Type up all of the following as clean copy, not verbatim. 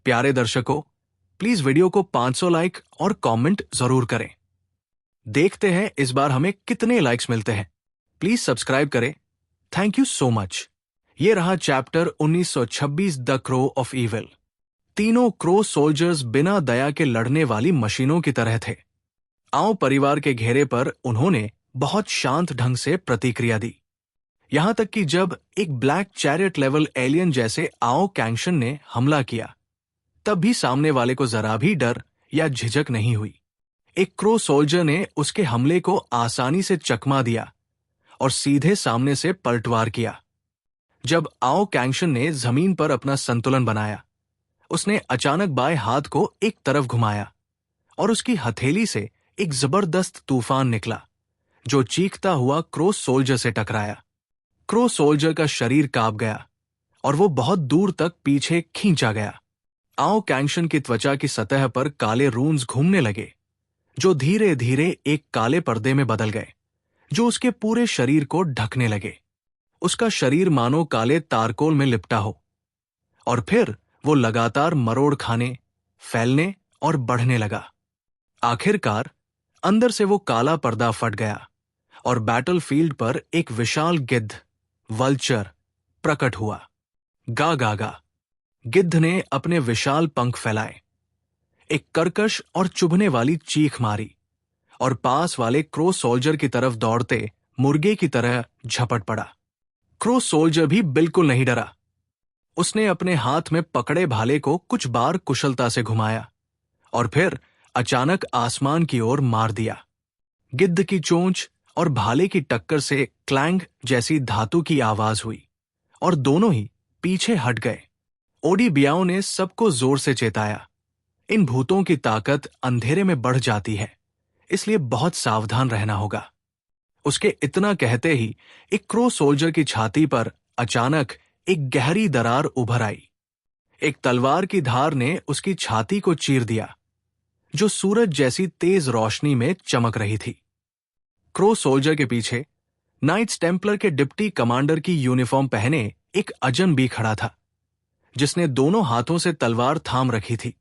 प्यारे दर्शकों, please video को 500 लाइक और कमेंट जरूर करें। देखते हैं इस बार हमें कितने लाइक्स मिलते हैं। प्लीज सब्सक्राइब करें। Thank you so much. ये रहा chapter 1926 the crow of evil. तीनों क्रो सोल्जर्स बिना दया के लड़ने वाली मशीनों की तरह थे। आओ परिवार के घेरे पर उन्होंने बहुत शांत ढंग से प्रतिक्रिया दी। यहां तक कि जब एक ब्लैक चैरियट लेवल एलियन जैसे आओ कैंगशन ने हमला किया, तब भी सामने वाले को जरा भी डर या झिझक नहीं हुई। एक क्रो सोल्जर ने उसके हमले को आसानी से चकमा दिया और सीधे सामने से पलटवार किया। जब आओ कैंगशन ने जमीन पर अपना संतुलन बनाया, उसने अचानक बाएं हाथ को एक तरफ घुमाया और उसकी हथेली से एक जबरदस्त तूफान निकला जो चीखता हुआ क्रो सोल्जर से टकराया। क्रो सोल्जर का शरीर कांप गया और वो बहुत दूर तक पीछे खींचा गया। आओ कैंगशन की त्वचा की सतह पर काले रून्स घूमने लगे जो धीरे धीरे एक काले पर्दे में बदल गए, जो उसके पूरे शरीर को ढकने लगे। उसका शरीर मानो काले तारकोल में लिपटा हो, और फिर वो लगातार मरोड़ खाने, फैलने और बढ़ने लगा। आखिरकार अंदर से वो काला पर्दा फट गया और बैटलफील्ड पर एक विशाल गिद्ध, वल्चर, प्रकट हुआ। गा गा गा। गिद्ध ने अपने विशाल पंख फैलाए, एक कर्कश और चुभने वाली चीख मारी और पास वाले क्रो सोल्जर की तरफ दौड़ते मुर्गे की तरह झपट पड़ा। क्रो सोल्जर भी बिल्कुल नहीं डरा। उसने अपने हाथ में पकड़े भाले को कुछ बार कुशलता से घुमाया और फिर अचानक आसमान की ओर मार दिया। गिद्ध की चोंच और भाले की टक्कर से क्लैंग जैसी धातु की आवाज हुई और दोनों ही पीछे हट गए। ओडिबियाओ ने सबको जोर से चेताया, इन भूतों की ताकत अंधेरे में बढ़ जाती है, इसलिए बहुत सावधान रहना होगा। उसके इतना कहते ही एक क्रो सोल्जर की छाती पर अचानक एक गहरी दरार उभर आई। एक तलवार की धार ने उसकी छाती को चीर दिया, जो सूरज जैसी तेज रोशनी में चमक रही थी। क्रो सोल्जर के पीछे नाइट्स टेम्पलर के डिप्टी कमांडर की यूनिफॉर्म पहने एक अजनबी खड़ा था, जिसने दोनों हाथों से तलवार थाम रखी थी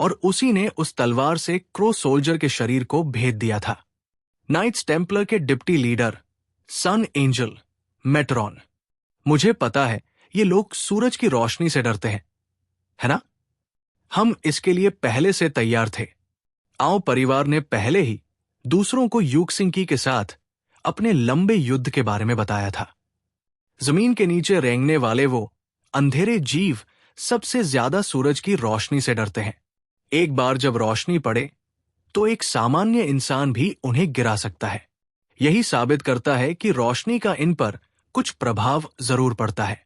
और उसी ने उस तलवार से क्रो सोल्जर के शरीर को भेद दिया था। नाइट्स टेम्पलर के डिप्टी लीडर, सन एंजल, मेट्रॉन। मुझे पता है ये लोग सूरज की रोशनी से डरते हैं, है ना? हम इसके लिए पहले से तैयार थे। आओ परिवार ने पहले ही दूसरों को यूक्सिंकी के साथ अपने लंबे युद्ध के बारे में बताया था। जमीन के नीचे रेंगने वाले वो अंधेरे जीव सबसे ज्यादा सूरज की रोशनी से डरते हैं। एक बार जब रोशनी पड़े तो एक सामान्य इंसान भी उन्हें गिरा सकता है। यही साबित करता है कि रोशनी का इन पर कुछ प्रभाव जरूर पड़ता है।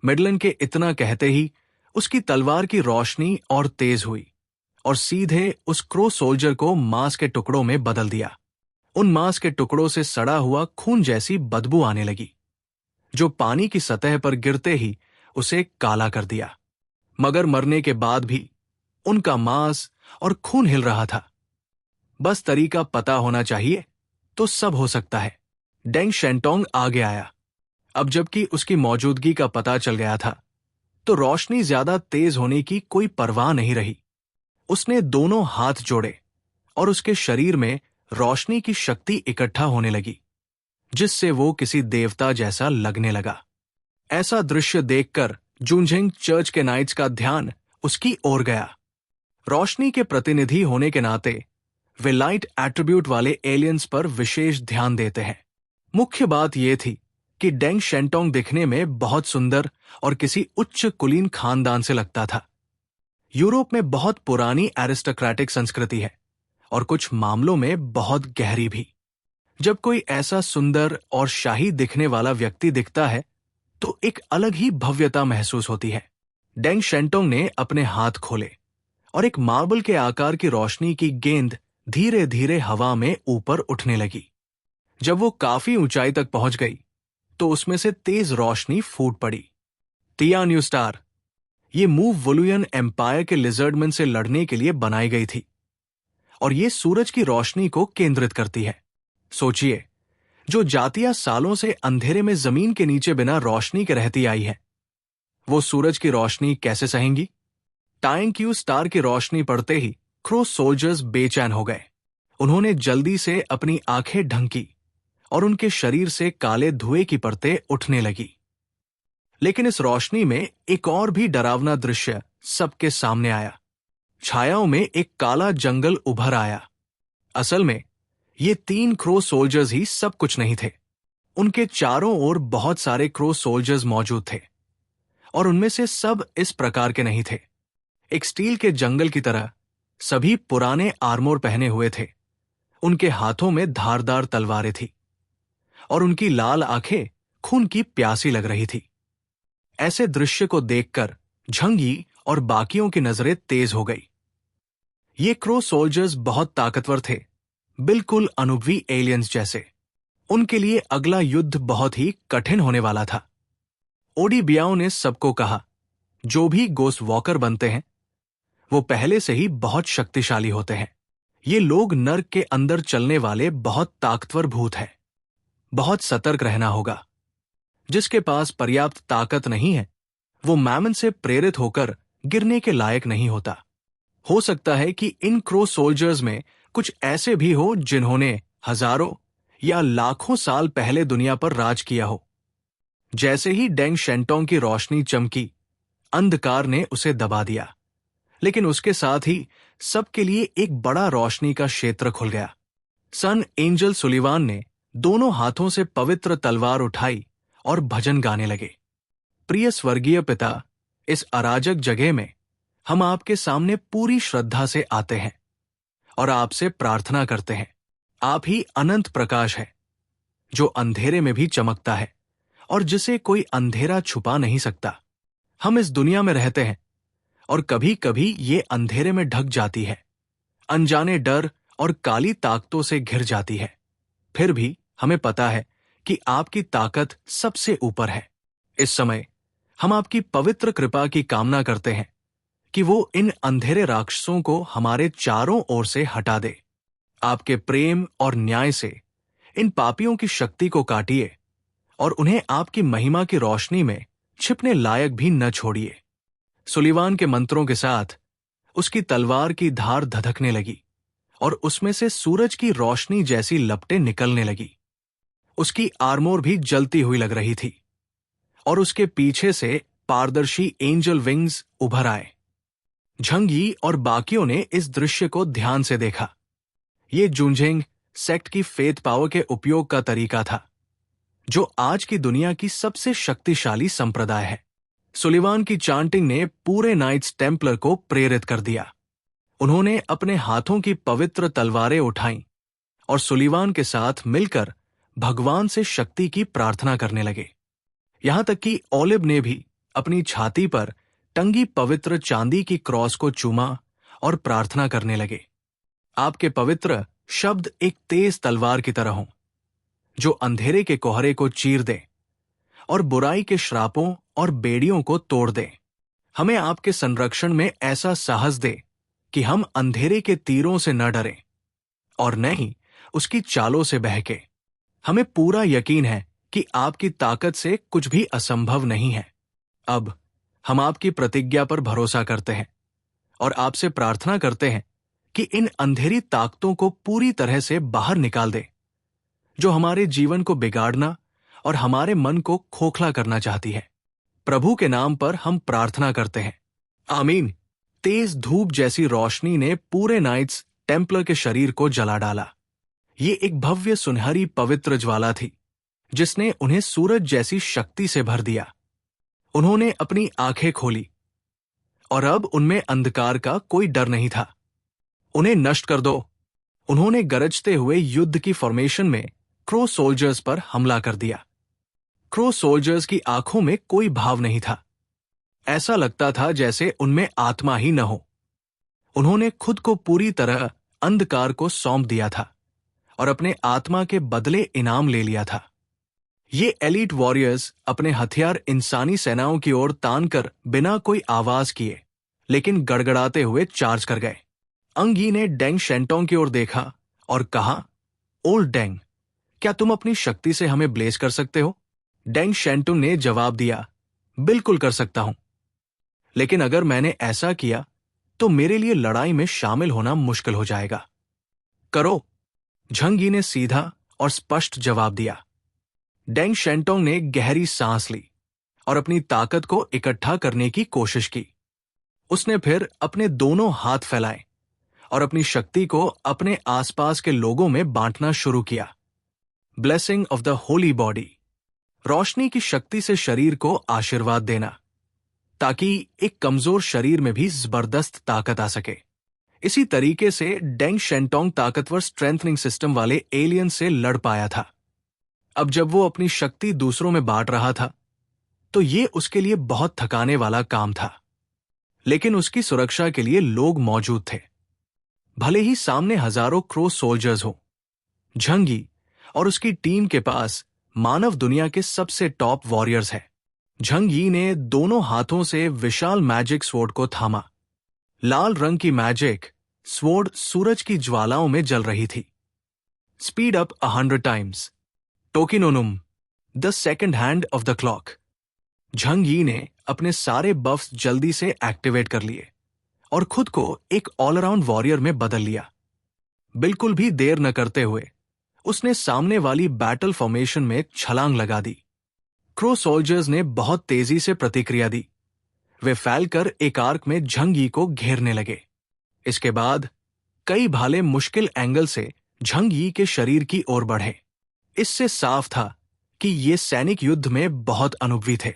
मिडलन के इतना कहते ही उसकी तलवार की रोशनी और तेज हुई और सीधे उस क्रो सोल्जर को मांस के टुकड़ों में बदल दिया। उन मांस के टुकड़ों से सड़ा हुआ खून जैसी बदबू आने लगी, जो पानी की सतह पर गिरते ही उसे काला कर दिया। मगर मरने के बाद भी उनका मांस और खून हिल रहा था। बस तरीका पता होना चाहिए तो सब हो सकता है। डेंग शेंटोंग आगे आया। अब जबकि उसकी मौजूदगी का पता चल गया था, तो रोशनी ज्यादा तेज होने की कोई परवाह नहीं रही। उसने दोनों हाथ जोड़े और उसके शरीर में रोशनी की शक्ति इकट्ठा होने लगी, जिससे वो किसी देवता जैसा लगने लगा। ऐसा दृश्य देखकर जुनझिंग चर्च के नाइट्स का ध्यान उसकी ओर गया। रोशनी के प्रतिनिधि होने के नाते वे लाइट एट्रीब्यूट वाले एलियंस पर विशेष ध्यान देते हैं। मुख्य बात यह थी कि डेंग शेंटोंग दिखने में बहुत सुंदर और किसी उच्च कुलीन खानदान से लगता था। यूरोप में बहुत पुरानी एरिस्टोक्रेटिक संस्कृति है और कुछ मामलों में बहुत गहरी भी। जब कोई ऐसा सुंदर और शाही दिखने वाला व्यक्ति दिखता है तो एक अलग ही भव्यता महसूस होती है। डेंग शेंटोंग ने अपने हाथ खोले और एक मार्बल के आकार की रोशनी की गेंद धीरे धीरे हवा में ऊपर उठने लगी। जब वो काफी ऊंचाई तक पहुंच गई तो उसमें से तेज रोशनी फूट पड़ी। तिया न्यू स्टार, ये मूव वोलुयन एम्पायर के लिजर्डमैन से लड़ने के लिए बनाई गई थी और ये सूरज की रोशनी को केंद्रित करती है। सोचिए, जो जातियां सालों से अंधेरे में जमीन के नीचे बिना रोशनी के रहती आई है, वो सूरज की रोशनी कैसे सहेंगी? टाइंग क्यू स्टार की रोशनी पड़ते ही क्रो सोल्जर्स बेचैन हो गए। उन्होंने जल्दी से अपनी आंखें ढंकी और उनके शरीर से काले धुएं की परतें उठने लगी। लेकिन इस रोशनी में एक और भी डरावना दृश्य सबके सामने आया। छायाओं में एक काला जंगल उभर आया। असल में ये 3 क्रो सोल्जर्स ही सब कुछ नहीं थे। उनके चारों ओर बहुत सारे क्रो सोल्जर्स मौजूद थे और उनमें से सब इस प्रकार के नहीं थे। एक स्टील के जंगल की तरह सभी पुराने आर्मोर पहने हुए थे। उनके हाथों में धारदार तलवारें थी और उनकी लाल आंखें खून की प्यासी लग रही थी। ऐसे दृश्य को देखकर झंगी और बाकियों की नजरें तेज हो गई। ये क्रो सोल्जर्स बहुत ताकतवर थे, बिल्कुल अनुभवी एलियंस जैसे। उनके लिए अगला युद्ध बहुत ही कठिन होने वाला था। ओडीबियाओ ने सबको कहा, जो भी गोस्ट वॉकर बनते हैं वो पहले से ही बहुत शक्तिशाली होते हैं। ये लोग नर्क के अंदर चलने वाले बहुत ताकतवर भूत हैं। बहुत सतर्क रहना होगा। जिसके पास पर्याप्त ताकत नहीं है वो मैमन से प्रेरित होकर गिरने के लायक नहीं होता। हो सकता है कि इन क्रो सोल्जर्स में कुछ ऐसे भी हो जिन्होंने हजारों या लाखों साल पहले दुनिया पर राज किया हो। जैसे ही डेंग शेंटोंग की रोशनी चमकी, अंधकार ने उसे दबा दिया, लेकिन उसके साथ ही सबके लिए एक बड़ा रोशनी का क्षेत्र खुल गया। सन एंजल सुलिवान ने दोनों हाथों से पवित्र तलवार उठाई और भजन गाने लगे। प्रिय स्वर्गीय पिता, इस अराजक जगह में हम आपके सामने पूरी श्रद्धा से आते हैं और आपसे प्रार्थना करते हैं। आप ही अनंत प्रकाश है जो अंधेरे में भी चमकता है और जिसे कोई अंधेरा छुपा नहीं सकता। हम इस दुनिया में रहते हैं और कभी कभी ये अंधेरे में ढक जाती है, अनजाने डर और काली ताकतों से घिर जाती है। फिर भी हमें पता है कि आपकी ताकत सबसे ऊपर है। इस समय हम आपकी पवित्र कृपा की कामना करते हैं कि वो इन अंधेरे राक्षसों को हमारे चारों ओर से हटा दे। आपके प्रेम और न्याय से इन पापियों की शक्ति को काटिए और उन्हें आपकी महिमा की रोशनी में छिपने लायक भी न छोड़िए। सुलिवान के मंत्रों के साथ उसकी तलवार की धार धधकने लगी और उसमें से सूरज की रोशनी जैसी लपटें निकलने लगी। उसकी आर्मोर भी जलती हुई लग रही थी और उसके पीछे से पारदर्शी एंजल विंग्स उभर आए। झंगी और बाकियों ने इस दृश्य को ध्यान से देखा। ये जुंझेंग सेक्ट की फेथ पावर के उपयोग का तरीका था, जो आज की दुनिया की सबसे शक्तिशाली संप्रदाय है। सुलिवान की चांटिंग ने पूरे नाइट्स टेम्पलर को प्रेरित कर दिया। उन्होंने अपने हाथों की पवित्र तलवारें उठाईं और सुलिवान के साथ मिलकर भगवान से शक्ति की प्रार्थना करने लगे। यहां तक कि ओलिव ने भी अपनी छाती पर टंगी पवित्र चांदी की क्रॉस को चूमा और प्रार्थना करने लगे। आपके पवित्र शब्द एक तेज तलवार की तरह हों, जो अंधेरे के कोहरे को चीर दे और बुराई के श्रापों और बेड़ियों को तोड़ दे। हमें आपके संरक्षण में ऐसा साहस दे कि हम अंधेरे के तीरों से न डरें और न ही उसकी चालों से बहके। हमें पूरा यकीन है कि आपकी ताकत से कुछ भी असंभव नहीं है। अब हम आपकी प्रतिज्ञा पर भरोसा करते हैं और आपसे प्रार्थना करते हैं कि इन अंधेरी ताकतों को पूरी तरह से बाहर निकाल दे, जो हमारे जीवन को बिगाड़ना और हमारे मन को खोखला करना चाहती है। प्रभु के नाम पर हम प्रार्थना करते हैं, आमीन। तेज धूप जैसी रोशनी ने पूरे नाइट्स टेम्पलर के शरीर को जला डाला। ये एक भव्य सुनहरी पवित्र ज्वाला थी जिसने उन्हें सूरज जैसी शक्ति से भर दिया। उन्होंने अपनी आंखें खोली और अब उनमें अंधकार का कोई डर नहीं था। उन्हें नष्ट कर दो। उन्होंने गरजते हुए युद्ध की फॉर्मेशन में क्रो सोल्जर्स पर हमला कर दिया। क्रो सोल्जर्स की आंखों में कोई भाव नहीं था। ऐसा लगता था जैसे उनमें आत्मा ही न हो। उन्होंने खुद को पूरी तरह अंधकार को सौंप दिया था और अपने आत्मा के बदले इनाम ले लिया था। ये एलीट वॉरियर्स अपने हथियार इंसानी सेनाओं की ओर तान कर बिना कोई आवाज किए लेकिन गड़गड़ाते हुए चार्ज कर गए। अंगी ने डेंग शेंटोंग की ओर देखा और कहा, ओल्ड डेंग, क्या तुम अपनी शक्ति से हमें ब्लेस कर सकते हो? डेंग शेंटोंग ने जवाब दिया, बिल्कुल कर सकता हूं, लेकिन अगर मैंने ऐसा किया तो मेरे लिए लड़ाई में शामिल होना मुश्किल हो जाएगा। करो, झंग यी ने सीधा और स्पष्ट जवाब दिया। डेंग शेंटोंग ने गहरी सांस ली और अपनी ताकत को इकट्ठा करने की कोशिश की। उसने फिर अपने दोनों हाथ फैलाए और अपनी शक्ति को अपने आसपास के लोगों में बांटना शुरू किया। Blessing of the holy body, रोशनी की शक्ति से शरीर को आशीर्वाद देना, ताकि एक कमजोर शरीर में भी जबरदस्त ताकत आ सके। इसी तरीके से डेंग शेंटोंग ताकतवर स्ट्रेंथनिंग सिस्टम वाले एलियन से लड़ पाया था। अब जब वो अपनी शक्ति दूसरों में बांट रहा था, तो ये उसके लिए बहुत थकाने वाला काम था। लेकिन उसकी सुरक्षा के लिए लोग मौजूद थे। भले ही सामने हजारों क्रो सोल्जर्स हो, झंग यी और उसकी टीम के पास मानव दुनिया के सबसे टॉप वॉरियर्स हैं। झंग यी ने दोनों हाथों से विशाल मैजिक स्वॉर्ड को थामा। लाल रंग की मैजिक स्वॉर्ड सूरज की ज्वालाओं में जल रही थी। Speed up 100 times. टोकिनोनुम, the second hand of the clock. Zhang Yi ने अपने सारे बफ्स जल्दी से एक्टिवेट कर लिए और खुद को एक ऑलराउंड वॉरियर में बदल लिया। बिल्कुल भी देर न करते हुए उसने सामने वाली बैटल फॉर्मेशन में छलांग लगा दी। क्रो सोल्जर्स ने बहुत तेजी से प्रतिक्रिया दी। वे फैलकर एक आर्क में झंग यी को घेरने लगे। इसके बाद कई भाले मुश्किल एंगल से झंग यी के शरीर की ओर बढ़े। इससे साफ था कि ये सैनिक युद्ध में बहुत अनुभवी थे।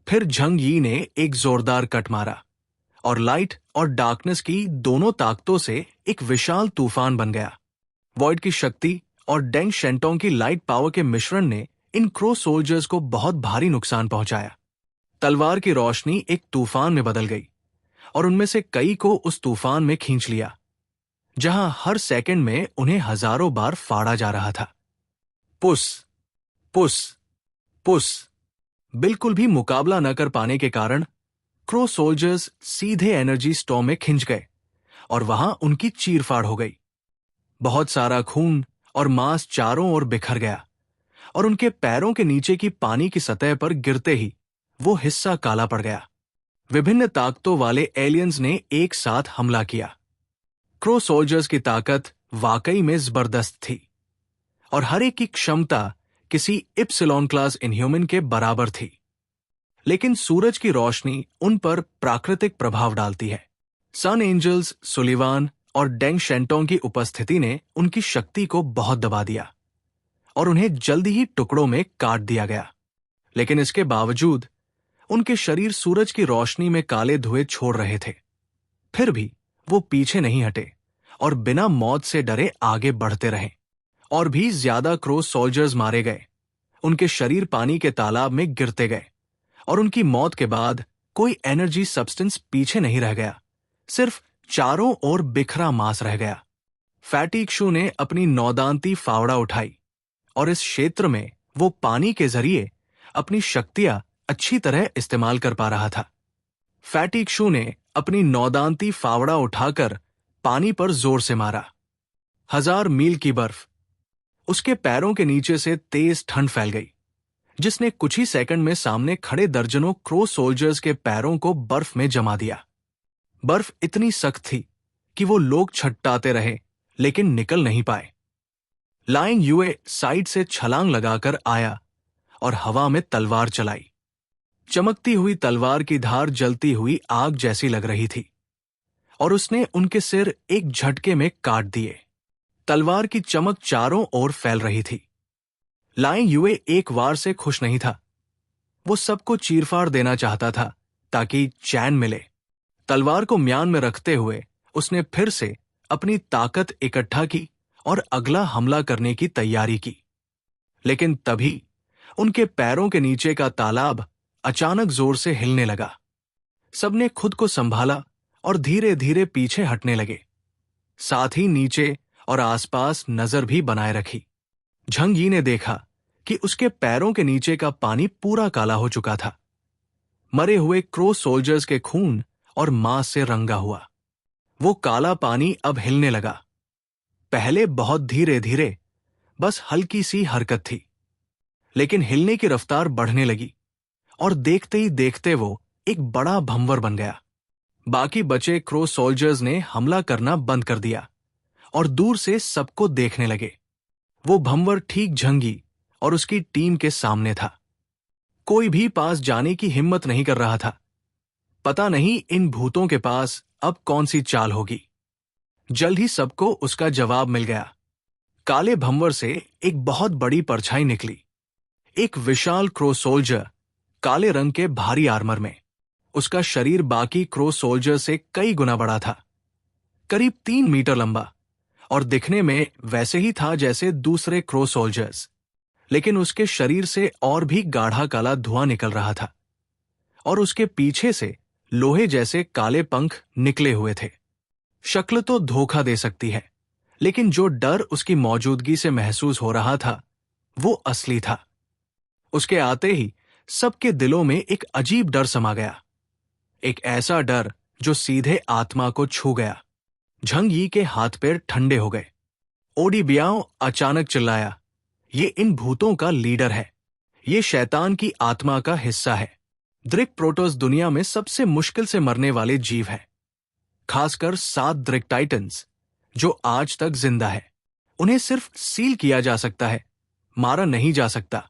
फिर झंग यी ने एक जोरदार कट मारा और लाइट और डार्कनेस की दोनों ताकतों से एक विशाल तूफान बन गया। वॉइड की शक्ति और डेंग शेंटोंग की लाइट पावर के मिश्रण ने इन क्रो सोल्जर्स को बहुत भारी नुकसान पहुंचाया। तलवार की रोशनी एक तूफान में बदल गई और उनमें से कई को उस तूफान में खींच लिया, जहां हर सेकंड में उन्हें हजारों बार फाड़ा जा रहा था। पुस पुस पुस। बिल्कुल भी मुकाबला न कर पाने के कारण क्रो सोल्जर्स सीधे एनर्जी स्टॉर्म में खिंच गए और वहां उनकी चीरफाड़ हो गई। बहुत सारा खून और मांस चारों ओर बिखर गया और उनके पैरों के नीचे की पानी की सतह पर गिरते ही वो हिस्सा काला पड़ गया। विभिन्न ताकतों वाले एलियंस ने एक साथ हमला किया। क्रो सोल्जर्स की ताकत वाकई में जबरदस्त थी और हर एक की क्षमता किसी इप्सिलॉन क्लास इनह्यूमन के बराबर थी। लेकिन सूरज की रोशनी उन पर प्राकृतिक प्रभाव डालती है। सन एंजल्स, सुलिवान और डेंग शेंटोंग की उपस्थिति ने उनकी शक्ति को बहुत दबा दिया और उन्हें जल्दी ही टुकड़ों में काट दिया गया। लेकिन इसके बावजूद उनके शरीर सूरज की रोशनी में काले धुएं छोड़ रहे थे। फिर भी वो पीछे नहीं हटे और बिना मौत से डरे आगे बढ़ते रहे। और भी ज्यादा क्रो सोल्जर्स मारे गए। उनके शरीर पानी के तालाब में गिरते गए और उनकी मौत के बाद कोई एनर्जी सब्सटेंस पीछे नहीं रह गया, सिर्फ चारों ओर बिखरा मांस रह गया। फैटिक्शू ने अपनी नौदांती फावड़ा उठाई और इस क्षेत्र में वो पानी के जरिए अपनी शक्तियां अच्छी तरह इस्तेमाल कर पा रहा था। फैटिक्शू ने अपनी नौदांती फावड़ा उठाकर पानी पर जोर से मारा। 1000 मील की बर्फ। उसके पैरों के नीचे से तेज ठंड फैल गई, जिसने कुछ ही सेकंड में सामने खड़े दर्जनों क्रो सोल्जर्स के पैरों को बर्फ में जमा दिया। बर्फ इतनी सख्त थी कि वो लोग छटपटाते रहे लेकिन निकल नहीं पाए। लाइंग युए साइड से छलांग लगाकर आया और हवा में तलवार चलाई। चमकती हुई तलवार की धार जलती हुई आग जैसी लग रही थी और उसने उनके सिर एक झटके में काट दिए। तलवार की चमक चारों ओर फैल रही थी। लाइंग युए एक वार से खुश नहीं था। वो सबको चीरफाड़ देना चाहता था ताकि चैन मिले। तलवार को म्यान में रखते हुए उसने फिर से अपनी ताकत इकट्ठा की और अगला हमला करने की तैयारी की। लेकिन तभी उनके पैरों के नीचे का तालाब अचानक जोर से हिलने लगा। सबने खुद को संभाला और धीरे धीरे पीछे हटने लगे, साथ ही नीचे और आसपास नजर भी बनाए रखी। झंग यी ने देखा कि उसके पैरों के नीचे का पानी पूरा काला हो चुका था, मरे हुए क्रो सोल्जर्स के खून और मांस से रंगा हुआ। वो काला पानी अब हिलने लगा। पहले बहुत धीरे धीरे, बस हल्की सी हरकत थी, लेकिन हिलने की रफ्तार बढ़ने लगी और देखते ही देखते वो एक बड़ा भंवर बन गया। बाकी बचे क्रो सोल्जर्स ने हमला करना बंद कर दिया और दूर से सबको देखने लगे। वो भंवर ठीक झंगी और उसकी टीम के सामने था। कोई भी पास जाने की हिम्मत नहीं कर रहा था। पता नहीं इन भूतों के पास अब कौन सी चाल होगी। जल्द ही सबको उसका जवाब मिल गया। काले भंवर से एक बहुत बड़ी परछाई निकली। एक विशाल क्रो सोल्जर, काले रंग के भारी आर्मर में। उसका शरीर बाकी क्रो सोल्जर से कई गुना बड़ा था, करीब 3 मीटर लंबा, और दिखने में वैसे ही था जैसे दूसरे क्रो सोल्जर्स। लेकिन उसके शरीर से और भी गाढ़ा काला धुआं निकल रहा था और उसके पीछे से लोहे जैसे काले पंख निकले हुए थे। शक्ल तो धोखा दे सकती है, लेकिन जो डर उसकी मौजूदगी से महसूस हो रहा था वो असली था। उसके आते ही सबके दिलों में एक अजीब डर समा गया, एक ऐसा डर जो सीधे आत्मा को छू गया। झंग यी के हाथ पैर ठंडे हो गए। ओडी बियाओ अचानक चिल्लाया, ये इन भूतों का लीडर है, ये शैतान की आत्मा का हिस्सा है। द्रिक प्रोटोस दुनिया में सबसे मुश्किल से मरने वाले जीव हैं, खासकर 7 द्रिक टाइटन्स जो आज तक जिंदा है। उन्हें सिर्फ सील किया जा सकता है, मारा नहीं जा सकता।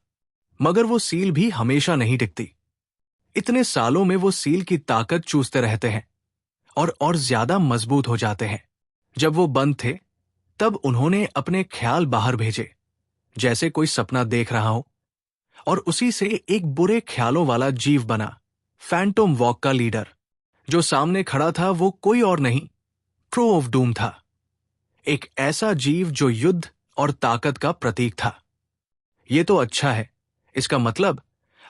मगर वो सील भी हमेशा नहीं टिकती। इतने सालों में वो सील की ताकत चूसते रहते हैं और ज्यादा मजबूत हो जाते हैं। जब वो बंद थे तब उन्होंने अपने ख्याल बाहर भेजे, जैसे कोई सपना देख रहा हो, और उसी से एक बुरे ख्यालों वाला जीव बना, फैंटोम वॉक का लीडर। जो सामने खड़ा था वो कोई और नहीं, क्रो ऑफ डूम था। एक ऐसा जीव जो युद्ध और ताकत का प्रतीक था। ये तो अच्छा है, इसका मतलब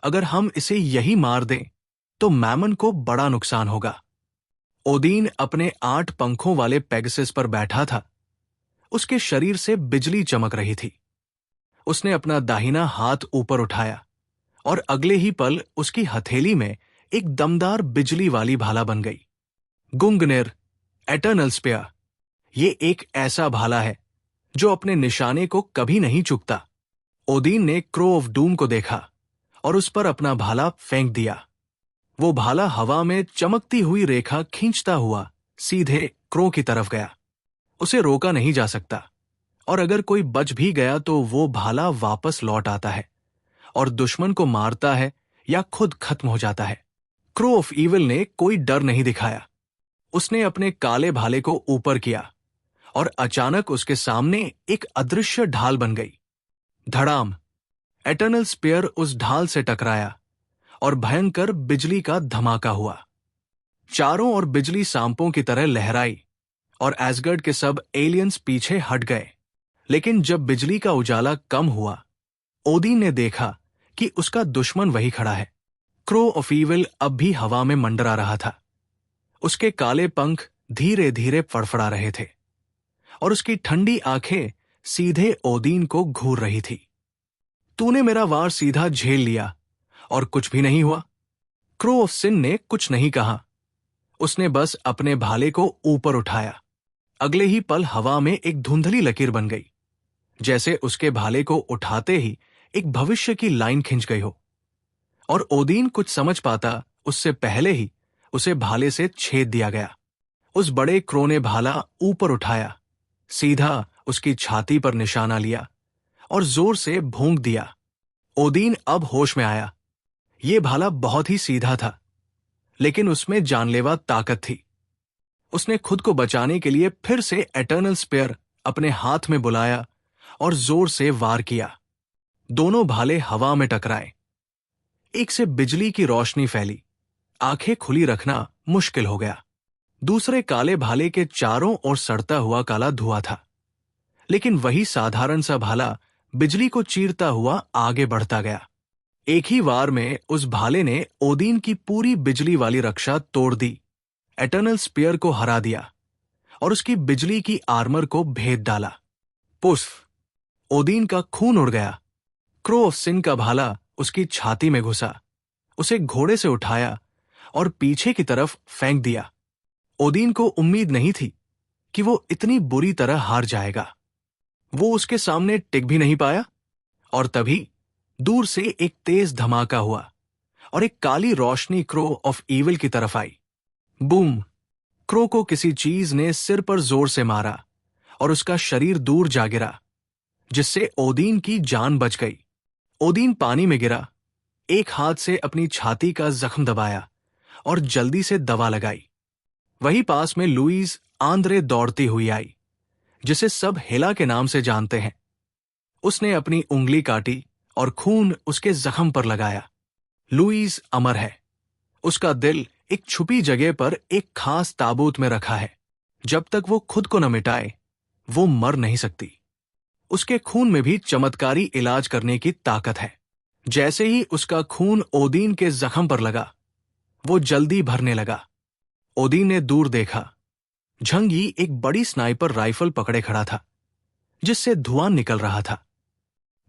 अगर हम इसे यही मार दें तो मैमन को बड़ा नुकसान होगा। ओदीन अपने 8 पंखों वाले पेगासस पर बैठा था। उसके शरीर से बिजली चमक रही थी। उसने अपना दाहिना हाथ ऊपर उठाया और अगले ही पल उसकी हथेली में एक दमदार बिजली वाली भाला बन गई। गुंगनेर, एटर्नल स्पेयर। ये एक ऐसा भाला है जो अपने निशाने को कभी नहीं चूकता। ओदीन ने क्रो ऑफ डूम को देखा और उस पर अपना भाला फेंक दिया। वो भाला हवा में चमकती हुई रेखा खींचता हुआ सीधे क्रो की तरफ गया। उसे रोका नहीं जा सकता, और अगर कोई बच भी गया तो वो भाला वापस लौट आता है और दुश्मन को मारता है या खुद खत्म हो जाता है। क्रो ऑफ ईविल ने कोई डर नहीं दिखाया। उसने अपने काले भाले को ऊपर किया और अचानक उसके सामने एक अदृश्य ढाल बन गई। धड़ाम! एटर्नल स्पेयर उस ढाल से टकराया और भयंकर बिजली का धमाका हुआ। चारों ओर बिजली सांपों की तरह लहराई और एसगर्ड के सब एलियंस पीछे हट गए। लेकिन जब बिजली का उजाला कम हुआ, ओदीन ने देखा कि उसका दुश्मन वही खड़ा है। क्रो ऑफ ईविल अब भी हवा में मंडरा रहा था। उसके काले पंख धीरे धीरे फड़फड़ा रहे थे और उसकी ठंडी आंखें सीधे ओदीन को घूर रही थी। तूने मेरा वार सीधा झेल लिया और कुछ भी नहीं हुआ। क्रो ऑफ सिन ने कुछ नहीं कहा। उसने बस अपने भाले को ऊपर उठाया। अगले ही पल हवा में एक धुंधली लकीर बन गई, जैसे उसके भाले को उठाते ही एक भविष्य की लाइन खिंच गई हो। और ओदीन कुछ समझ पाता उससे पहले ही उसे भाले से छेद दिया गया। उस बड़े क्रो ने भाला ऊपर उठाया, सीधा उसकी छाती पर निशाना लिया और जोर से भोंक दिया। ओदीन अब होश में आया। ये भाला बहुत ही सीधा था, लेकिन उसमें जानलेवा ताकत थी। उसने खुद को बचाने के लिए फिर से एटर्नल स्पेयर अपने हाथ में बुलाया और जोर से वार किया। दोनों भाले हवा में टकराए। एक से बिजली की रोशनी फैली। आंखें खुली रखना मुश्किल हो गया। दूसरे काले भाले के चारों ओर सड़ता हुआ काला धुआं था, लेकिन वही साधारण सा भाला बिजली को चीरता हुआ आगे बढ़ता गया। एक ही वार में उस भाले ने ओदीन की पूरी बिजली वाली रक्षा तोड़ दी, एटर्नल स्पेयर को हरा दिया और उसकी बिजली की आर्मर को भेद डाला। पुष्फ! ओदीन का खून उड़ गया। क्रो ऑफ सिन का भाला उसकी छाती में घुसा। उसे घोड़े से उठाया और पीछे की तरफ फेंक दिया। ओदीन को उम्मीद नहीं थी कि वो इतनी बुरी तरह हार जाएगा। वो उसके सामने टिक भी नहीं पाया, और तभी दूर से एक तेज धमाका हुआ और एक काली रोशनी क्रो ऑफ ईविल की तरफ आई। बूम! क्रो को किसी चीज ने सिर पर जोर से मारा और उसका शरीर दूर जा गिरा, जिससे ओदीन की जान बच गई। ओदीन पानी में गिरा, एक हाथ से अपनी छाती का जख्म दबाया और जल्दी से दवा लगाई। वहीं पास में लुईस आंद्रे दौड़ती हुई आई, जिसे सब हेला के नाम से जानते हैं। उसने अपनी उंगली काटी और खून उसके जख्म पर लगाया। लुईस अमर है। उसका दिल एक छुपी जगह पर एक खास ताबूत में रखा है। जब तक वो खुद को न मिटाए, वो मर नहीं सकती। उसके खून में भी चमत्कारी इलाज करने की ताकत है। जैसे ही उसका खून ओदीन के जख्म पर लगा, वो जल्दी भरने लगा। ओदीन ने दूर देखा। झंगी एक बड़ी स्नाइपर राइफल पकड़े खड़ा था, जिससे धुआं निकल रहा था।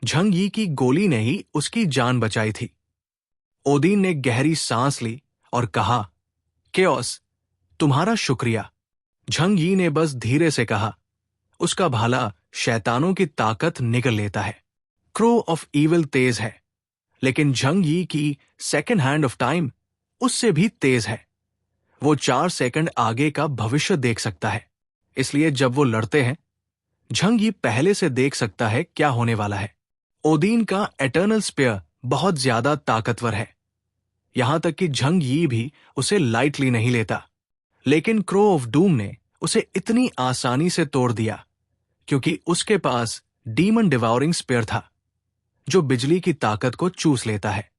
झंगी की गोली ने ही उसकी जान बचाई थी। ओदीन ने गहरी सांस ली और कहा, केओस, तुम्हारा शुक्रिया। झंगी ने बस धीरे से कहा, उसका भाला शैतानों की ताकत निगल लेता है। क्रो ऑफ ईविल तेज है, लेकिन झंगी की सेकेंड हैंड ऑफ टाइम उससे भी तेज है। वो 4 सेकंड आगे का भविष्य देख सकता है। इसलिए जब वो लड़ते हैं, झंगी पहले से देख सकता है क्या होने वाला है। ओदीन का एटर्नल स्पेयर बहुत ज्यादा ताकतवर है, यहां तक कि झंगी भी उसे लाइटली नहीं लेता। लेकिन क्रो ऑफ डूम ने उसे इतनी आसानी से तोड़ दिया क्योंकि उसके पास डीमन डिवाउरिंग स्पेयर था, जो बिजली की ताकत को चूस लेता है।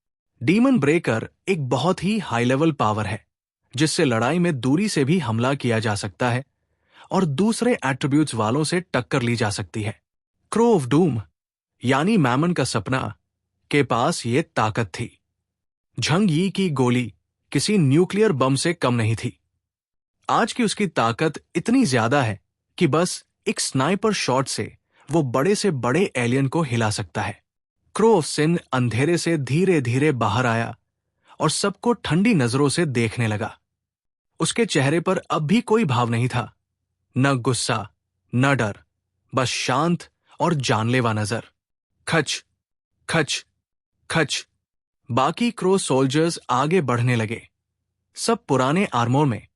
डीमन ब्रेकर एक बहुत ही हाई लेवल पावर है, जिससे लड़ाई में दूरी से भी हमला किया जा सकता है और दूसरे एट्रीब्यूट्स वालों से टक्कर ली जा सकती है। क्रो ऑफ डूम यानी मैमन का सपना के पास ये ताकत थी। झंग यी की गोली किसी न्यूक्लियर बम से कम नहीं थी। आज की उसकी ताकत इतनी ज्यादा है कि बस एक स्नाइपर शॉट से वो बड़े से बड़े एलियन को हिला सकता है। क्रो ऑफ सिन अंधेरे से धीरे धीरे बाहर आया और सबको ठंडी नजरों से देखने लगा। उसके चेहरे पर अब भी कोई भाव नहीं था, न गुस्सा न डर, बस शांत और जानलेवा नजर। खच खच खच। बाकी क्रो सोल्जर्स आगे बढ़ने लगे, सब पुराने आर्मोर में,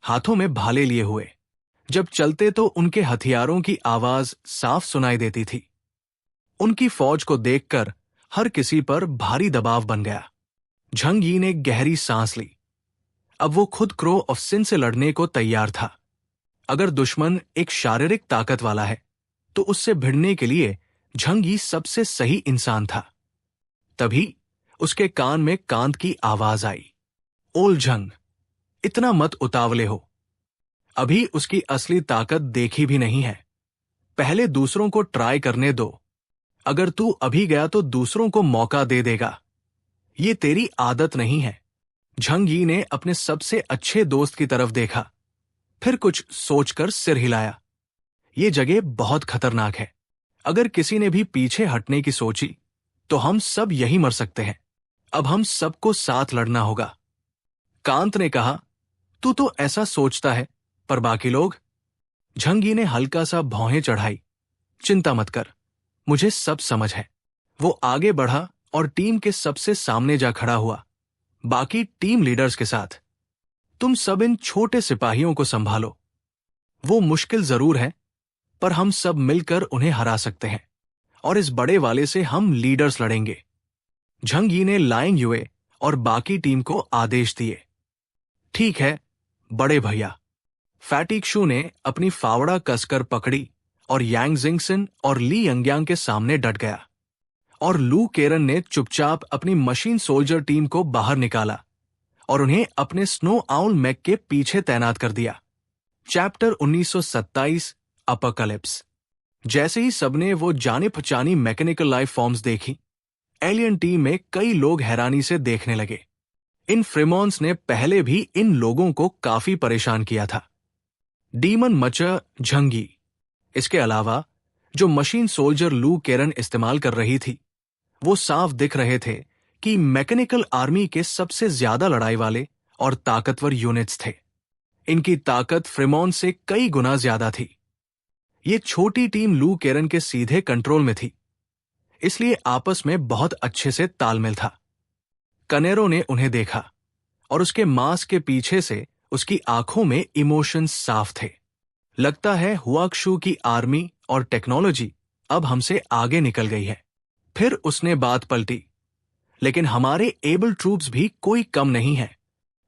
हाथों में भाले लिए हुए। जब चलते तो उनके हथियारों की आवाज साफ सुनाई देती थी। उनकी फौज को देखकर हर किसी पर भारी दबाव बन गया। झंग यी ने गहरी सांस ली। अब वो खुद क्रो ऑफ सिन से लड़ने को तैयार था। अगर दुश्मन एक शारीरिक ताकत वाला है, तो उससे भिड़ने के लिए झंग यी सबसे सही इंसान था। तभी उसके कान में कांत की आवाज आई, ओल झंग, इतना मत उतावले हो। अभी उसकी असली ताकत देखी भी नहीं है। पहले दूसरों को ट्राई करने दो। अगर तू अभी गया तो दूसरों को मौका दे देगा। ये तेरी आदत नहीं है। झंग यी ने अपने सबसे अच्छे दोस्त की तरफ देखा, फिर कुछ सोचकर सिर हिलाया। ये जगह बहुत खतरनाक है। अगर किसी ने भी पीछे हटने की सोची, तो हम सब यही मर सकते हैं। अब हम सबको साथ लड़ना होगा। कांत ने कहा, तू तो ऐसा सोचता है, पर बाकी लोग? झंग यी ने हल्का सा भौहें चढ़ाई। चिंता मत कर, मुझे सब समझ है। वो आगे बढ़ा और टीम के सबसे सामने जा खड़ा हुआ, बाकी टीम लीडर्स के साथ। तुम सब इन छोटे सिपाहियों को संभालो। वो मुश्किल जरूर है, पर हम सब मिलकर उन्हें हरा सकते हैं, और इस बड़े वाले से हम लीडर्स लड़ेंगे। झंग यी ने लाइंग युए और बाकी टीम को आदेश दिए। ठीक है बड़े भैया। फैटिक शू ने अपनी फावड़ा कसकर पकड़ी और यांग जिंगसन और ली यंगयांग के सामने डट गया, और लू केरन ने चुपचाप अपनी मशीन सोल्जर टीम को बाहर निकाला और उन्हें अपने स्नो आउल मैक के पीछे तैनात कर दिया। चैप्टर 1927 अपकलिप्स। जैसे ही सबने वो जाने पहचानी मैकेनिकल लाइफ फॉर्म्स देखी, एलियन टीम में कई लोग हैरानी से देखने लगे। इन फ्रेमॉन्स ने पहले भी इन लोगों को काफी परेशान किया था। डीमन मचर झंग यी, इसके अलावा जो मशीन सोल्जर लू केरन इस्तेमाल कर रही थी, वो साफ दिख रहे थे कि मैकेनिकल आर्मी के सबसे ज्यादा लड़ाई वाले और ताकतवर यूनिट्स थे। इनकी ताकत फ्रेमॉन से कई गुना ज्यादा थी। ये छोटी टीम लू केरन के सीधे कंट्रोल में थी, इसलिए आपस में बहुत अच्छे से तालमेल था। कनेरो ने उन्हें देखा और उसके मांस के पीछे से उसकी आंखों में इमोशंस साफ थे। लगता है हुआक्शू की आर्मी और टेक्नोलॉजी अब हमसे आगे निकल गई है। फिर उसने बात पलटी, लेकिन हमारे एबल ट्रूप्स भी कोई कम नहीं है।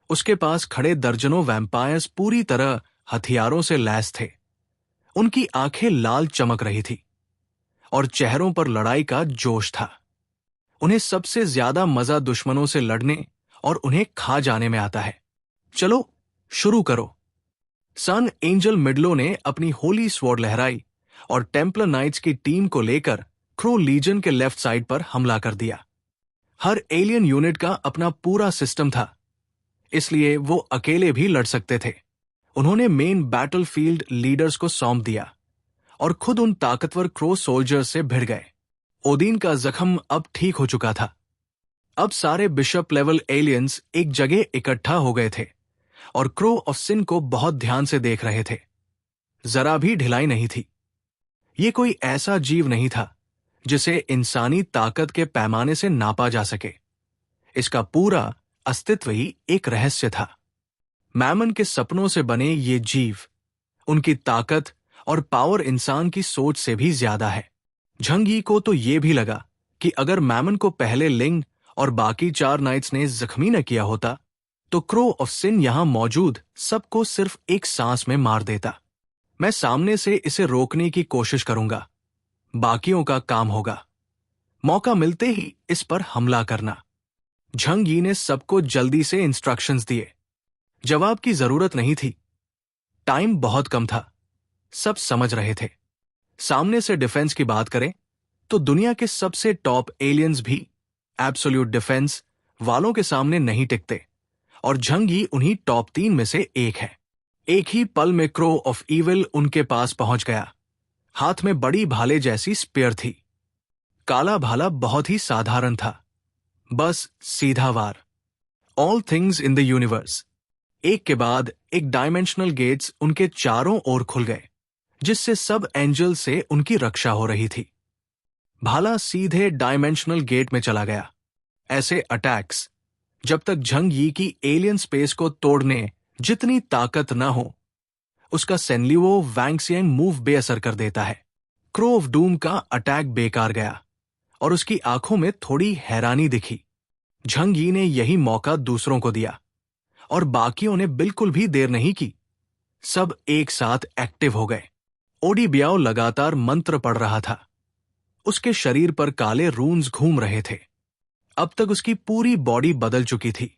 उसके पास खड़े दर्जनों वैम्पायर्स पूरी तरह हथियारों से लैस थे। उनकी आंखें लाल चमक रही थी और चेहरों पर लड़ाई का जोश था। उन्हें सबसे ज्यादा मजा दुश्मनों से लड़ने और उन्हें खा जाने में आता है। चलो शुरू करो। सन एंजल मिडलो ने अपनी होली स्वॉर्ड लहराई और टेम्पलर नाइट्स की टीम को लेकर क्रो लीजन के लेफ्ट साइड पर हमला कर दिया। हर एलियन यूनिट का अपना पूरा सिस्टम था, इसलिए वो अकेले भी लड़ सकते थे। उन्होंने मेन बैटलफील्ड लीडर्स को सौंप दिया और खुद उन ताकतवर क्रो सोल्जर्स से भिड़ गए। ओदिन का जख्म अब ठीक हो चुका था। अब सारे बिशप लेवल एलियंस एक जगह इकट्ठा हो गए थे और क्रो ऑफ सिन को बहुत ध्यान से देख रहे थे। जरा भी ढिलाई नहीं थी। ये कोई ऐसा जीव नहीं था जिसे इंसानी ताकत के पैमाने से नापा जा सके। इसका पूरा अस्तित्व ही एक रहस्य था। मैमन के सपनों से बने ये जीव, उनकी ताकत और पावर इंसान की सोच से भी ज्यादा है। झंगी को तो ये भी लगा कि अगर मैमन को पहले लिंग और बाकी 4 नाइट्स ने जख्मी न किया होता तो क्रो ऑफ सिन यहां मौजूद सबको सिर्फ एक सांस में मार देता। मैं सामने से इसे रोकने की कोशिश करूंगा, बाकियों का काम होगा मौका मिलते ही इस पर हमला करना। झंगी ने सबको जल्दी से इंस्ट्रक्शंस दिए। जवाब की जरूरत नहीं थी, टाइम बहुत कम था। सब समझ रहे थे। सामने से डिफेंस की बात करें तो दुनिया के सबसे टॉप एलियंस भी एब्सोल्यूट डिफेंस वालों के सामने नहीं टिकते और झंगी उन्हीं टॉप 3 में से एक है। एक ही पल में क्रो ऑफ इविल उनके पास पहुंच गया। हाथ में बड़ी भाले जैसी स्पेयर थी। काला भाला बहुत ही साधारण था, बस सीधा वार। All things in the universe. एक के बाद एक डायमेंशनल गेट्स उनके चारों ओर खुल गए, जिससे सब एंजल से उनकी रक्षा हो रही थी। भाला सीधे डायमेंशनल गेट में चला गया। ऐसे अटैक्स जब तक झंग यी की एलियन स्पेस को तोड़ने जितनी ताकत न हो, उसका सेनलिवो वैंगसियांग मूव बेअसर कर देता है। क्रो ऑफ डूम का अटैक बेकार गया और उसकी आंखों में थोड़ी हैरानी दिखी। झंग यी ने यही मौका दूसरों को दिया और बाकियों ने बिल्कुल भी देर नहीं की। सब एक साथ एक्टिव हो गए। ओडी ब्याओ लगातार मंत्र पढ़ रहा था। उसके शरीर पर काले रून्स घूम रहे थे। अब तक उसकी पूरी बॉडी बदल चुकी थी।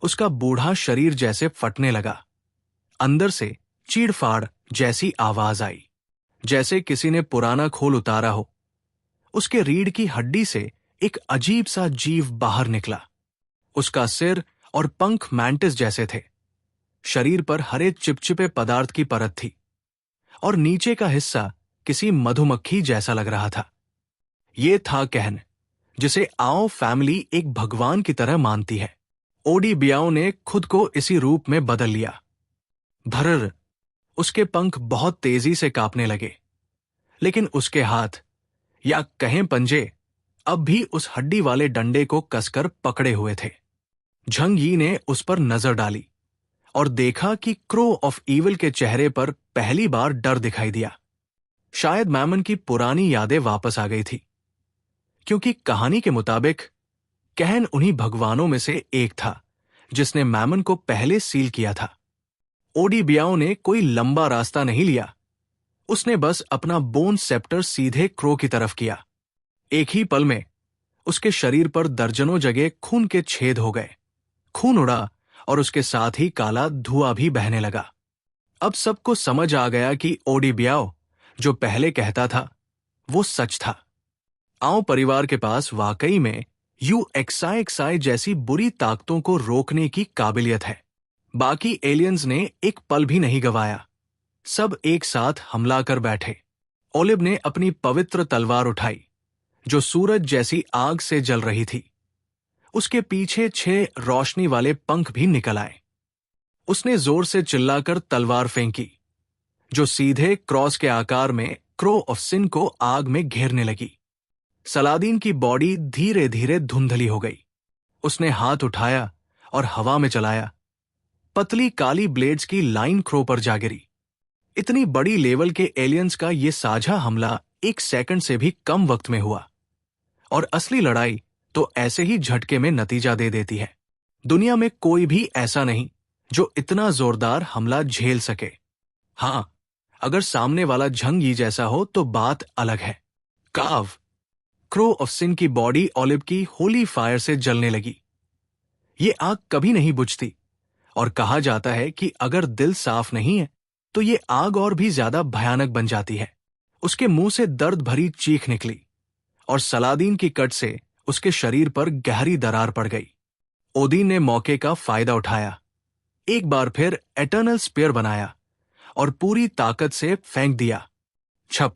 उसका बूढ़ा शरीर जैसे फटने लगा। अंदर से चीड़फाड़ जैसी आवाज आई, जैसे किसी ने पुराना खोल उतारा हो। उसके रीढ़ की हड्डी से एक अजीब सा जीव बाहर निकला। उसका सिर और पंख मैंटिस जैसे थे। शरीर पर हरे चिपचिपे पदार्थ की परत थी और नीचे का हिस्सा किसी मधुमक्खी जैसा लग रहा था। ये था कहन, जिसे आओ फैमिली एक भगवान की तरह मानती है। ओडी ब्याओ ने खुद को इसी रूप में बदल लिया। भर्र, उसके पंख बहुत तेजी से कांपने लगे, लेकिन उसके हाथ या कहें पंजे अब भी उस हड्डी वाले डंडे को कसकर पकड़े हुए थे। झंग यी ने उस पर नजर डाली और देखा कि क्रो ऑफ इविल के चेहरे पर पहली बार डर दिखाई दिया। शायद मैमन की पुरानी यादें वापस आ गई थी, क्योंकि कहानी के मुताबिक कहन उन्हीं भगवानों में से एक था जिसने मैमन को पहले सील किया था। ओडी ब्याओ ने कोई लंबा रास्ता नहीं लिया। उसने बस अपना बोन सेप्टर सीधे क्रो की तरफ किया। एक ही पल में उसके शरीर पर दर्जनों जगह खून के छेद हो गए। खून उड़ा और उसके साथ ही काला धुआं भी बहने लगा। अब सबको समझ आ गया कि ओडी ब्याओ जो पहले कहता था वो सच था। आओ परिवार के पास वाकई में यूएक्साई जैसी बुरी ताकतों को रोकने की काबिलियत है। बाकी एलियंस ने एक पल भी नहीं गवाया। सब एक साथ हमला कर बैठे। ओलिव ने अपनी पवित्र तलवार उठाई, जो सूरज जैसी आग से जल रही थी। उसके पीछे 6 रोशनी वाले पंख भी निकल आए। उसने जोर से चिल्लाकर तलवार फेंकी, जो सीधे क्रॉस के आकार में क्रो ऑफ सिन को आग में घेरने लगी। सलादीन की बॉडी धीरे धीरे धुंधली हो गई। उसने हाथ उठाया और हवा में चलाया, पतली काली ब्लेड्स की लाइन क्रो पर जा गिरी। इतनी बड़ी लेवल के एलियंस का ये साझा हमला 1 सेकंड से भी कम वक्त में हुआ, और असली लड़ाई तो ऐसे ही झटके में नतीजा दे देती है। दुनिया में कोई भी ऐसा नहीं जो इतना जोरदार हमला झेल सके। हाँ, अगर सामने वाला झंगी जैसा हो तो बात अलग है। काव, क्रो ऑफ सिन की बॉडी ऑलिव की होली फायर से जलने लगी। ये आग कभी नहीं बुझती, और कहा जाता है कि अगर दिल साफ नहीं है तो ये आग और भी ज्यादा भयानक बन जाती है। उसके मुंह से दर्द भरी चीख निकली, और सलादीन की कट से उसके शरीर पर गहरी दरार पड़ गई। ओदीन ने मौके का फायदा उठाया, एक बार फिर एटर्नल स्पीयर बनाया और पूरी ताकत से फेंक दिया। छप,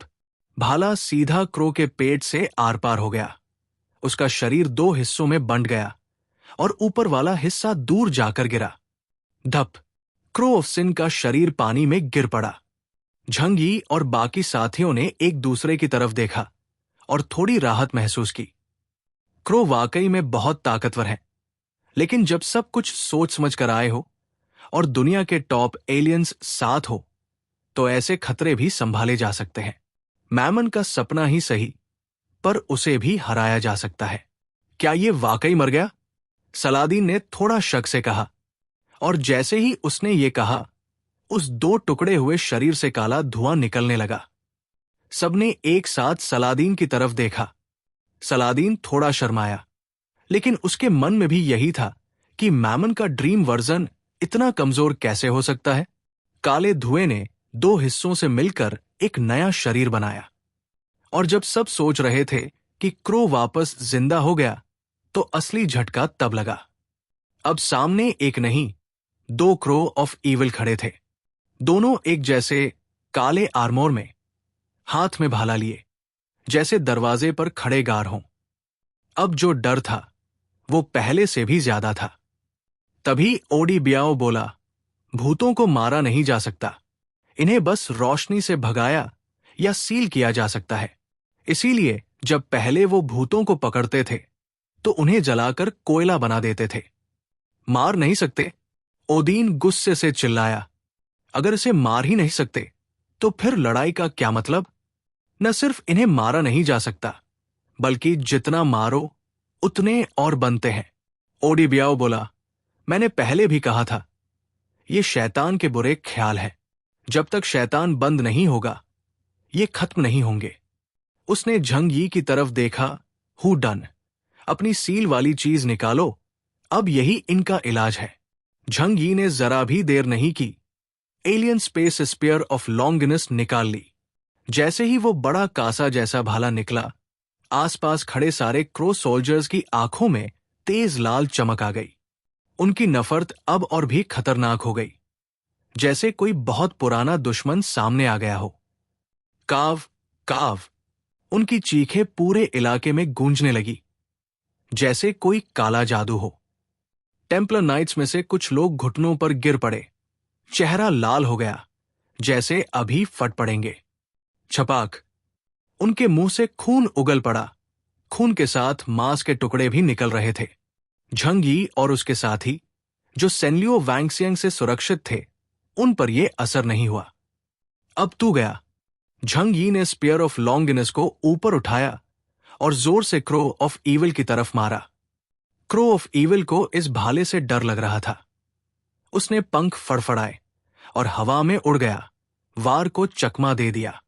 भाला सीधा क्रो के पेट से आर पार हो गया। उसका शरीर 2 हिस्सों में बंट गया और ऊपर वाला हिस्सा दूर जाकर गिरा। धप, क्रो ऑफ सिन का शरीर पानी में गिर पड़ा। झंगी और बाकी साथियों ने एक दूसरे की तरफ देखा और थोड़ी राहत महसूस की। क्रो वाकई में बहुत ताकतवर है, लेकिन जब सब कुछ सोच समझ कर आए हो और दुनिया के टॉप एलियंस साथ हो तो ऐसे खतरे भी संभाले जा सकते हैं। मैमन का सपना ही सही, पर उसे भी हराया जा सकता है। क्या ये वाकई मर गया? सलादीन ने थोड़ा शक से कहा, और जैसे ही उसने ये कहा, उस 2 टुकड़े हुए शरीर से काला धुआं निकलने लगा। सबने एक साथ सलादीन की तरफ देखा। सलादीन थोड़ा शर्माया, लेकिन उसके मन में भी यही था कि मैमन का ड्रीम वर्जन इतना कमजोर कैसे हो सकता है। काले धुएं ने 2 हिस्सों से मिलकर एक नया शरीर बनाया, और जब सब सोच रहे थे कि क्रो वापस जिंदा हो गया तो असली झटका तब लगा। अब सामने एक नहीं, 2 क्रो ऑफ ईविल खड़े थे। दोनों एक जैसे काले आर्मोर में, हाथ में भाला लिए, जैसे दरवाजे पर खड़े गार हों। अब जो डर था वो पहले से भी ज्यादा था। तभी ओडी बियाओ बोला, भूतों को मारा नहीं जा सकता, इन्हें बस रोशनी से भगाया या सील किया जा सकता है। इसीलिए जब पहले वो भूतों को पकड़ते थे तो उन्हें जलाकर कोयला बना देते थे। मार नहीं सकते? ओदीन गुस्से से चिल्लाया। अगर इसे मार ही नहीं सकते तो फिर लड़ाई का क्या मतलब? न सिर्फ इन्हें मारा नहीं जा सकता, बल्कि जितना मारो उतने और बनते हैं। ओडी बियाओ बोला, मैंने पहले भी कहा था, ये शैतान के बुरे ख्याल हैं। जब तक शैतान बंद नहीं होगा ये खत्म नहीं होंगे। उसने झंगी की तरफ देखा। हु डन, अपनी सील वाली चीज निकालो, अब यही इनका इलाज है। झंगी ने जरा भी देर नहीं की, alien space spear of Longinus निकाल ली। जैसे ही वो बड़ा कासा जैसा भाला निकला, आसपास खड़े सारे क्रो सोल्जर्स की आंखों में तेज लाल चमक आ गई। उनकी नफरत अब और भी खतरनाक हो गई, जैसे कोई बहुत पुराना दुश्मन सामने आ गया हो। काव, काव, उनकी चीखें पूरे इलाके में गूंजने लगी, जैसे कोई काला जादू हो। टेम्पलर नाइट्स में से कुछ लोग घुटनों पर गिर पड़े। चेहरा लाल हो गया, जैसे अभी फट पड़ेंगे। छपाक, उनके मुंह से खून उगल पड़ा। खून के साथ मांस के टुकड़े भी निकल रहे थे। झंगी और उसके साथी, जो सेनलियो वैंगसियांग से सुरक्षित थे, उन पर यह असर नहीं हुआ। अब तू गया। झंगी ने स्पीयर ऑफ लॉन्गिनस को ऊपर उठाया और जोर से क्रो ऑफ ईविल की तरफ मारा। क्रो ऑफ ईविल को इस भाले से डर लग रहा था। उसने पंख फड़फड़ाए और हवा में उड़ गया, वार को चकमा दे दिया।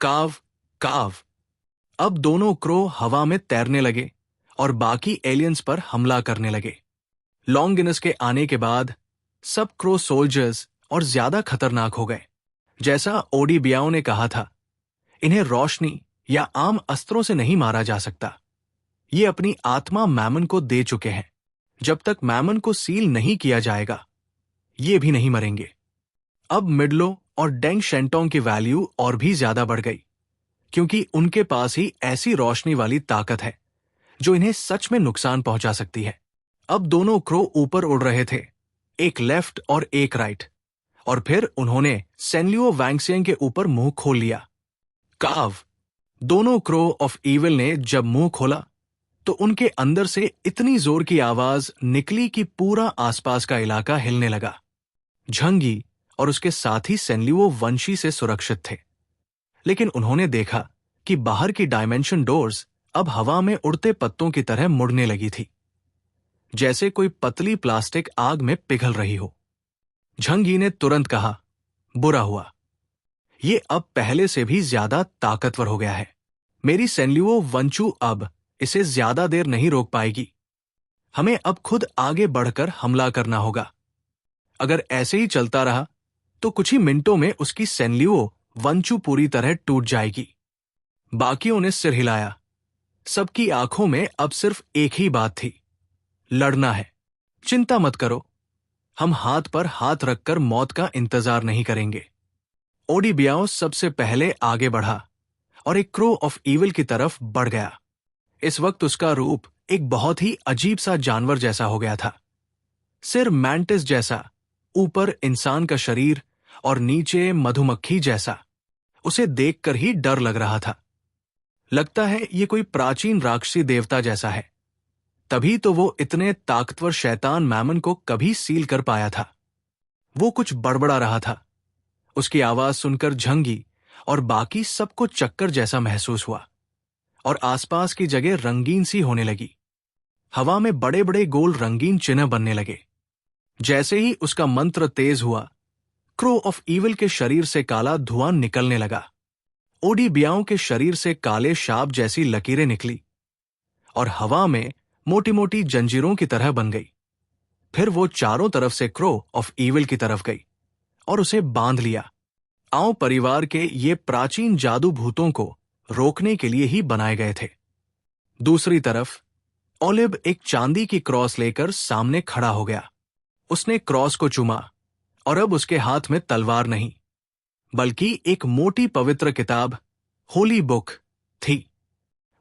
काव, काव। अब दोनों क्रो हवा में तैरने लगे और बाकी एलियंस पर हमला करने लगे। लॉन्गिनस के आने के बाद सब क्रो सोल्जर्स और ज्यादा खतरनाक हो गए। जैसा ओडी बियाओ ने कहा था, इन्हें रोशनी या आम अस्त्रों से नहीं मारा जा सकता। ये अपनी आत्मा मैमन को दे चुके हैं। जब तक मैमन को सील नहीं किया जाएगा ये भी नहीं मरेंगे। अब मिडलो और डेंग शेंटोंग की वैल्यू और भी ज्यादा बढ़ गई, क्योंकि उनके पास ही ऐसी रोशनी वाली ताकत है जो इन्हें सच में नुकसान पहुंचा सकती है। अब दोनों क्रो ऊपर उड़ रहे थे, एक लेफ्ट और एक राइट, और फिर उन्होंने सेनलियो वैंगसियांग के ऊपर मुंह खोल लिया। काव, दोनों क्रो ऑफ ईविल ने जब मुंह खोला तो उनके अंदर से इतनी जोर की आवाज निकली कि पूरा आसपास का इलाका हिलने लगा। झंगी और उसके साथी सेनलियो वंशी से सुरक्षित थे, लेकिन उन्होंने देखा कि बाहर की डायमेंशन डोर्स अब हवा में उड़ते पत्तों की तरह मुड़ने लगी थी, जैसे कोई पतली प्लास्टिक आग में पिघल रही हो। झंगी ने तुरंत कहा, बुरा हुआ, ये अब पहले से भी ज्यादा ताकतवर हो गया है। मेरी सेनलियो वंचू अब इसे ज्यादा देर नहीं रोक पाएगी। हमें अब खुद आगे बढ़कर हमला करना होगा। अगर ऐसे ही चलता रहा तो कुछ ही मिनटों में उसकी सेनलियो वंचू पूरी तरह टूट जाएगी। बाकियों ने सिर हिलाया। सबकी आंखों में अब सिर्फ एक ही बात थी, लड़ना है। चिंता मत करो, हम हाथ पर हाथ रखकर मौत का इंतजार नहीं करेंगे। ओडिबियाओ सबसे पहले आगे बढ़ा और एक क्रो ऑफ ईविल की तरफ बढ़ गया। इस वक्त उसका रूप एक बहुत ही अजीब सा जानवर जैसा हो गया था। सिर मैंटिस जैसा, ऊपर इंसान का शरीर और नीचे मधुमक्खी जैसा। उसे देखकर ही डर लग रहा था। लगता है ये कोई प्राचीन राक्षसी देवता जैसा है। तभी तो वो इतने ताकतवर शैतान मैमन को कभी सील कर पाया था। वो कुछ बड़बड़ा रहा था। उसकी आवाज सुनकर झंगी और बाकी सबको चक्कर जैसा महसूस हुआ और आसपास की जगह रंगीन सी होने लगी। हवा में बड़े बड़े गोल रंगीन चिन्ह बनने लगे। जैसे ही उसका मंत्र तेज हुआ, क्रो ऑफ ईविल के शरीर से काला धुआं निकलने लगा। ओडिबियाओं के शरीर से काले शाप जैसी लकीरें निकली और हवा में मोटी मोटी जंजीरों की तरह बन गई। फिर वो चारों तरफ से क्रो ऑफ ईविल की तरफ गई और उसे बांध लिया। आओ परिवार के ये प्राचीन जादू भूतों को रोकने के लिए ही बनाए गए थे। दूसरी तरफ ओलिव एक चांदी की क्रॉस लेकर सामने खड़ा हो गया। उसने क्रॉस को चूमा और अब उसके हाथ में तलवार नहीं, बल्कि एक मोटी पवित्र किताब, होली बुक थी।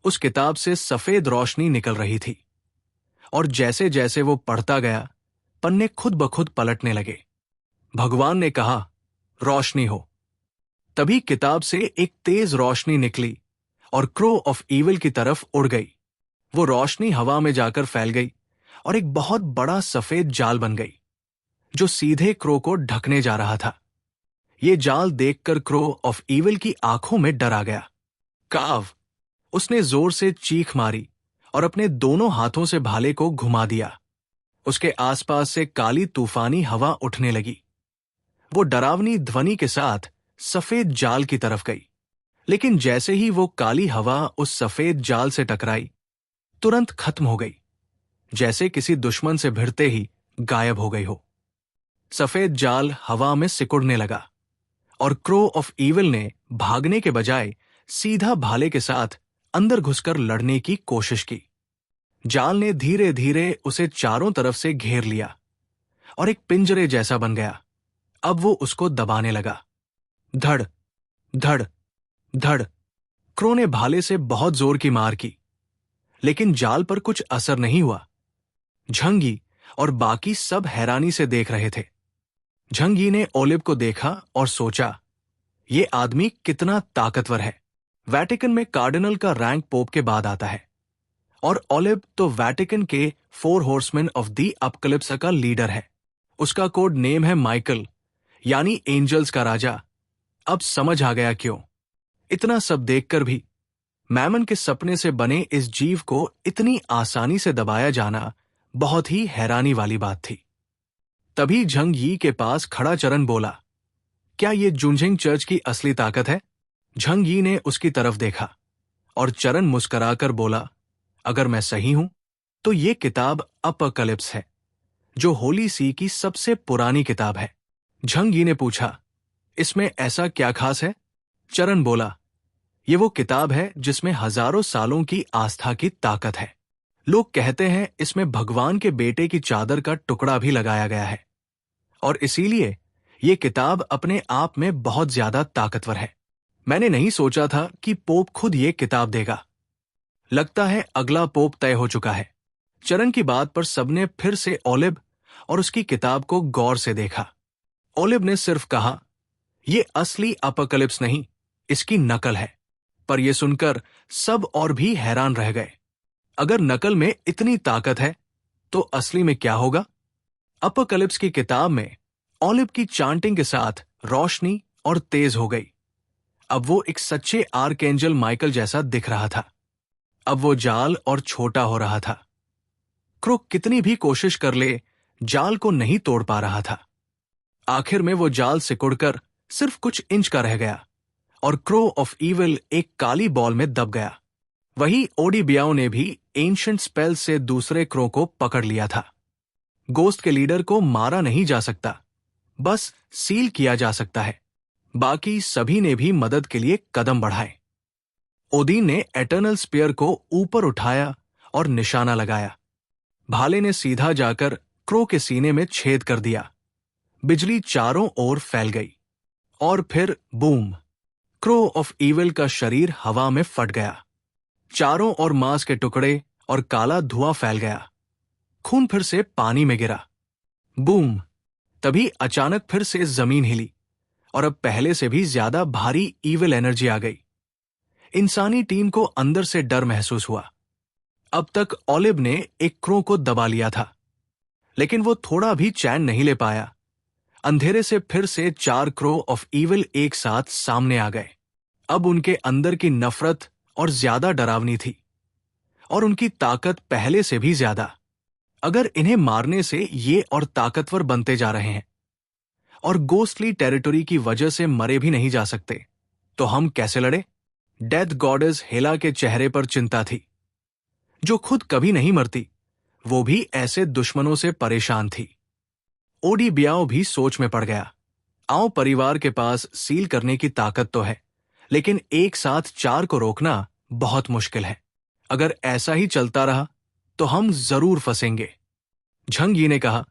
उस किताब से सफेद रोशनी निकल रही थी और जैसे जैसे वो पढ़ता गया, पन्ने खुद ब खुद पलटने लगे। भगवान ने कहा, रोशनी हो। तभी किताब से एक तेज रोशनी निकली और क्रो ऑफ ईविल की तरफ उड़ गई। वो रोशनी हवा में जाकर फैल गई और एक बहुत बड़ा सफेद जाल बन गई, जो सीधे क्रो को ढकने जा रहा था। ये जाल देखकर क्रो ऑफ ईविल की आंखों में डर आ गया। काव! उसने जोर से चीख मारी और अपने दोनों हाथों से भाले को घुमा दिया। उसके आसपास से काली तूफानी हवा उठने लगी। वो डरावनी ध्वनि के साथ सफेद जाल की तरफ गई, लेकिन जैसे ही वो काली हवा उस सफेद जाल से टकराई, तुरंत खत्म हो गई, जैसे किसी दुश्मन से भिड़ते ही गायब हो गई हो। सफेद जाल हवा में सिकुड़ने लगा और क्रो ऑफ ईविल ने भागने के बजाय सीधा भाले के साथ अंदर घुसकर लड़ने की कोशिश की। जाल ने धीरे धीरे उसे चारों तरफ से घेर लिया और एक पिंजरे जैसा बन गया। अब वो उसको दबाने लगा। धड़ धड़ धड़। क्रो ने भाले से बहुत जोर की मार की, लेकिन जाल पर कुछ असर नहीं हुआ। झंगी और बाकी सब हैरानी से देख रहे थे। झंगी ने ओलिव को देखा और सोचा, ये आदमी कितना ताकतवर है। वेटिकन में कार्डिनल का रैंक पोप के बाद आता है और ओलिव तो वेटिकन के 4 हॉर्समैन ऑफ द अपकलिप्स का लीडर है। उसका कोड नेम है माइकल, यानी एंजल्स का राजा। अब समझ आ गया क्यों। इतना सब देखकर भी मैमन के सपने से बने इस जीव को इतनी आसानी से दबाया जाना बहुत ही हैरानी वाली बात थी। तभी झंग यी के पास खड़ा चरण बोला, क्या ये जुनझिंग चर्च की असली ताकत है? झंग यी ने उसकी तरफ देखा और चरण मुस्कुराकर बोला, अगर मैं सही हूं तो ये किताब अपकलिप्स है, जो होली सी की सबसे पुरानी किताब है। झंग यी ने पूछा, इसमें ऐसा क्या खास है? चरण बोला, ये वो किताब है जिसमें हजारों सालों की आस्था की ताकत है। लोग कहते हैं इसमें भगवान के बेटे की चादर का टुकड़ा भी लगाया गया है और इसीलिए ये किताब अपने आप में बहुत ज्यादा ताकतवर है। मैंने नहीं सोचा था कि पोप खुद ये किताब देगा। लगता है अगला पोप तय हो चुका है। चरण की बात पर सबने फिर से ओलिव और उसकी किताब को गौर से देखा। ओलिव ने सिर्फ कहा, ये असली अपकलिप्स नहीं, इसकी नकल है। पर यह सुनकर सब और भी हैरान रह गए। अगर नकल में इतनी ताकत है तो असली में क्या होगा? अपकलिप्स की किताब में ओलिव की चांटिंग के साथ रोशनी और तेज हो गई। अब वो एक सच्चे आर्कएंजल माइकल जैसा दिख रहा था। अब वो जाल और छोटा हो रहा था। क्रो कितनी भी कोशिश कर ले, जाल को नहीं तोड़ पा रहा था। आखिर में वो जाल सिकुड़कर सिर्फ कुछ इंच का रह गया और क्रो ऑफ ईविल एक काली बॉल में दब गया। वही ओडिबियाओ ने भी एंशिएंट स्पेल से दूसरे क्रो को पकड़ लिया था। गोस्ट के लीडर को मारा नहीं जा सकता, बस सील किया जा सकता है। बाकी सभी ने भी मदद के लिए कदम बढ़ाए। ओदीन ने एटर्नल स्पीयर को ऊपर उठाया और निशाना लगाया। भाले ने सीधा जाकर क्रो के सीने में छेद कर दिया। बिजली चारों ओर फैल गई और फिर बूम, क्रो ऑफ ईविल का शरीर हवा में फट गया। चारों ओर मांस के टुकड़े और काला धुआं फैल गया। खून फिर से पानी में गिरा। बूम, तभी अचानक फिर से जमीन हिली और अब पहले से भी ज्यादा भारी ईविल एनर्जी आ गई। इंसानी टीम को अंदर से डर महसूस हुआ। अब तक ओलिव ने एक क्रो को दबा लिया था, लेकिन वो थोड़ा भी चैन नहीं ले पाया। अंधेरे से फिर से 4 क्रो ऑफ ईविल एक साथ सामने आ गए। अब उनके अंदर की नफरत और ज्यादा डरावनी थी और उनकी ताकत पहले से भी ज्यादा। अगर इन्हें मारने से ये और ताकतवर बनते जा रहे हैं और गोस्टली टेरिटरी की वजह से मरे भी नहीं जा सकते, तो हम कैसे लड़े? डेथ गॉडेस हेला के चेहरे पर चिंता थी। जो खुद कभी नहीं मरती, वो भी ऐसे दुश्मनों से परेशान थी। ओडिबियाओ भी सोच में पड़ गया। आओ परिवार के पास सील करने की ताकत तो है, लेकिन एक साथ 4 को रोकना बहुत मुश्किल है। अगर ऐसा ही चलता रहा तो हम जरूर फंसेंगे। झंग यी ने कहा।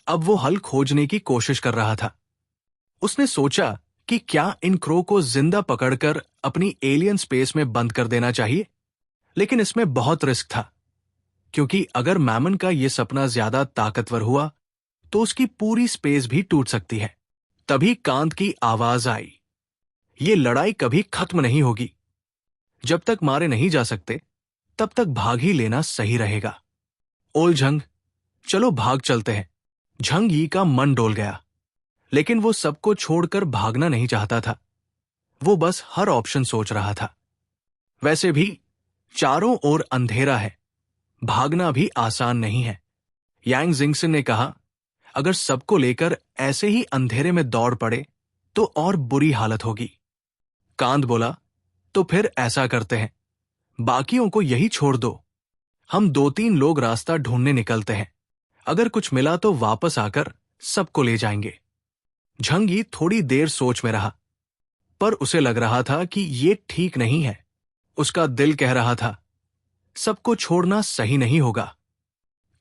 अब वो हल खोजने की कोशिश कर रहा था। उसने सोचा कि क्या इन क्रो को जिंदा पकड़कर अपनी एलियन स्पेस में बंद कर देना चाहिए, लेकिन इसमें बहुत रिस्क था, क्योंकि अगर मैमन का यह सपना ज्यादा ताकतवर हुआ तो उसकी पूरी स्पेस भी टूट सकती है। तभी कांत की आवाज आई, ये लड़ाई कभी खत्म नहीं होगी। जब तक मारे नहीं जा सकते, तब तक भाग ही लेना सही रहेगा। ओल झंग, चलो भाग चलते हैं। झंग यी का मन डोल गया, लेकिन वो सबको छोड़कर भागना नहीं चाहता था। वो बस हर ऑप्शन सोच रहा था। वैसे भी चारों ओर अंधेरा है, भागना भी आसान नहीं है। यांग जिंगसन ने कहा, अगर सबको लेकर ऐसे ही अंधेरे में दौड़ पड़े तो और बुरी हालत होगी। कांत बोला, तो फिर ऐसा करते हैं, बाकियों को यही छोड़ दो। हम 2-3 लोग रास्ता ढूंढने निकलते हैं। अगर कुछ मिला तो वापस आकर सबको ले जाएंगे। झंगी थोड़ी देर सोच में रहा, पर उसे लग रहा था कि ये ठीक नहीं है। उसका दिल कह रहा था, सबको छोड़ना सही नहीं होगा।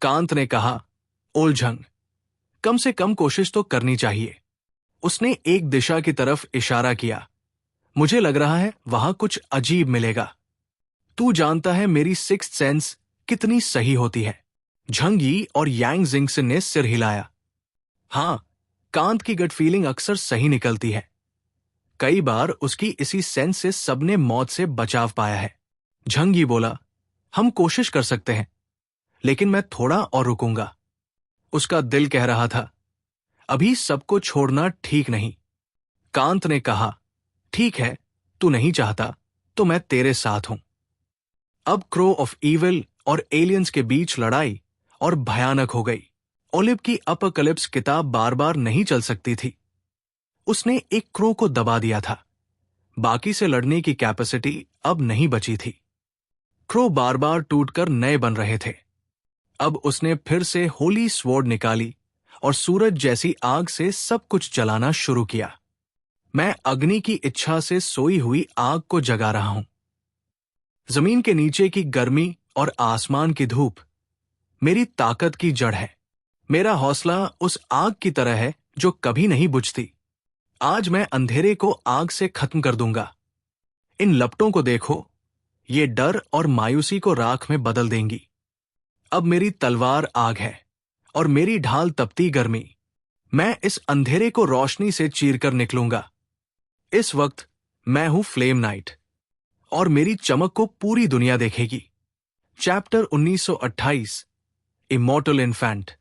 कांत ने कहा, ओल झंग, कम से कम कोशिश तो करनी चाहिए। उसने एक दिशा की तरफ इशारा किया। मुझे लग रहा है वहां कुछ अजीब मिलेगा। तू जानता है मेरी सिक्स्थ सेंस कितनी सही होती है। झंग यी और यांग जिंगसन ने सिर हिलाया। हां, कांत की गट फीलिंग अक्सर सही निकलती है। कई बार उसकी इसी सेंस से सबने मौत से बचाव पाया है। झंग यी बोला, हम कोशिश कर सकते हैं, लेकिन मैं थोड़ा और रुकूंगा। उसका दिल कह रहा था, अभी सबको छोड़ना ठीक नहीं। कांत ने कहा, ठीक है, तू नहीं चाहता तो मैं तेरे साथ हूं। अब क्रो ऑफ ईविल और एलियंस के बीच लड़ाई और भयानक हो गई। ओलिव की अपकलिप्स किताब बार बार नहीं चल सकती थी। उसने एक क्रो को दबा दिया था। बाकी से लड़ने की कैपेसिटी अब नहीं बची थी। क्रो बार बार टूटकर नए बन रहे थे। अब उसने फिर से होली स्वॉर्ड निकाली और सूरज जैसी आग से सब कुछ जलाना शुरू किया। मैं अग्नि की इच्छा से सोई हुई आग को जगा रहा हूं। जमीन के नीचे की गर्मी और आसमान की धूप मेरी ताकत की जड़ है। मेरा हौसला उस आग की तरह है जो कभी नहीं बुझती। आज मैं अंधेरे को आग से खत्म कर दूंगा। इन लपटों को देखो, ये डर और मायूसी को राख में बदल देंगी। अब मेरी तलवार आग है और मेरी ढाल तपती गर्मी। मैं इस अंधेरे को रोशनी से चीरकर निकलूंगा। इस वक्त मैं हूं फ्लेम नाइट और मेरी चमक को पूरी दुनिया देखेगी। Chapter 1928, immortal infant.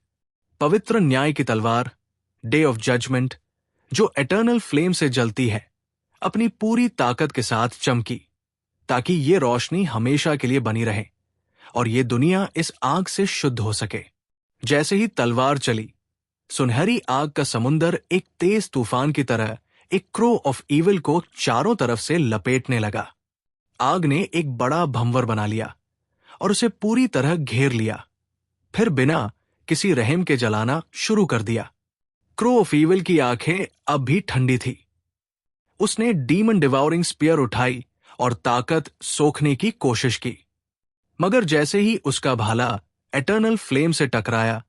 पवित्र न्याय की तलवार डे ऑफ जजमेंट, जो एटर्नल फ्लेम से जलती है, अपनी पूरी ताकत के साथ चमकी, ताकि ये रोशनी हमेशा के लिए बनी रहे और ये दुनिया इस आग से शुद्ध हो सके। जैसे ही तलवार चली, सुनहरी आग का समुंदर एक तेज तूफान की तरह एक क्रो ऑफ इविल को चारों तरफ से लपेटने लगा। आग ने एक बड़ा भंवर बना लिया और उसे पूरी तरह घेर लिया, फिर बिना किसी रहम के जलाना शुरू कर दिया। क्रो ऑफ इविल की आंखें अब भी ठंडी थी। उसने डीमन डिवाउरिंग स्पीयर उठाई और ताकत सोखने की कोशिश की, मगर जैसे ही उसका भाला एटर्नल फ्लेम से टकराया,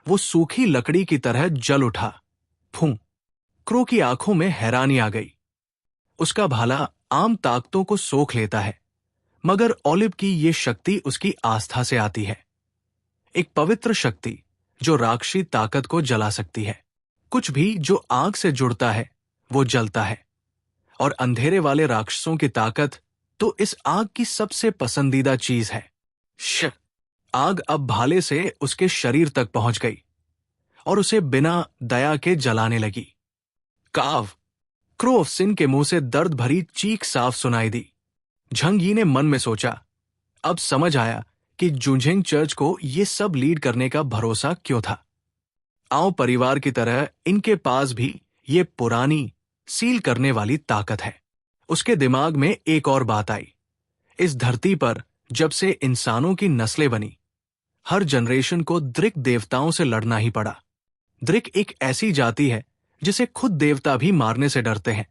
वो सूखी लकड़ी की तरह जल उठा। फूं! क्रो की आंखों में हैरानी आ गई। उसका भाला आम ताकतों को सोख लेता है, मगर ओलिव की ये शक्ति उसकी आस्था से आती है, एक पवित्र शक्ति जो राक्षसी ताकत को जला सकती है। कुछ भी जो आग से जुड़ता है वो जलता है, और अंधेरे वाले राक्षसों की ताकत तो इस आग की सबसे पसंदीदा चीज है। आग अब भाले से उसके शरीर तक पहुंच गई और उसे बिना दया के जलाने लगी। काव! क्रो ऑफ सिन के मुंह से दर्द भरी चीख साफ सुनाई दी। झंग यी ने मन में सोचा, अब समझ आया कि जुंझेंग चर्च को ये सब लीड करने का भरोसा क्यों था। आओ परिवार की तरह इनके पास भी ये पुरानी सील करने वाली ताकत है। उसके दिमाग में एक और बात आई। इस धरती पर जब से इंसानों की नस्लें बनी, हर जनरेशन को द्रिक देवताओं से लड़ना ही पड़ा। द्रिक एक ऐसी जाति है जिसे खुद देवता भी मारने से डरते हैं।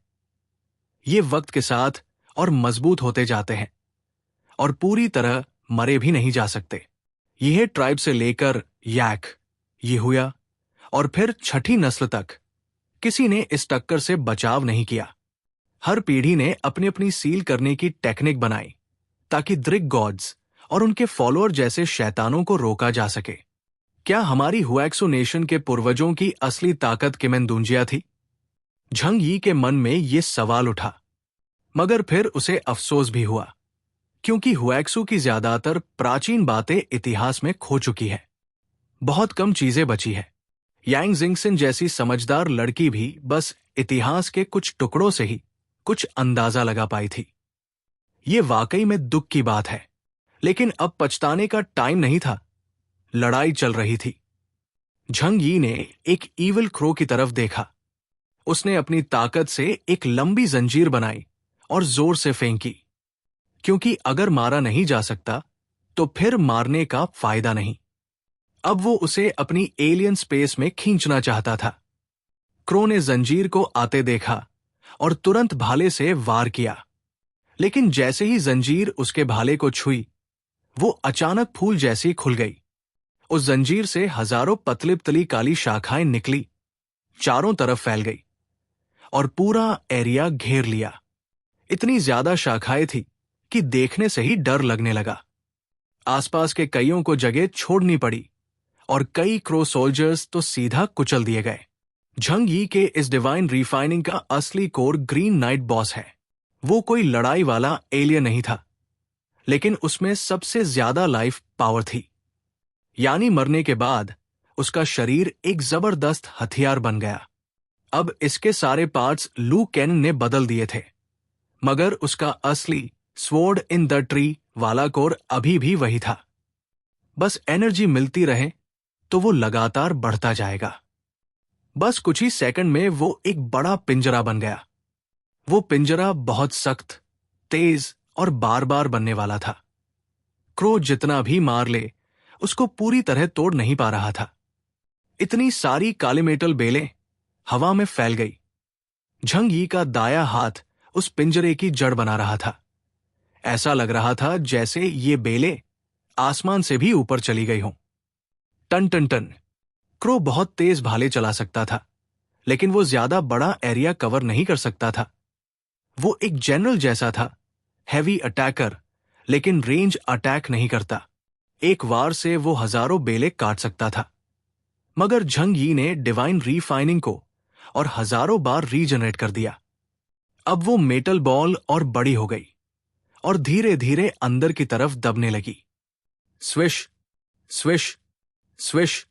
ये वक्त के साथ और मजबूत होते जाते हैं और पूरी तरह मरे भी नहीं जा सकते। यह ट्राइब से लेकर यैक, यहूया और फिर छठी नस्ल तक किसी ने इस टक्कर से बचाव नहीं किया। हर पीढ़ी ने अपनी अपनी सील करने की टेक्निक बनाई ताकि द्रिक गॉड्स और उनके फॉलोअर जैसे शैतानों को रोका जा सके। क्या हमारी हुएक्सो नेशन के पूर्वजों की असली ताकत किमेंदुंजिया थी? झंग यी के मन में ये सवाल उठा, मगर फिर उसे अफसोस भी हुआ, क्योंकि हुएक्सो की ज्यादातर प्राचीन बातें इतिहास में खो चुकी है। बहुत कम चीजें बची है। यांग जिंगसिन जैसी समझदार लड़की भी बस इतिहास के कुछ टुकड़ों से ही कुछ अंदाजा लगा पाई थी। ये वाकई में दुख की बात है, लेकिन अब पछताने का टाइम नहीं था। लड़ाई चल रही थी। झंग यी ने एक ईविल क्रो की तरफ देखा। उसने अपनी ताकत से एक लंबी जंजीर बनाई और जोर से फेंकी, क्योंकि अगर मारा नहीं जा सकता तो फिर मारने का फायदा नहीं। अब वो उसे अपनी एलियन स्पेस में खींचना चाहता था। क्रो ने जंजीर को आते देखा और तुरंत भाले से वार किया, लेकिन जैसे ही जंजीर उसके भाले को छुई, वो अचानक फूल जैसी खुल गई। उस जंजीर से हजारों पतली पतली काली शाखाएं निकली, चारों तरफ फैल गई और पूरा एरिया घेर लिया। इतनी ज्यादा शाखाएं थी कि देखने से ही डर लगने लगा। आसपास के कईयों को जगह छोड़नी पड़ी और कई क्रो सोल्जर्स तो सीधा कुचल दिए गए। झंग यी के इस डिवाइन रिफाइनिंग का असली कोर ग्रीन नाइट बॉस है। वो कोई लड़ाई वाला एलियन नहीं था, लेकिन उसमें सबसे ज्यादा लाइफ पावर थी। यानी मरने के बाद उसका शरीर एक जबरदस्त हथियार बन गया। अब इसके सारे पार्ट्स लू कैन ने बदल दिए थे, मगर उसका असली स्वॉर्ड इन द ट्री वाला कोर अभी भी वही था। बस एनर्जी मिलती रहे तो वो लगातार बढ़ता जाएगा। बस कुछ ही सेकंड में वो एक बड़ा पिंजरा बन गया। वो पिंजरा बहुत सख्त, तेज और बार बार बनने वाला था। क्रो जितना भी मार ले, उसको पूरी तरह तोड़ नहीं पा रहा था। इतनी सारी काली मेटल बेलें हवा में फैल गई। झंग यी का दाया हाथ उस पिंजरे की जड़ बना रहा था। ऐसा लग रहा था जैसे ये बेलें आसमान से भी ऊपर चली गई हों। Ton ton ton. क्रो बहुत तेज भाले चला सकता था, लेकिन वो ज्यादा बड़ा एरिया कवर नहीं कर सकता था। वो एक जनरल जैसा था, हैवी अटैकर, लेकिन रेंज अटैक नहीं करता। एक वार से वो हजारों बेले काट सकता था, मगर झंग यी ने डिवाइन रीफाइनिंग को और हजारों बार रीजनरेट कर दिया। अब वो मेटल बॉल और बड़ी हो गई और धीरे धीरे अंदर की तरफ दबने लगी। Swish swish swish.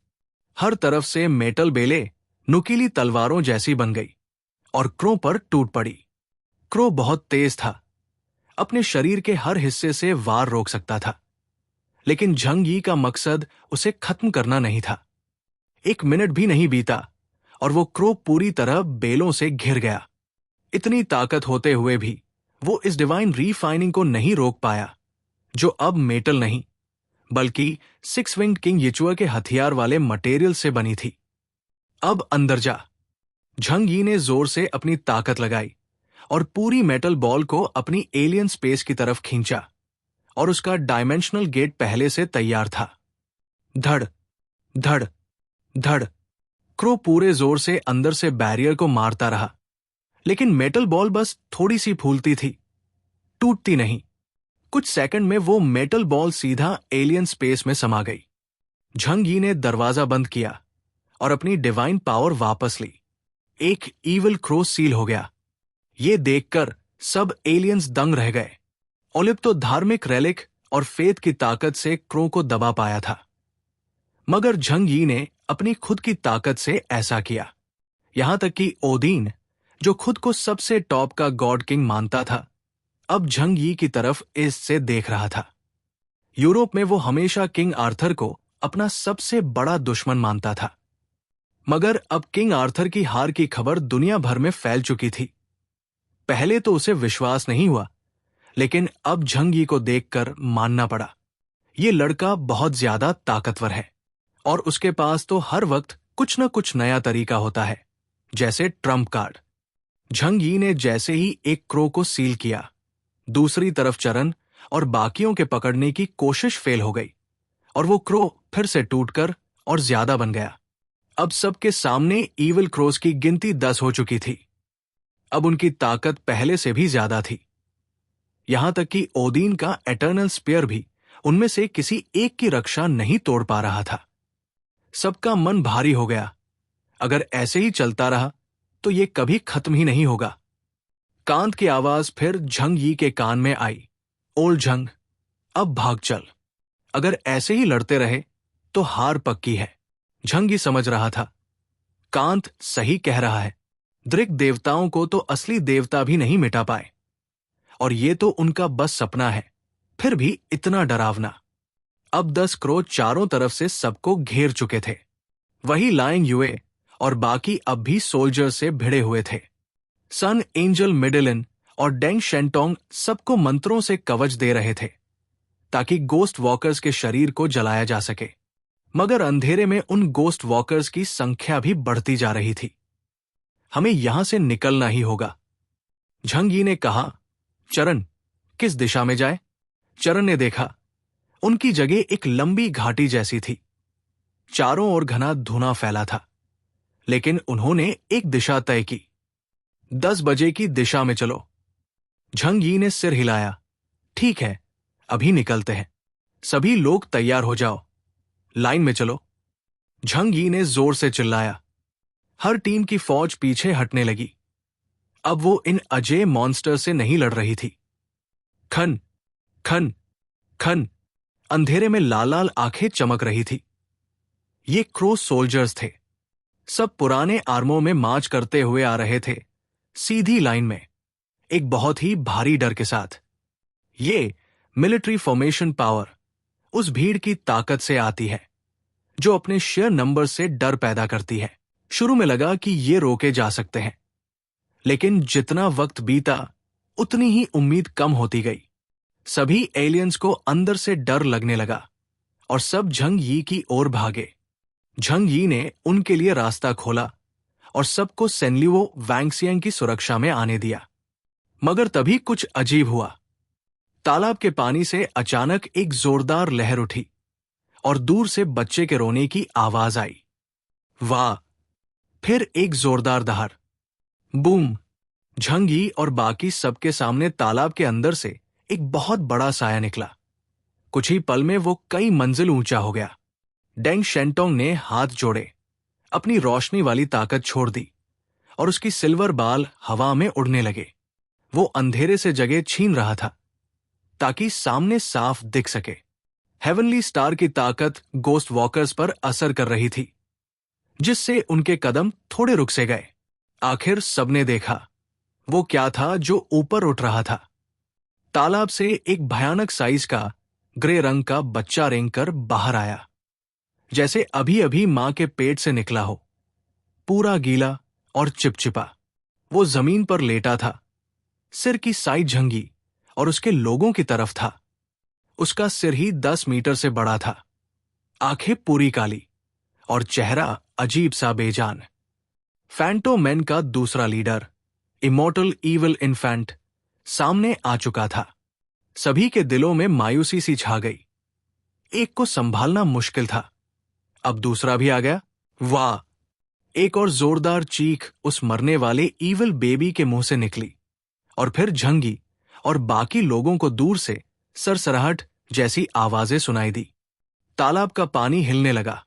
हर तरफ से मेटल बेले नुकीली तलवारों जैसी बन गई और क्रो पर टूट पड़ी। क्रो बहुत तेज था, अपने शरीर के हर हिस्से से वार रोक सकता था, लेकिन झंग यी का मकसद उसे खत्म करना नहीं था। 1 मिनट भी नहीं बीता और वो क्रो पूरी तरह बेलों से घिर गया। इतनी ताकत होते हुए भी वो इस डिवाइन रीफाइनिंग को नहीं रोक पाया, जो अब मेटल नहीं बल्कि 6 विंग्ड किंग यिचुआ के हथियार वाले मटेरियल से बनी थी। अब अंदर जा। झंग यी ने जोर से अपनी ताकत लगाई और पूरी मेटल बॉल को अपनी एलियन स्पेस की तरफ खींचा, और उसका डायमेंशनल गेट पहले से तैयार था। धड़ धड़ धड़। क्रो पूरे जोर से अंदर से बैरियर को मारता रहा, लेकिन मेटल बॉल बस थोड़ी सी फूलती थी, टूटती नहीं। कुछ सेकंड में वो मेटल बॉल सीधा एलियन स्पेस में समा गई। झंग यी ने दरवाजा बंद किया और अपनी डिवाइन पावर वापस ली। एक ईविल क्रो सील हो गया। ये देखकर सब एलियंस दंग रह गए। ओलिव तो धार्मिक रेलिक और फेथ की ताकत से क्रो को दबा पाया था, मगर झंग यी ने अपनी खुद की ताकत से ऐसा किया। यहां तक कि ओदीन, जो खुद को सबसे टॉप का गॉड किंग मानता था, अब झंग यी की तरफ इससे देख रहा था। यूरोप में वो हमेशा किंग आर्थर को अपना सबसे बड़ा दुश्मन मानता था, मगर अब किंग आर्थर की हार की खबर दुनिया भर में फैल चुकी थी। पहले तो उसे विश्वास नहीं हुआ, लेकिन अब झंग यी को देखकर मानना पड़ा। ये लड़का बहुत ज्यादा ताकतवर है और उसके पास तो हर वक्त कुछ न कुछ नया तरीका होता है, जैसे ट्रम्प कार्ड। झंग यी ने जैसे ही एक क्रो को सील किया, दूसरी तरफ चरण और बाकियों के पकड़ने की कोशिश फेल हो गई और वो क्रो फिर से टूटकर और ज्यादा बन गया। अब सबके सामने ईविल क्रोस की गिनती 10 हो चुकी थी। अब उनकी ताकत पहले से भी ज्यादा थी, यहां तक कि ओदीन का एटर्नल स्पीयर भी उनमें से किसी एक की रक्षा नहीं तोड़ पा रहा था। सबका मन भारी हो गया। अगर ऐसे ही चलता रहा तो ये कभी खत्म ही नहीं होगा। कांत की आवाज फिर झंग यी के कान में आई। ओल्ड झंग, अब भाग चल। अगर ऐसे ही लड़ते रहे तो हार पक्की है। झंग यी समझ रहा था, कांत सही कह रहा है। दृक देवताओं को तो असली देवता भी नहीं मिटा पाए, और ये तो उनका बस सपना है, फिर भी इतना डरावना। अब 10 क्रो चारों तरफ से सबको घेर चुके थे। वही लाइंग युए और बाकी अब भी सोल्जर से भिड़े हुए थे। सन एंजल मिडिलिन और डेंग शेंटोंग सबको मंत्रों से कवच दे रहे थे, ताकि गोस्ट वॉकर्स के शरीर को जलाया जा सके। मगर अंधेरे में उन गोस्ट वॉकर्स की संख्या भी बढ़ती जा रही थी। हमें यहां से निकलना ही होगा। झंग यी ने कहा, चरण, किस दिशा में जाए? चरण ने देखा। उनकी जगह एक लंबी घाटी जैसी थी। चारों ओर घना धुआं फैला था, लेकिन उन्होंने एक दिशा तय की। 10 बजे की दिशा में चलो। झंग यी ने सिर हिलाया। ठीक है, अभी निकलते हैं। सभी लोग तैयार हो जाओ, लाइन में चलो। झंग यी ने जोर से चिल्लाया। हर टीम की फौज पीछे हटने लगी। अब वो इन अजय मॉन्स्टर से नहीं लड़ रही थी। खन खन खन। अंधेरे में लाल लाल आंखें चमक रही थी। ये क्रो सोल्जर्स थे। सब पुराने आर्मों में मार्च करते हुए आ रहे थे, सीधी लाइन में, एक बहुत ही भारी डर के साथ। ये मिलिट्री फॉर्मेशन पावर उस भीड़ की ताकत से आती है जो अपने शेयर नंबर से डर पैदा करती है। शुरू में लगा कि ये रोके जा सकते हैं, लेकिन जितना वक्त बीता उतनी ही उम्मीद कम होती गई। सभी एलियंस को अंदर से डर लगने लगा और सब झंग यी की ओर भागे। झंग यी ने उनके लिए रास्ता खोला और सबको सेनलिवो वैंगसियांग की सुरक्षा में आने दिया। मगर तभी कुछ अजीब हुआ। तालाब के पानी से अचानक एक जोरदार लहर उठी और दूर से बच्चे के रोने की आवाज आई। वाह! फिर एक जोरदार दहाड़। बूम! झंग यी और बाकी सबके सामने तालाब के अंदर से एक बहुत बड़ा साया निकला। कुछ ही पल में वो कई मंजिल ऊंचा हो गया। डेंग शेंटोंग ने हाथ जोड़े, अपनी रोशनी वाली ताकत छोड़ दी और उसकी सिल्वर बाल हवा में उड़ने लगे। वो अंधेरे से जगह छीन रहा था ताकि सामने साफ दिख सके। हेवनली स्टार की ताकत गोस्ट वॉकर्स पर असर कर रही थी। जिससे उनके कदम थोड़े रुक से गए। आखिर सबने देखा वो क्या था जो ऊपर उठ रहा था। तालाब से एक भयानक साइज का ग्रे रंग का बच्चा रेंगकर बाहर आया, जैसे अभी अभी मां के पेट से निकला हो, पूरा गीला और चिपचिपा। वो जमीन पर लेटा था, सिर की साइज झंगी और उसके लोगों की तरफ था। उसका सिर ही 10 मीटर से बड़ा था, आंखें पूरी काली और चेहरा अजीब सा बेजान। फैंटोमैन का दूसरा लीडर, इमॉर्टल इविल इन्फेंट, सामने आ चुका था। सभी के दिलों में मायूसी सी छा गई। एक को संभालना मुश्किल था, अब दूसरा भी आ गया। वाह! एक और जोरदार चीख उस मरने वाले इविल बेबी के मुंह से निकली, और फिर झंगी और बाकी लोगों को दूर से सरसराहट जैसी आवाजें सुनाई दी। तालाब का पानी हिलने लगा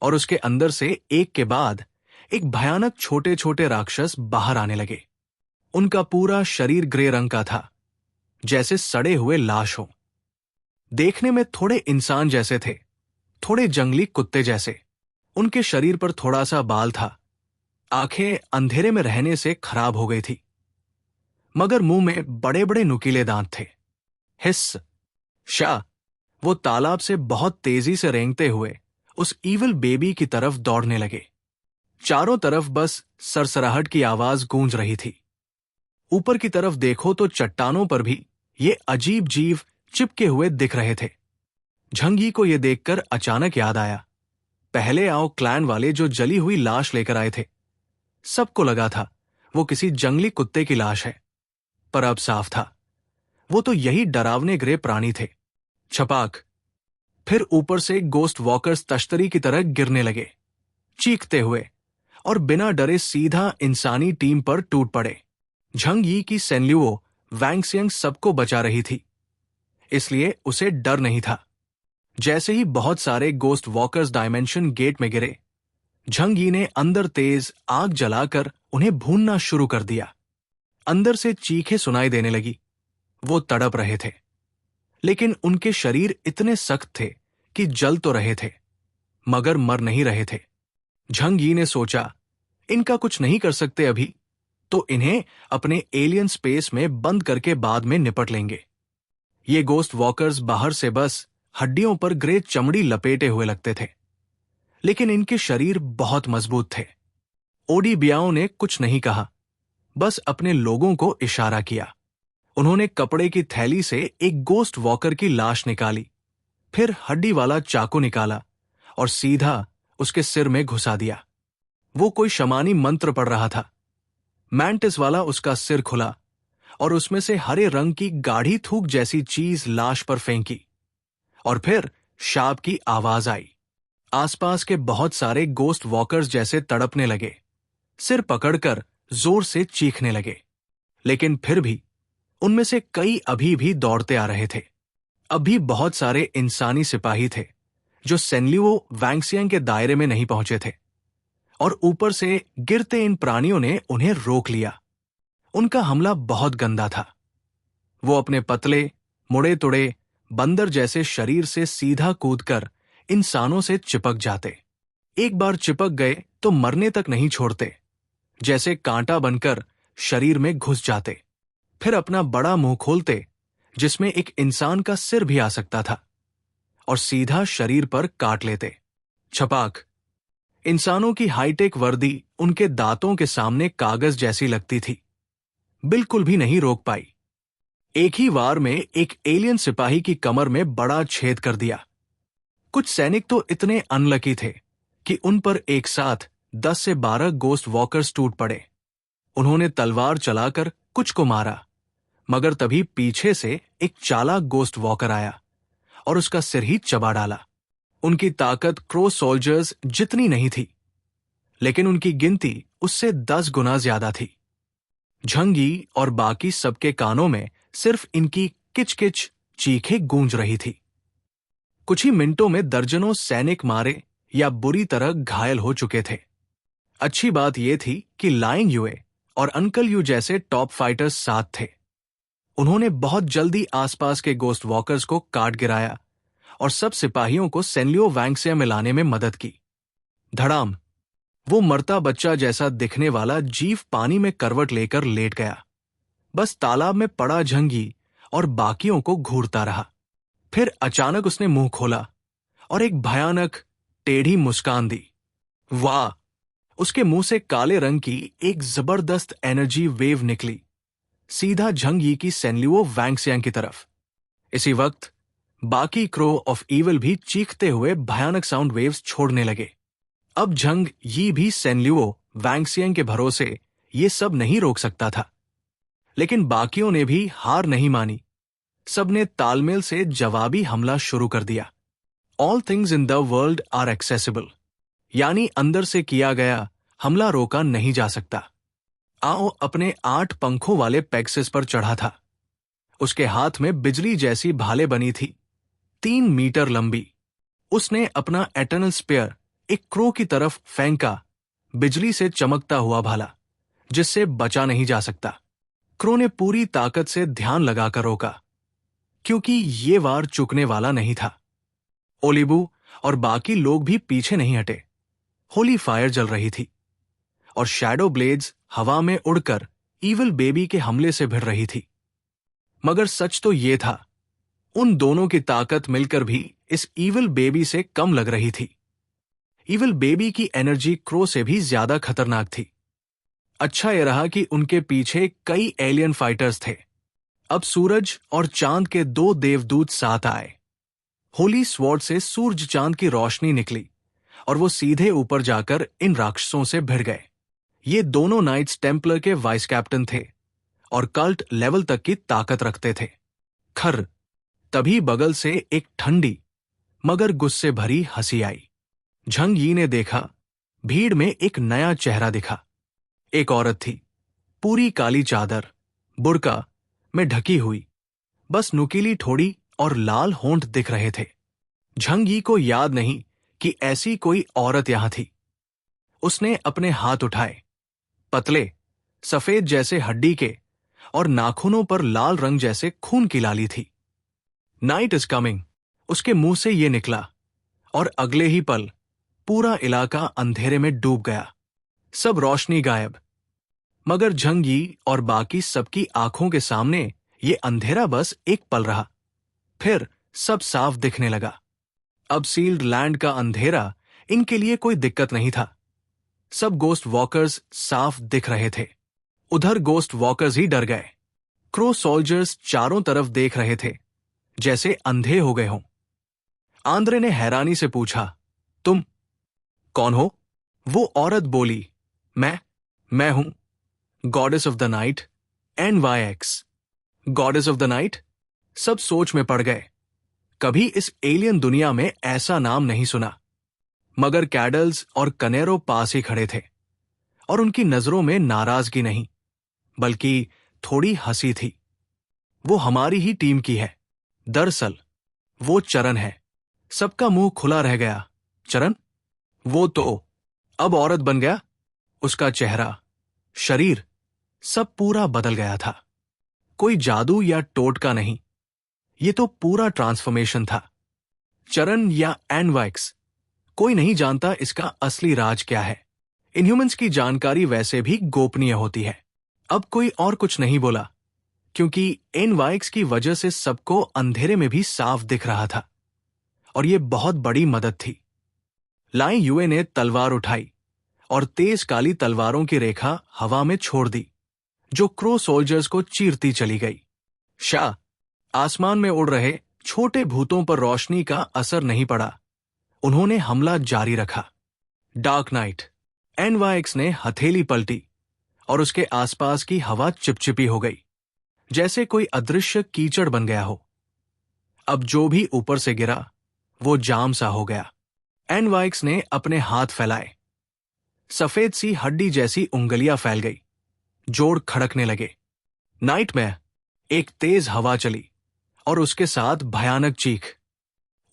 और उसके अंदर से एक के बाद एक भयानक छोटे छोटे राक्षस बाहर आने लगे। उनका पूरा शरीर ग्रे रंग का था, जैसे सड़े हुए लाश हो। देखने में थोड़े इंसान जैसे थे, थोड़े जंगली कुत्ते जैसे। उनके शरीर पर थोड़ा सा बाल था, आंखें अंधेरे में रहने से खराब हो गई थी, मगर मुंह में बड़े बड़े नुकीले दांत थे। हिस्स शाह! वो तालाब से बहुत तेजी से रेंगते हुए उस ईविल बेबी की तरफ दौड़ने लगे। चारों तरफ बस सरसराहट की आवाज गूंज रही थी। ऊपर की तरफ देखो तो चट्टानों पर भी ये अजीब जीव चिपके हुए दिख रहे थे। झंगी को यह देखकर अचानक याद आया, पहले आओ क्लैन वाले जो जली हुई लाश लेकर आए थे। सबको लगा था वो किसी जंगली कुत्ते की लाश है, पर अब साफ था वो तो यही डरावने ग्रे प्राणी थे। छपाक! फिर ऊपर से गोस्ट वॉकर्स तश्तरी की तरह गिरने लगे, चीखते हुए, और बिना डरे सीधा इंसानी टीम पर टूट पड़े। झंगी की सेनल्यूओ वैंगसियांग सबको बचा रही थी, इसलिए उसे डर नहीं था। जैसे ही बहुत सारे गोस्ट वॉकर्स डायमेंशन गेट में गिरे, झंगी ने अंदर तेज आग जलाकर उन्हें भूनना शुरू कर दिया। अंदर से चीखें सुनाई देने लगी। वो तड़प रहे थे, लेकिन उनके शरीर इतने सख्त थे कि जल तो रहे थे, मगर मर नहीं रहे थे। झंगी ने सोचा, इनका कुछ नहीं कर सकते अभी, तो इन्हें अपने एलियन स्पेस में बंद करके बाद में निपट लेंगे। ये गोस्ट वॉकर्स बाहर से बस हड्डियों पर ग्रे चमड़ी लपेटे हुए लगते थे, लेकिन इनके शरीर बहुत मजबूत थे। ओडीबियाओं ने कुछ नहीं कहा, बस अपने लोगों को इशारा किया। उन्होंने कपड़े की थैली से एक गोस्ट वॉकर की लाश निकाली, फिर हड्डी वाला चाकू निकाला और सीधा उसके सिर में घुसा दिया। वो कोई शमानी मंत्र पढ़ रहा था। मैंटिस वाला उसका सिर खुला और उसमें से हरे रंग की गाढ़ी थूक जैसी चीज लाश पर फेंकी, और फिर शाप की आवाज आई। आसपास के बहुत सारे गोस्ट वॉकर्स जैसे तड़पने लगे, सिर पकड़कर जोर से चीखने लगे, लेकिन फिर भी उनमें से कई अभी भी दौड़ते आ रहे थे। अभी बहुत सारे इंसानी सिपाही थे जो सेनल्यूओ वैंगसियांग के दायरे में नहीं पहुंचे थे, और ऊपर से गिरते इन प्राणियों ने उन्हें रोक लिया। उनका हमला बहुत गंदा था। वो अपने पतले मुड़े तुड़े बंदर जैसे शरीर से सीधा कूदकर इंसानों से चिपक जाते। एक बार चिपक गए तो मरने तक नहीं छोड़ते, जैसे कांटा बनकर शरीर में घुस जाते। फिर अपना बड़ा मुंह खोलते, जिसमें एक इंसान का सिर भी आ सकता था, और सीधा शरीर पर काट लेते। छपाक! इंसानों की हाईटेक वर्दी उनके दांतों के सामने कागज जैसी लगती थी, बिल्कुल भी नहीं रोक पाई। एक ही वार में एक एलियन सिपाही की कमर में बड़ा छेद कर दिया। कुछ सैनिक तो इतने अनलकी थे कि उन पर एक साथ 10 से 12 गोस्ट वॉकर्स टूट पड़े। उन्होंने तलवार चलाकर कुछ को मारा, मगर तभी पीछे से एक चालाक गोस्ट वॉकर आया और उसका सिर ही चबा डाला। उनकी ताकत क्रो सोल्जर्स जितनी नहीं थी, लेकिन उनकी गिनती उससे 10 गुना ज्यादा थी। झंगी और बाकी सबके कानों में सिर्फ इनकी किच-किच चीखें गूंज रही थी। कुछ ही मिनटों में दर्जनों सैनिक मारे या बुरी तरह घायल हो चुके थे। अच्छी बात यह थी कि लाइंग युए और अंकल यू जैसे टॉप फाइटर्स साथ थे। उन्होंने बहुत जल्दी आसपास के गोस्ट वॉकर्स को काट गिराया और सब सिपाहियों को सेनल्यूओ वैंगसियांग में लाने में मदद की। धड़ाम! वो मरता बच्चा जैसा दिखने वाला जीव पानी में करवट लेकर लेट गया। बस तालाब में पड़ा झंगी और बाकियों को घूरता रहा। फिर अचानक उसने मुंह खोला और एक भयानक टेढ़ी मुस्कान दी। वाह! उसके मुंह से काले रंग की एक जबरदस्त एनर्जी वेव निकली, सीधा झंगी की सेनलियो वैंगसियांग की तरफ। इसी वक्त बाकी क्रो ऑफ ईविल भी चीखते हुए भयानक साउंड वेव्स छोड़ने लगे। अब झंग यी भी सेनलियो वैंगसियांग के भरोसे ये सब नहीं रोक सकता था। लेकिन बाकियों ने भी हार नहीं मानी। सबने तालमेल से जवाबी हमला शुरू कर दिया। All things in the world are accessible, यानी अंदर से किया गया हमला रोका नहीं जा सकता। आओ अपने 8 पंखों वाले पेक्सिस पर चढ़ा था। उसके हाथ में बिजली जैसी भाले बनी थी, 3 मीटर लंबी। उसने अपना एटर्नल स्पेयर एक क्रो की तरफ फेंका, बिजली से चमकता हुआ भाला, जिससे बचा नहीं जा सकता। क्रो ने पूरी ताकत से ध्यान लगाकर रोका, क्योंकि ये वार चुकने वाला नहीं था। ओलिबू और बाकी लोग भी पीछे नहीं हटे। होली फायर जल रही थी और शैडो ब्लेड्स हवा में उड़कर ईविल बेबी के हमले से भिड़ रही थी। मगर सच तो ये था, उन दोनों की ताकत मिलकर भी इस ईविल बेबी से कम लग रही थी। ईविल बेबी की एनर्जी क्रो से भी ज्यादा खतरनाक थी। अच्छा यह रहा कि उनके पीछे कई एलियन फाइटर्स थे। अब सूरज और चांद के 2 देवदूत साथ आए। होली स्वॉर्ड से सूरज चांद की रोशनी निकली और वो सीधे ऊपर जाकर इन राक्षसों से भिड़ गए। ये दोनों नाइट्स टेम्पलर के वाइस कैप्टन थे और कल्ट लेवल तक की ताकत रखते थे। खर तभी बगल से एक ठंडी मगर गुस्से भरी हंसी आई। झंग यी ने देखा, भीड़ में एक नया चेहरा दिखा। एक औरत थी, पूरी काली चादर बुर्का में ढकी हुई, बस नुकीली ठोड़ी और लाल होंठ दिख रहे थे। झंग यी को याद नहीं कि ऐसी कोई औरत यहां थी। उसने अपने हाथ उठाए, पतले सफेद जैसे हड्डी के और नाखूनों पर लाल रंग जैसे खून की लाली थी। नाइट इज कमिंग, उसके मुंह से ये निकला और अगले ही पल पूरा इलाका अंधेरे में डूब गया। सब रोशनी गायब। मगर झंग यी और बाकी सबकी आंखों के सामने ये अंधेरा बस एक पल रहा, फिर सब साफ दिखने लगा। अब सील्ड लैंड का अंधेरा इनके लिए कोई दिक्कत नहीं था। सब गोस्ट वॉकर्स साफ दिख रहे थे। उधर गोस्ट वॉकर्स ही डर गए। क्रो सोल्जर्स चारों तरफ देख रहे थे, जैसे अंधे हो गए हों। आंद्रे ने हैरानी से पूछा, तुम कौन हो? वो औरत बोली, मैं हूं goddess of the night, NYX। Goddess of the night? सब सोच में पड़ गए। कभी इस एलियन दुनिया में ऐसा नाम नहीं सुना। मगर कैडल्स और कनेरो पास ही खड़े थे और उनकी नजरों में नाराजगी नहीं, बल्कि थोड़ी हंसी थी। वो हमारी ही टीम की है। दरअसल वो चरण है। सबका मुंह खुला रह गया। चरण? वो तो अब औरत बन गया। उसका चेहरा, शरीर सब पूरा बदल गया था। कोई जादू या टोटका नहीं, ये तो पूरा ट्रांसफॉर्मेशन था। चरण या NYX, कोई नहीं जानता इसका असली राज क्या है। इनह्यूमंस की जानकारी वैसे भी गोपनीय होती है। अब कोई और कुछ नहीं बोला, क्योंकि NYX की वजह से सबको अंधेरे में भी साफ दिख रहा था और ये बहुत बड़ी मदद थी। लाइन युए ने तलवार उठाई और तेज काली तलवारों की रेखा हवा में छोड़ दी, जो क्रो सोल्जर्स को चीरती चली गई। शाह, आसमान में उड़ रहे छोटे भूतों पर रोशनी का असर नहीं पड़ा। उन्होंने हमला जारी रखा। डार्क नाइट, NYX ने हथेली पलटी और उसके आसपास की हवा चिपचिपी हो गई, जैसे कोई अदृश्य कीचड़ बन गया हो। अब जो भी ऊपर से गिरा वो जाम सा हो गया। NYX ने अपने हाथ फैलाए। सफेद सी हड्डी जैसी उंगलियां फैल गई, जोड़ खड़कने लगे। नाइट में एक तेज हवा चली और उसके साथ भयानक चीख।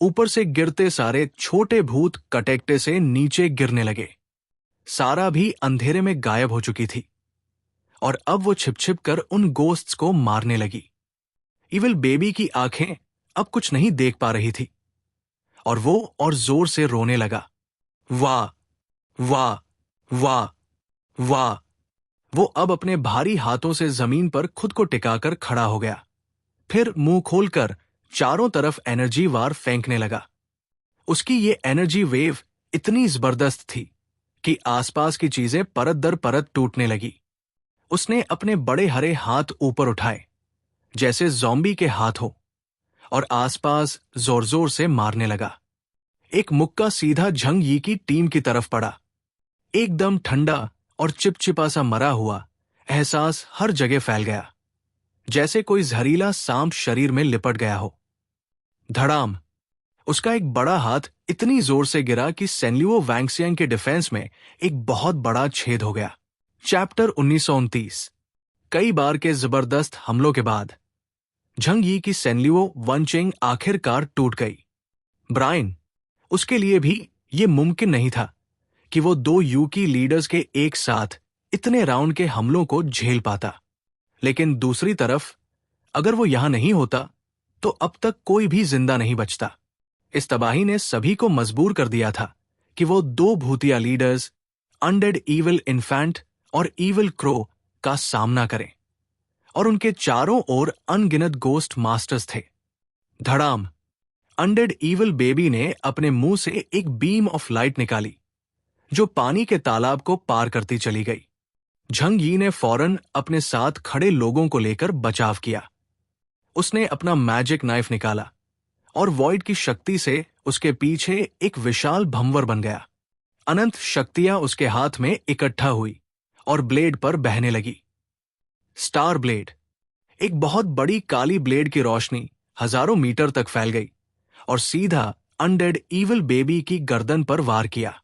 ऊपर से गिरते सारे छोटे भूत कटेक्टे से नीचे गिरने लगे। सारा भी अंधेरे में गायब हो चुकी थी और अब वो छिप छिप कर उन गोस्ट्स को मारने लगी। इविल बेबी की आंखें अब कुछ नहीं देख पा रही थी और वो और जोर से रोने लगा। वाह वाह, वाह, वाह। वो अब अपने भारी हाथों से जमीन पर खुद को टिकाकर खड़ा हो गया। फिर मुंह खोलकर चारों तरफ एनर्जी वार फेंकने लगा। उसकी ये एनर्जी वेव इतनी जबरदस्त थी कि आसपास की चीजें परत दर परत टूटने लगी। उसने अपने बड़े हरे हाथ ऊपर उठाए, जैसे ज़ॉम्बी के हाथ हो, और आसपास जोर जोर से मारने लगा। एक मुक्का सीधा झंग यी की टीम की तरफ पड़ा। एकदम ठंडा और चिपचिपा सा मरा हुआ एहसास हर जगह फैल गया, जैसे कोई जहरीला सांप शरीर में लिपट गया हो। धड़ाम! उसका एक बड़ा हाथ इतनी जोर से गिरा कि सेनलियो वैंगसियांग के डिफेंस में एक बहुत बड़ा छेद हो गया। चैप्टर 1929। कई बार के जबरदस्त हमलों के बाद झंग यी की सेनलियो वनचेंग आखिरकार टूट गई। ब्रायन, उसके लिए भी ये मुमकिन नहीं था कि वो दो यूकी लीडर्स के एक साथ इतने राउंड के हमलों को झेल पाता। लेकिन दूसरी तरफ, अगर वो यहां नहीं होता तो अब तक कोई भी जिंदा नहीं बचता। इस तबाही ने सभी को मजबूर कर दिया था कि वो दो भूतिया लीडर्स, अनडेड इविल इन्फेंट और इविल क्रो, का सामना करें। और उनके चारों ओर अनगिनत गोस्ट मास्टर्स थे। धड़ाम! अनडेड इविल बेबी ने अपने मुंह से एक बीम ऑफ लाइट निकाली, जो पानी के तालाब को पार करती चली गई। झंग यी ने फौरन अपने साथ खड़े लोगों को लेकर बचाव किया। उसने अपना मैजिक नाइफ निकाला और वॉइड की शक्ति से उसके पीछे एक विशाल भंवर बन गया। अनंत शक्तियां उसके हाथ में इकट्ठा हुई और ब्लेड पर बहने लगी। Star blade! एक बहुत बड़ी काली ब्लेड की रोशनी हजारों मीटर तक फैल गई और सीधा अनडेड इविल बेबी की गर्दन पर वार किया।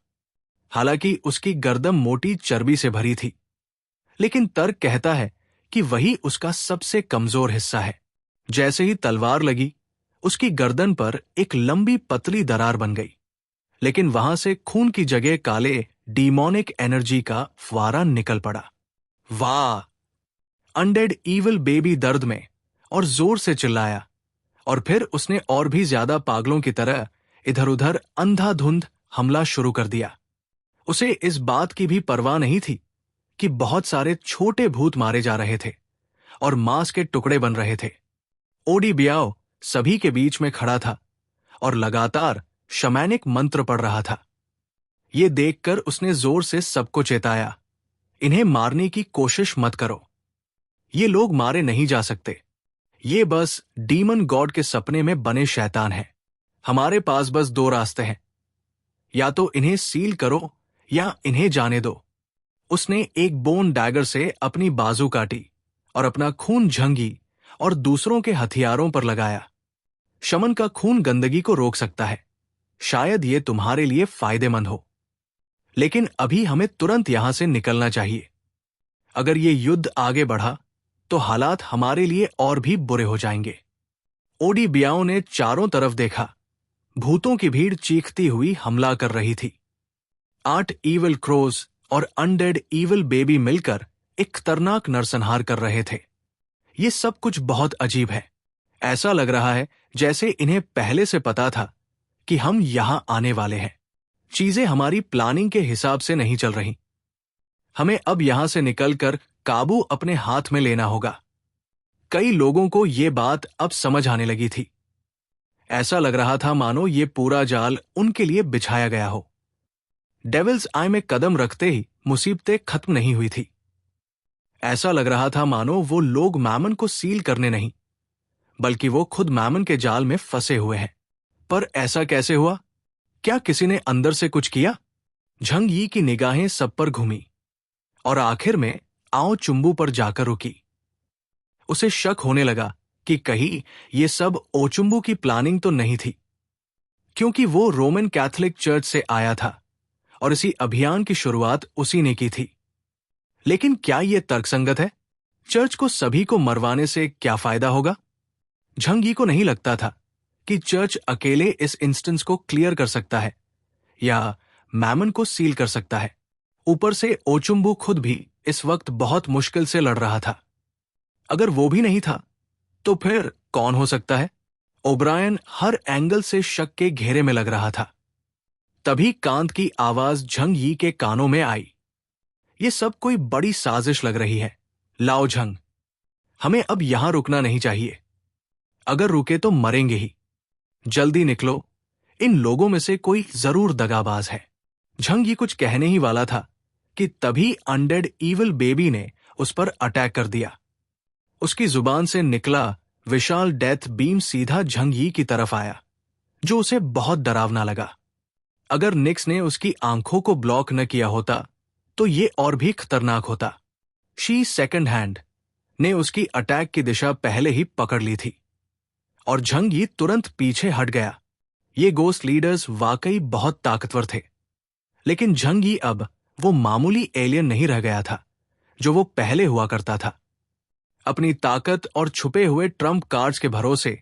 हालांकि उसकी गर्दन मोटी चर्बी से भरी थी, लेकिन तर्क कहता है कि वही उसका सबसे कमजोर हिस्सा है। जैसे ही तलवार लगी, उसकी गर्दन पर एक लंबी पतली दरार बन गई, लेकिन वहां से खून की जगह काले डीमोनिक एनर्जी का फुवारा निकल पड़ा। वाह! अनडेड इविल बेबी दर्द में और जोर से चिल्लाया, और फिर उसने और भी ज्यादा पागलों की तरह इधर उधर अंधाधुंध हमला शुरू कर दिया। उसे इस बात की भी परवाह नहीं थी कि बहुत सारे छोटे भूत मारे जा रहे थे और मांस के टुकड़े बन रहे थे। ओडी बियाओ सभी के बीच में खड़ा था और लगातार शमैनिक मंत्र पढ़ रहा था। ये देखकर उसने जोर से सबको चेताया, इन्हें मारने की कोशिश मत करो। ये लोग मारे नहीं जा सकते। ये बस डीमन गॉड के सपने में बने शैतान हैं। हमारे पास बस दो रास्ते हैं, या तो इन्हें सील करो या इन्हें जाने दो। उसने एक बोन डैगर से अपनी बाजू काटी और अपना खून झंगी और दूसरों के हथियारों पर लगाया। शमन का खून गंदगी को रोक सकता है, शायद ये तुम्हारे लिए फायदेमंद हो, लेकिन अभी हमें तुरंत यहां से निकलना चाहिए। अगर ये युद्ध आगे बढ़ा तो हालात हमारे लिए और भी बुरे हो जाएंगे। ओडी बियाओ ने चारों तरफ देखा। भूतों की भीड़ चीखती हुई हमला कर रही थी। 8 इविल क्रोज और अनडेड इविल बेबी मिलकर एक खतरनाक नरसंहार कर रहे थे। ये सब कुछ बहुत अजीब है। ऐसा लग रहा है जैसे इन्हें पहले से पता था कि हम यहां आने वाले हैं। चीजें हमारी प्लानिंग के हिसाब से नहीं चल रही। हमें अब यहां से निकलकर काबू अपने हाथ में लेना होगा। कई लोगों को ये बात अब समझ आने लगी थी। ऐसा लग रहा था मानो ये पूरा जाल उनके लिए बिछाया गया हो। डेविल्स आई में कदम रखते ही मुसीबतें खत्म नहीं हुई थी। ऐसा लग रहा था मानो वो लोग मैमन को सील करने नहीं, बल्कि वो खुद मैमन के जाल में फंसे हुए हैं। पर ऐसा कैसे हुआ? क्या किसी ने अंदर से कुछ किया? झंग यी की निगाहें सब पर घूमी और आखिर में आओ चुंबू पर जाकर रुकी। उसे शक होने लगा कि कहीं ये सब ओचुंबू की प्लानिंग तो नहीं थी, क्योंकि वो रोमन कैथोलिक चर्च से आया था और इसी अभियान की शुरुआत उसी ने की थी। लेकिन क्या यह तर्कसंगत है? चर्च को सभी को मरवाने से क्या फायदा होगा? झंग यी को नहीं लगता था कि चर्च अकेले इस इंस्टेंस को क्लियर कर सकता है या मैमन को सील कर सकता है। ऊपर से ओचुंबू खुद भी इस वक्त बहुत मुश्किल से लड़ रहा था। अगर वो भी नहीं था तो फिर कौन हो सकता है? ओब्रायन हर एंगल से शक के घेरे में लग रहा था। तभी कांत की आवाज झंग यी के कानों में आई। ये सब कोई बड़ी साजिश लग रही है। लाओ झंग, हमें अब यहां रुकना नहीं चाहिए। अगर रुके तो मरेंगे ही। जल्दी निकलो, इन लोगों में से कोई जरूर दगाबाज है। झंग ये कुछ कहने ही वाला था कि तभी अनडेड ईविल बेबी ने उस पर अटैक कर दिया। उसकी जुबान से निकला विशाल डेथ बीम सीधा झंग यी की तरफ आया, जो उसे बहुत डरावना लगा। अगर निक्स ने उसकी आंखों को ब्लॉक न किया होता तो ये और भी खतरनाक होता। शी सेकंड हैंड ने उसकी अटैक की दिशा पहले ही पकड़ ली थी और झंग यी तुरंत पीछे हट गया। ये गोस्ट लीडर्स वाकई बहुत ताकतवर थे, लेकिन झंग यी अब वो मामूली एलियन नहीं रह गया था जो वो पहले हुआ करता था। अपनी ताकत और छुपे हुए ट्रम्प कार्ड्स के भरोसे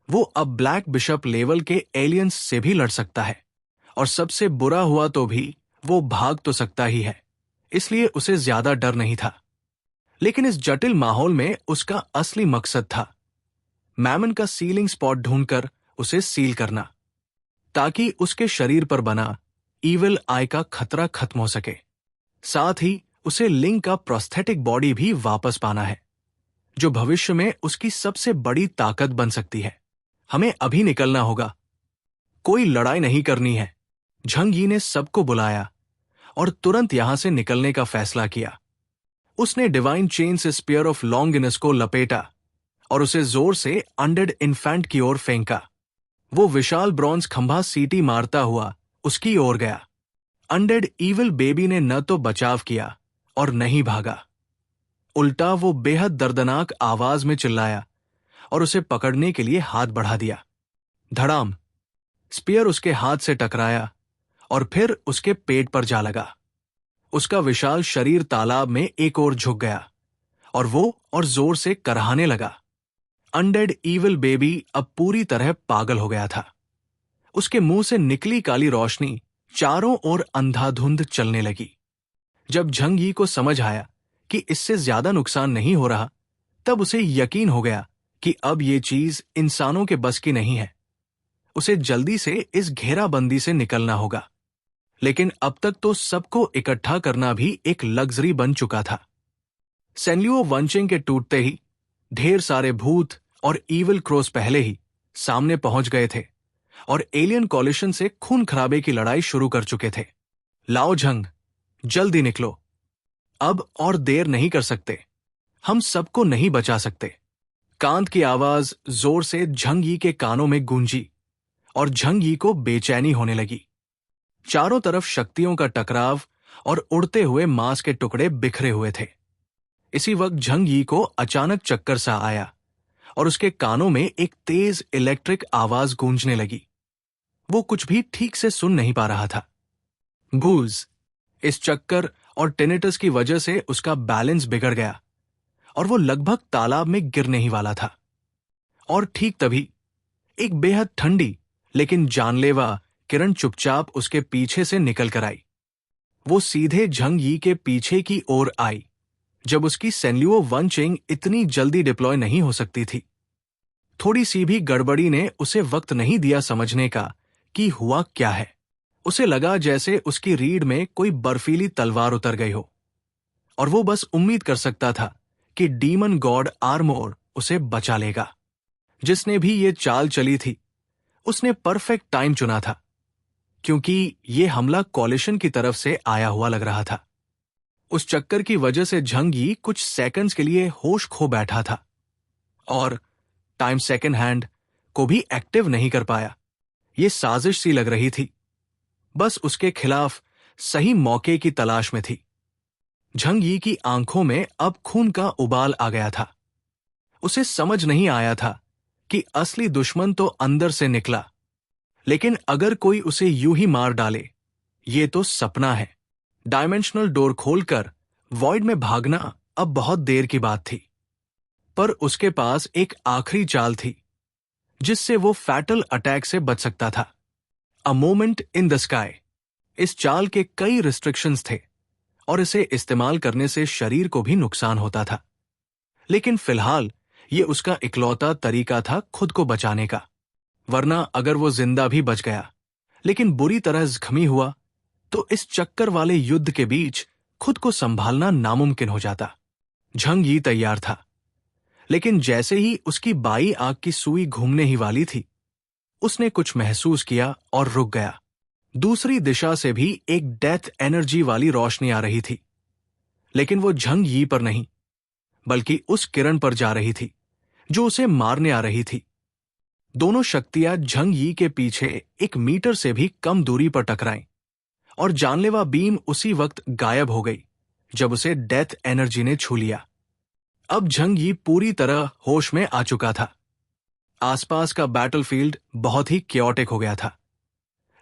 वो अब ब्लैक बिशप लेवल के एलियंस से भी लड़ सकता है, और सबसे बुरा हुआ तो भी वो भाग तो सकता ही है, इसलिए उसे ज्यादा डर नहीं था। लेकिन इस जटिल माहौल में उसका असली मकसद था मैमन का सीलिंग स्पॉट ढूंढकर उसे सील करना, ताकि उसके शरीर पर बना ईविल आई का खतरा खत्म हो सके। साथ ही उसे लिंग का प्रोस्थेटिक बॉडी भी वापस पाना है, जो भविष्य में उसकी सबसे बड़ी ताकत बन सकती है। हमें अभी निकलना होगा, कोई लड़ाई नहीं करनी है। झंग यी ने सबको बुलाया और तुरंत यहां से निकलने का फैसला किया। उसने डिवाइन चेन से स्पीयर ऑफ लॉन्गिनस को लपेटा और उसे जोर से अनडेड इन्फेंट की ओर फेंका। वो विशाल ब्रॉन्ज खंभा सीटी मारता हुआ उसकी ओर गया। अनडेड ईविल बेबी ने न तो बचाव किया और न ही भागा। उल्टा वो बेहद दर्दनाक आवाज में चिल्लाया और उसे पकड़ने के लिए हाथ बढ़ा दिया। धड़ाम, स्पीयर उसके हाथ से टकराया और फिर उसके पेट पर जा लगा। उसका विशाल शरीर तालाब में एक ओर झुक गया और वो और जोर से करहाने लगा। अनडेड ईविल बेबी अब पूरी तरह पागल हो गया था। उसके मुंह से निकली काली रोशनी चारों ओर अंधाधुंध चलने लगी। जब झंग यी को समझ आया कि इससे ज्यादा नुकसान नहीं हो रहा, तब उसे यकीन हो गया कि अब ये चीज इंसानों के बस की नहीं है। उसे जल्दी से इस घेराबंदी से निकलना होगा। लेकिन अब तक तो सबको इकट्ठा करना भी एक लग्जरी बन चुका था। सेनलियो वंचिंग के टूटते ही ढेर सारे भूत और ईविल क्रोस पहले ही सामने पहुंच गए थे और एलियन कॉलिशन से खून खराबे की लड़ाई शुरू कर चुके थे। लाओ झंग, जल्दी निकलो, अब और देर नहीं कर सकते। हम सबको नहीं बचा सकते। कांत की आवाज जोर से झंग यी के कानों में गूंजी और झंग यी को बेचैनी होने लगी। चारों तरफ शक्तियों का टकराव और उड़ते हुए मांस के टुकड़े बिखरे हुए थे। इसी वक्त झंग यी को अचानक चक्कर सा आया और उसके कानों में एक तेज इलेक्ट्रिक आवाज गूंजने लगी। वो कुछ भी ठीक से सुन नहीं पा रहा था। बूज, इस चक्कर और टेनिटस की वजह से उसका बैलेंस बिगड़ गया और वो लगभग तालाब में गिरने ही वाला था। और ठीक तभी एक बेहद ठंडी लेकिन जानलेवा किरण चुपचाप उसके पीछे से निकल कर आई। वो सीधे झंग यी के पीछे की ओर आई, जब उसकी सेनलियो वंचिंग इतनी जल्दी डिप्लॉय नहीं हो सकती थी। थोड़ी सी भी गड़बड़ी ने उसे वक्त नहीं दिया समझने का कि हुआ क्या है। उसे लगा जैसे उसकी रीढ़ में कोई बर्फीली तलवार उतर गई हो, और वो बस उम्मीद कर सकता था कि डीमन गॉड आर्मोर उसे बचा लेगा। जिसने भी ये चाल चली थी, उसने परफेक्ट टाइम चुना था, क्योंकि ये हमला कॉलिशन की तरफ से आया हुआ लग रहा था। उस चक्कर की वजह से झंग यी कुछ सेकंड्स के लिए होश खो बैठा था और टाइम सेकंड हैंड को भी एक्टिव नहीं कर पाया। ये साजिश सी लग रही थी, बस उसके खिलाफ सही मौके की तलाश में थी। झंग यी की आंखों में अब खून का उबाल आ गया था। उसे समझ नहीं आया था कि असली दुश्मन तो अंदर से निकला, लेकिन अगर कोई उसे यूं ही मार डाले, ये तो सपना है। डायमेंशनल डोर खोलकर वॉइड में भागना अब बहुत देर की बात थी, पर उसके पास एक आखिरी चाल थी जिससे वो फैटल अटैक से बच सकता था। A moment in the sky. इस चाल के कई रिस्ट्रिक्शंस थे और इसे इस्तेमाल करने से शरीर को भी नुकसान होता था, लेकिन फिलहाल ये उसका इकलौता तरीका था खुद को बचाने का। वरना अगर वो जिंदा भी बच गया लेकिन बुरी तरह जख्मी हुआ, तो इस चक्कर वाले युद्ध के बीच खुद को संभालना नामुमकिन हो जाता। झंग यी तैयार था, लेकिन जैसे ही उसकी बाई आंख की सुई घूमने ही वाली थी, उसने कुछ महसूस किया और रुक गया। दूसरी दिशा से भी एक डेथ एनर्जी वाली रोशनी आ रही थी, लेकिन वो झंग यी पर नहीं, बल्कि उस किरण पर जा रही थी जो उसे मारने आ रही थी। दोनों शक्तियां झंग यी के पीछे 1 मीटर से भी कम दूरी पर टकराईं और जानलेवा बीम उसी वक्त गायब हो गई जब उसे डेथ एनर्जी ने छू लिया। अब झंग यी पूरी तरह होश में आ चुका था। आसपास का बैटलफील्ड बहुत ही क्योटिक हो गया था,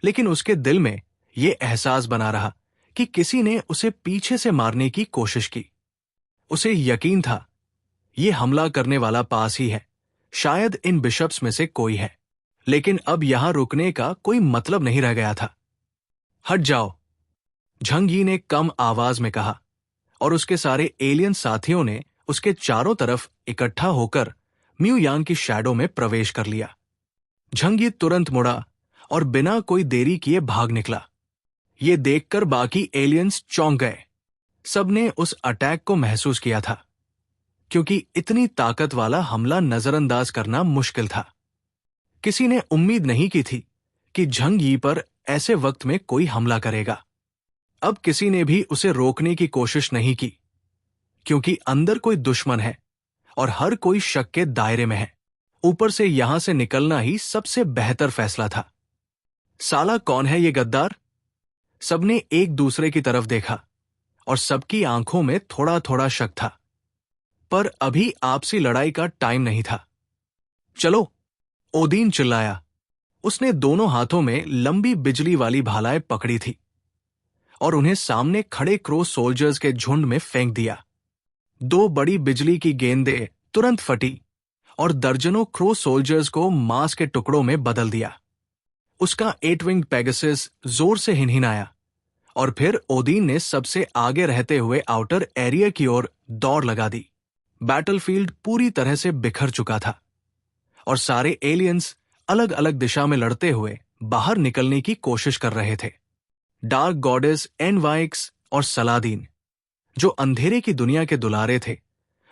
लेकिन उसके दिल में यह एहसास बना रहा कि किसी ने उसे पीछे से मारने की कोशिश की। उसे यकीन था यह हमला करने वाला पास ही है, शायद इन बिशप्स में से कोई है। लेकिन अब यहां रुकने का कोई मतलब नहीं रह गया था। हट जाओ, झंग यी ने कम आवाज में कहा, और उसके सारे एलियन साथियों ने उसके चारों तरफ इकट्ठा होकर म्यू यांग की शैडो में प्रवेश कर लिया। झंग यी तुरंत मुड़ा और बिना कोई देरी किए भाग निकला। ये देखकर बाकी एलियंस चौंक गए। सबने उस अटैक को महसूस किया था, क्योंकि इतनी ताकत वाला हमला नजरअंदाज करना मुश्किल था। किसी ने उम्मीद नहीं की थी कि झंग यी पर ऐसे वक्त में कोई हमला करेगा। अब किसी ने भी उसे रोकने की कोशिश नहीं की, क्योंकि अंदर कोई दुश्मन है और हर कोई शक के दायरे में है। ऊपर से यहां से निकलना ही सबसे बेहतर फैसला था। साला कौन है ये गद्दार? सबने एक दूसरे की तरफ देखा और सबकी आंखों में थोड़ा थोड़ा शक था। पर अभी आपसी लड़ाई का टाइम नहीं था। चलो, ओदीन चिल्लाया। उसने दोनों हाथों में लंबी बिजली वाली भालाएं पकड़ी थी और उन्हें सामने खड़े क्रो सोल्जर्स के झुंड में फेंक दिया। 2 बड़ी बिजली की गेंदें तुरंत फटी और दर्जनों क्रो सोल्जर्स को मांस के टुकड़ों में बदल दिया। उसका 8 विंग पेगासस जोर से हिनहिनाया और फिर ओदीन ने सबसे आगे रहते हुए आउटर एरिया की ओर दौड़ लगा दी। बैटलफील्ड पूरी तरह से बिखर चुका था और सारे एलियंस अलग अलग दिशा में लड़ते हुए बाहर निकलने की कोशिश कर रहे थे। डार्क गॉडेस एनवाइक्स और सलादीन, जो अंधेरे की दुनिया के दुलारे थे,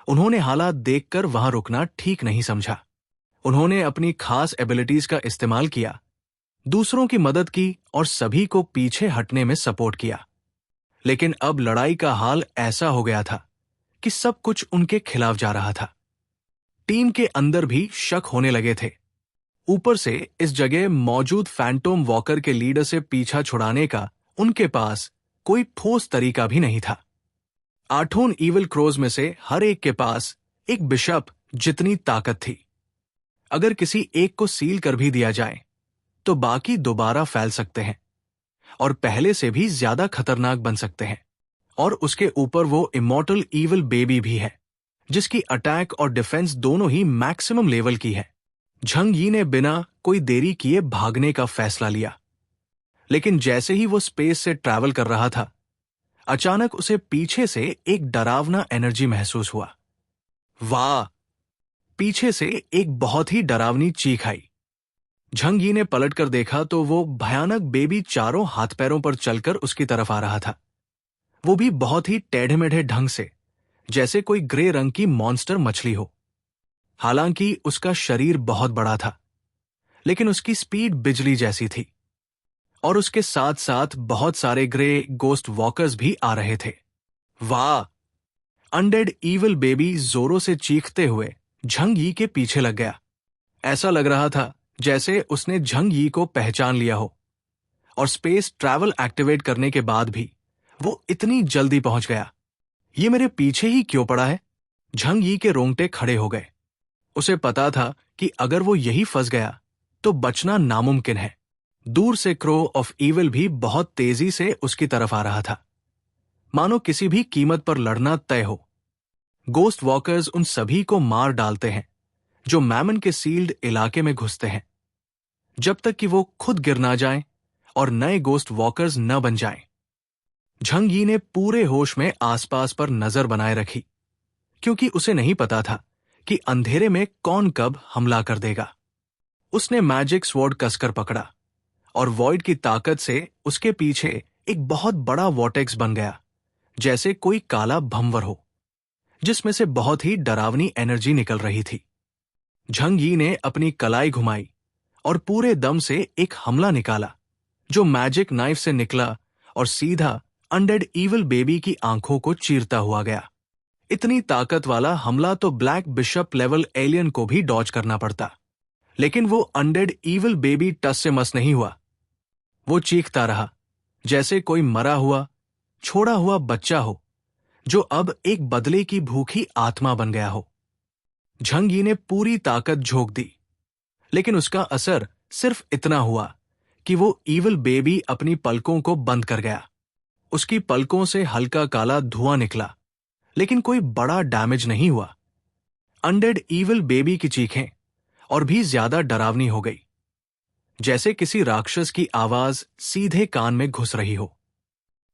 उन्होंने हालात देखकर वहां रुकना ठीक नहीं समझा। उन्होंने अपनी खास एबिलिटीज का इस्तेमाल किया, दूसरों की मदद की और सभी को पीछे हटने में सपोर्ट किया। लेकिन अब लड़ाई का हाल ऐसा हो गया था कि सब कुछ उनके खिलाफ जा रहा था। टीम के अंदर भी शक होने लगे थे। ऊपर से इस जगह मौजूद फैंटोम वॉकर के लीडर से पीछा छुड़ाने का उनके पास कोई ठोस तरीका भी नहीं था। 8 ईविल क्रोज में से हर एक के पास एक बिशप जितनी ताकत थी। अगर किसी एक को सील कर भी दिया जाए तो बाकी दोबारा फैल सकते हैं और पहले से भी ज्यादा खतरनाक बन सकते हैं। और उसके ऊपर वो इमॉर्टल ईविल बेबी भी है, जिसकी अटैक और डिफेंस दोनों ही मैक्सिमम लेवल की है। झंग यी ने बिना कोई देरी किए भागने का फैसला लिया, लेकिन जैसे ही वो स्पेस से ट्रैवल कर रहा था, अचानक उसे पीछे से एक डरावना एनर्जी महसूस हुआ। वाह! पीछे से एक बहुत ही डरावनी चीख आई। झंग यी ने पलटकर देखा तो वो भयानक बेबी चारों हाथ पैरों पर चलकर उसकी तरफ आ रहा था। वो भी बहुत ही टेढ़े मेढ़े ढंग से, जैसे कोई ग्रे रंग की मॉन्स्टर मछली हो। हालांकि उसका शरीर बहुत बड़ा था, लेकिन उसकी स्पीड बिजली जैसी थी और उसके साथ साथ बहुत सारे ग्रे गोस्ट वॉकर्स भी आ रहे थे। वाह! अनडेड ईविल बेबी जोरों से चीखते हुए झंग यी के पीछे लग गया। ऐसा लग रहा था जैसे उसने झंग यी को पहचान लिया हो, और स्पेस ट्रैवल एक्टिवेट करने के बाद भी वो इतनी जल्दी पहुंच गया। ये मेरे पीछे ही क्यों पड़ा है? झंग यी के रोंगटे खड़े हो गए। उसे पता था कि अगर वो यही फंस गया तो बचना नामुमकिन है। दूर से क्रो ऑफ ईविल भी बहुत तेजी से उसकी तरफ आ रहा था, मानो किसी भी कीमत पर लड़ना तय हो। गोस्ट वॉकर्स उन सभी को मार डालते हैं जो मैमन के सील्ड इलाके में घुसते हैं, जब तक कि वो खुद गिर ना जाएं और नए गोस्ट वॉकर्स न बन जाएं। झंग यी ने पूरे होश में आसपास पर नजर बनाए रखी, क्योंकि उसे नहीं पता था कि अंधेरे में कौन कब हमला कर देगा। उसने मैजिक स्वॉर्ड कसकर पकड़ा और वॉइड की ताकत से उसके पीछे एक बहुत बड़ा वॉर्टेक्स बन गया, जैसे कोई काला भंवर हो, जिसमें से बहुत ही डरावनी एनर्जी निकल रही थी। झंग यी ने अपनी कलाई घुमाई और पूरे दम से एक हमला निकाला, जो मैजिक नाइफ से निकला और सीधा अनडेड इविल बेबी की आंखों को चीरता हुआ गया। इतनी ताकत वाला हमला तो ब्लैक बिशप लेवल एलियन को भी डॉज करना पड़ता, लेकिन वो अनडेड इविल बेबी टस से मस नहीं हुआ। वो चीखता रहा जैसे कोई मरा हुआ, छोड़ा हुआ बच्चा हो जो अब एक बदले की भूखी आत्मा बन गया हो। झंग यी ने पूरी ताकत झोंक दी, लेकिन उसका असर सिर्फ इतना हुआ कि वो इविल बेबी अपनी पलकों को बंद कर गया। उसकी पलकों से हल्का काला धुआं निकला, लेकिन कोई बड़ा डैमेज नहीं हुआ। अनडेड इविल बेबी की चीखें और भी ज्यादा डरावनी हो गई, जैसे किसी राक्षस की आवाज सीधे कान में घुस रही हो।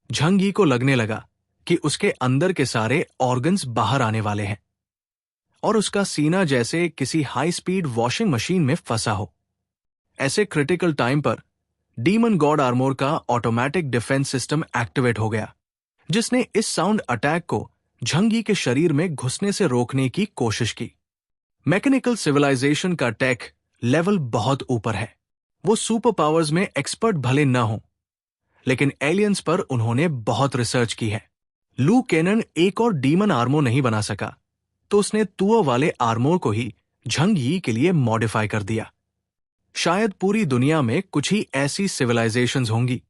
झंग यी को लगने लगा कि उसके अंदर के सारे ऑर्गन्स बाहर आने वाले हैं और उसका सीना जैसे किसी हाई स्पीड वॉशिंग मशीन में फंसा हो। ऐसे क्रिटिकल टाइम पर डीमन गॉड आर्मोर का ऑटोमेटिक डिफेंस सिस्टम एक्टिवेट हो गया, जिसने इस साउंड अटैक को झंग यी के शरीर में घुसने से रोकने की कोशिश की। मैकेनिकल सिविलाइजेशन का टेक लेवल बहुत ऊपर है। वो सुपर पावर्स में एक्सपर्ट भले न हो, लेकिन एलियंस पर उन्होंने बहुत रिसर्च की है। लू केनन एक और डीमन आर्मोर नहीं बना सका, तो उसने तुओ वाले आर्मोर को ही झंग यी के लिए मॉडिफाई कर दिया। शायद पूरी दुनिया में कुछ ही ऐसी सिविलाइजेशंस होंगी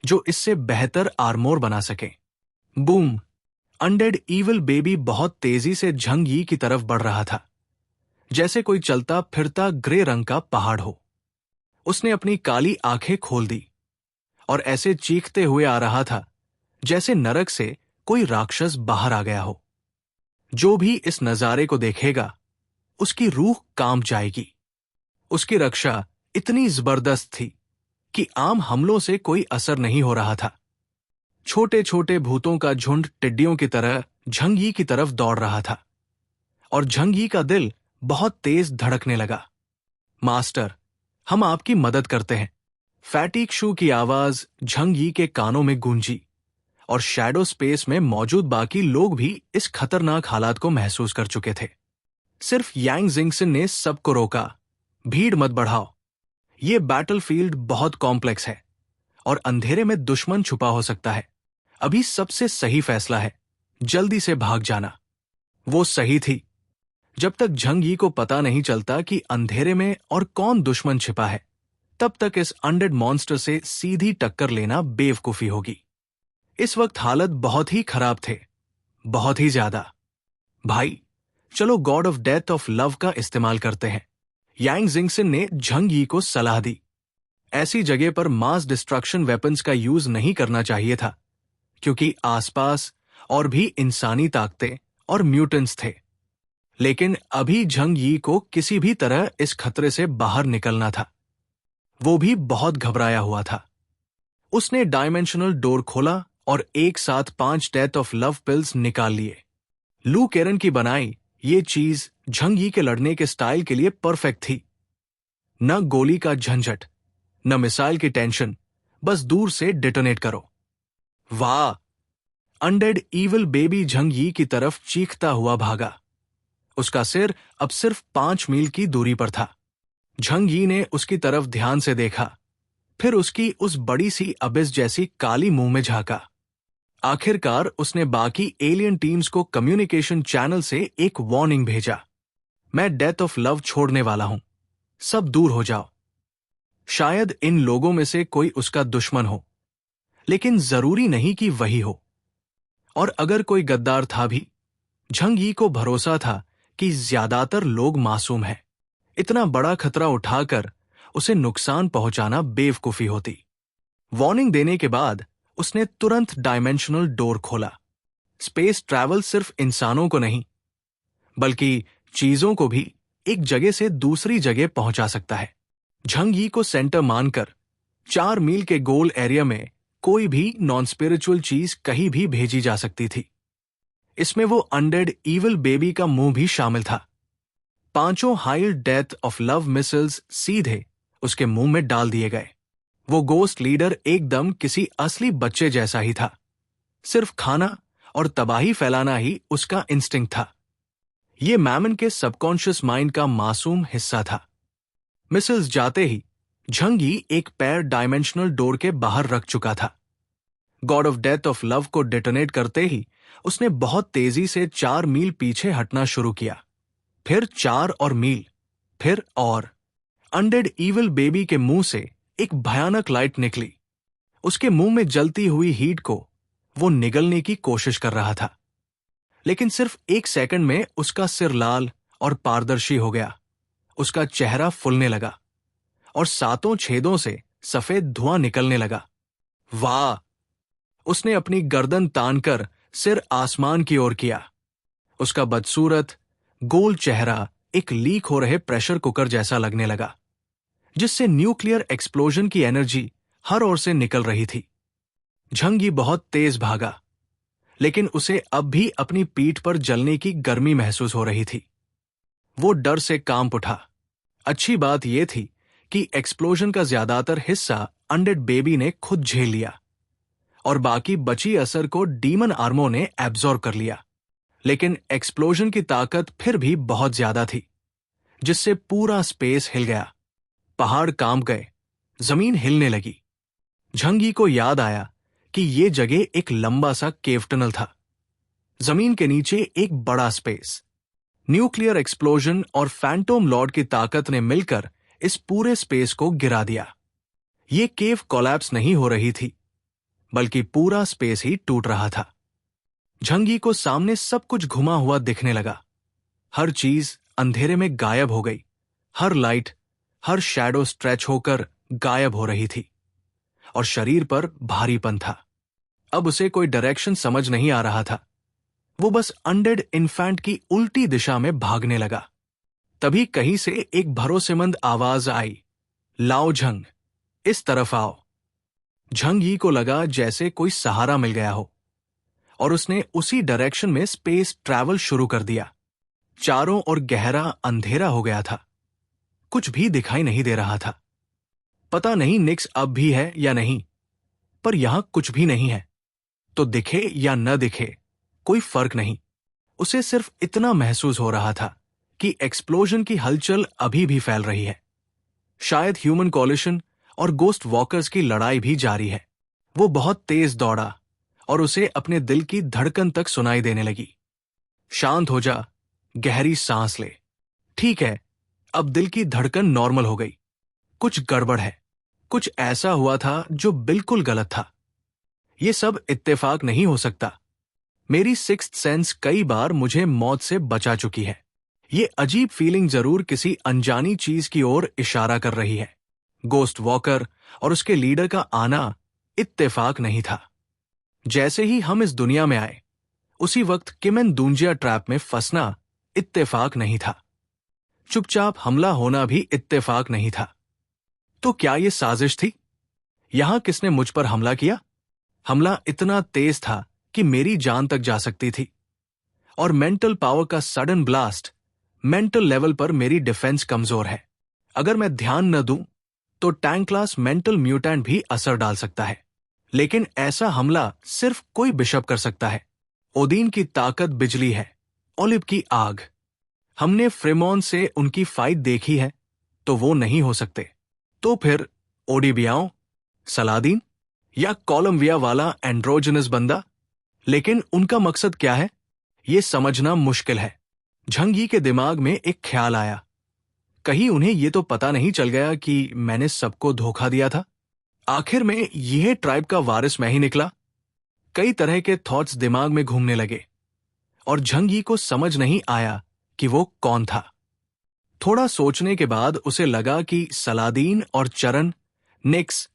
जो इससे बेहतर आर्मोर बना सके। बूम! अनडेड इविल बेबी बहुत तेजी से झंग यी की तरफ बढ़ रहा था, जैसे कोई चलता फिरता ग्रे रंग का पहाड़ हो। उसने अपनी काली आंखें खोल दी और ऐसे चीखते हुए आ रहा था जैसे नरक से कोई राक्षस बाहर आ गया हो। जो भी इस नजारे को देखेगा, उसकी रूह कांप जाएगी। उसकी रक्षा इतनी जबरदस्त थी कि आम हमलों से कोई असर नहीं हो रहा था। छोटे छोटे भूतों का झुंड टिड्डियों की तरह झंग यी की तरफ दौड़ रहा था और झंग यी का दिल बहुत तेज धड़कने लगा। मास्टर, हम आपकी मदद करते हैं। फैटिक शू की आवाज झंग यी के कानों में गूंजी और शैडो स्पेस में मौजूद बाकी लोग भी इस खतरनाक हालात को महसूस कर चुके थे। सिर्फ यांग जिंगसन ने सबको रोका, भीड़ मत बढ़ाओ। ये बैटलफील्ड बहुत कॉम्प्लेक्स है और अंधेरे में दुश्मन छुपा हो सकता है। अभी सबसे सही फैसला है जल्दी से भाग जाना। वो सही थी। जब तक झंग यी को पता नहीं चलता कि अंधेरे में और कौन दुश्मन छिपा है, तब तक इस अनडेड मॉन्स्टर से सीधी टक्कर लेना बेवकूफी होगी। इस वक्त हालत बहुत ही खराब थे, बहुत ही ज्यादा। भाई, चलो God of death of love का इस्तेमाल करते हैं। यांग जिंगसन ने झंग यी को सलाह दी। ऐसी जगह पर मास डिस्ट्रक्शन वेपन्स का यूज नहीं करना चाहिए था, क्योंकि आसपास और भी इंसानी ताकतें और म्यूटेंट्स थे। लेकिन अभी झंग यी को किसी भी तरह इस खतरे से बाहर निकलना था। वो भी बहुत घबराया हुआ था। उसने डायमेंशनल डोर खोला और एक साथ 5 डेथ ऑफ लव पिल्स निकाल लिए। लू केरन की बनाई ये चीज झंग यी के लड़ने के स्टाइल के लिए परफेक्ट थी। न गोली का झंझट, न मिसाइल की टेंशन, बस दूर से डिटोनेट करो। वाह! अनडेड इविल बेबी झंग यी की तरफ चीखता हुआ भागा। उसका सिर अब सिर्फ 5 मील की दूरी पर था। झंग यी ने उसकी तरफ ध्यान से देखा, फिर उसकी उस बड़ी सी अबिस जैसी काली मुंह में झांका। आखिरकार उसने बाकी एलियन टीम्स को कम्युनिकेशन चैनल से एक वार्निंग भेजा। मैं डेथ ऑफ लव छोड़ने वाला हूं, सब दूर हो जाओ। शायद इन लोगों में से कोई उसका दुश्मन हो, लेकिन जरूरी नहीं कि वही हो। और अगर कोई गद्दार था भी, झंग यी को भरोसा था कि ज्यादातर लोग मासूम हैं। इतना बड़ा खतरा उठाकर उसे नुकसान पहुंचाना बेवकूफी होती। वार्निंग देने के बाद उसने तुरंत डायमेंशनल डोर खोला। स्पेस ट्रैवल सिर्फ इंसानों को नहीं, बल्कि चीजों को भी एक जगह से दूसरी जगह पहुंचा सकता है। झंग यी को सेंटर मानकर 4 मील के गोल एरिया में कोई भी नॉन स्पिरिचुअल चीज कहीं भी भेजी जा सकती थी। इसमें वो अनडेड इविल बेबी का मुंह भी शामिल था। 5 high death of love missiles सीधे उसके मुंह में डाल दिए गए। वो गोस्ट लीडर एकदम किसी असली बच्चे जैसा ही था। सिर्फ खाना और तबाही फैलाना ही उसका इंस्टिंक्ट था। ये मैमन के सबकॉन्शियस माइंड का मासूम हिस्सा था। मिसिल्स जाते ही झंगी एक पैर डायमेंशनल डोर के बाहर रख चुका था। God of death of love को डिटोनेट करते ही उसने बहुत तेजी से 4 मील पीछे हटना शुरू किया, फिर 4 और मील, फिर और। अनडेड इविल बेबी के मुंह से एक भयानक लाइट निकली। उसके मुंह में जलती हुई हीट को वो निगलने की कोशिश कर रहा था, लेकिन सिर्फ 1 सेकंड में उसका सिर लाल और पारदर्शी हो गया। उसका चेहरा फूलने लगा और 7 छेदों से सफेद धुआं निकलने लगा। वाह! उसने अपनी गर्दन तानकर सिर आसमान की ओर किया। उसका बदसूरत गोल चेहरा एक लीक हो रहे प्रेशर कुकर जैसा लगने लगा, जिससे न्यूक्लियर एक्सप्लोजन की एनर्जी हर ओर से निकल रही थी। झंगी बहुत तेज भागा, लेकिन उसे अब भी अपनी पीठ पर जलने की गर्मी महसूस हो रही थी। वो डर से कांप उठा। अच्छी बात यह थी कि एक्सप्लोजन का ज्यादातर हिस्सा अनडेड बेबी ने खुद झेल लिया और बाकी बची असर को डीमन आर्मो ने एब्जॉर्ब कर लिया। लेकिन एक्सप्लोजन की ताकत फिर भी बहुत ज्यादा थी, जिससे पूरा स्पेस हिल गया। पहाड़ कांप गए, जमीन हिलने लगी। झंगी को याद आया कि ये जगह एक लंबा सा केव टनल था, जमीन के नीचे एक बड़ा स्पेस। न्यूक्लियर एक्सप्लोजन और फैंटोम लॉर्ड की ताकत ने मिलकर इस पूरे स्पेस को गिरा दिया। ये केव कोलैप्स नहीं हो रही थी, बल्कि पूरा स्पेस ही टूट रहा था। झंगी को सामने सब कुछ घुमा हुआ दिखने लगा। हर चीज अंधेरे में गायब हो गई। हर लाइट, हर शैडो स्ट्रेच होकर गायब हो रही थी और शरीर पर भारीपन था। अब उसे कोई डायरेक्शन समझ नहीं आ रहा था। वो बस अनडेड इन्फेंट की उल्टी दिशा में भागने लगा। तभी कहीं से एक भरोसेमंद आवाज आई, लाओ झंग, इस तरफ आओ। झंगी को लगा जैसे कोई सहारा मिल गया हो और उसने उसी डायरेक्शन में स्पेस ट्रैवल शुरू कर दिया। चारों ओर गहरा अंधेरा हो गया था। कुछ भी दिखाई नहीं दे रहा था। पता नहीं निक्स अब भी है या नहीं, पर यहां कुछ भी नहीं है। तो दिखे या न दिखे, कोई फर्क नहीं। उसे सिर्फ इतना महसूस हो रहा था कि एक्सप्लोजन की हलचल अभी भी फैल रही है। शायद ह्यूमन कॉलिशन और गोस्ट वॉकर्स की लड़ाई भी जारी है। वो बहुत तेज दौड़ा और उसे अपने दिल की धड़कन तक सुनाई देने लगी। शांत हो जा, गहरी सांस ले। ठीक है, अब दिल की धड़कन नॉर्मल हो गई। कुछ गड़बड़ है। कुछ ऐसा हुआ था जो बिल्कुल गलत था। ये सब इत्तेफाक नहीं हो सकता। मेरी सिक्स्थ सेंस कई बार मुझे मौत से बचा चुकी है। ये अजीब फीलिंग जरूर किसी अनजानी चीज की ओर इशारा कर रही है। गोस्ट वॉकर और उसके लीडर का आना इत्तेफाक नहीं था। जैसे ही हम इस दुनिया में आए, उसी वक्त किमेन दूंजिया ट्रैप में फंसना इत्तेफाक नहीं था। चुपचाप हमला होना भी इत्तेफाक नहीं था। तो क्या ये साजिश थी? यहां किसने मुझ पर हमला किया? हमला इतना तेज था कि मेरी जान तक जा सकती थी। और मेंटल पावर का सडन ब्लास्ट, मेंटल लेवल पर मेरी डिफेंस कमजोर है। अगर मैं ध्यान न दूं तो टैंक क्लास मेंटल म्यूटेंट भी असर डाल सकता है। लेकिन ऐसा हमला सिर्फ कोई बिशप कर सकता है। ओदीन की ताकत बिजली है, ओलिव की आग। हमने फ्रेमोन से उनकी फाइट देखी है, तो वो नहीं हो सकते। तो फिर ओडिबियाओं, सलादीन या कोलम्बिया वाला एंड्रोजनस बंदा? लेकिन उनका मकसद क्या है, ये समझना मुश्किल है। झंगी के दिमाग में एक ख्याल आया, कहीं उन्हें ये तो पता नहीं चल गया कि मैंने सबको धोखा दिया था। आखिर में यह ट्राइब का वारिस मैं ही निकला। कई तरह के थॉट्स दिमाग में घूमने लगे और झंगी को समझ नहीं आया कि वो कौन था। थोड़ा सोचने के बाद उसे लगा कि सलादीन और चरण, निक्स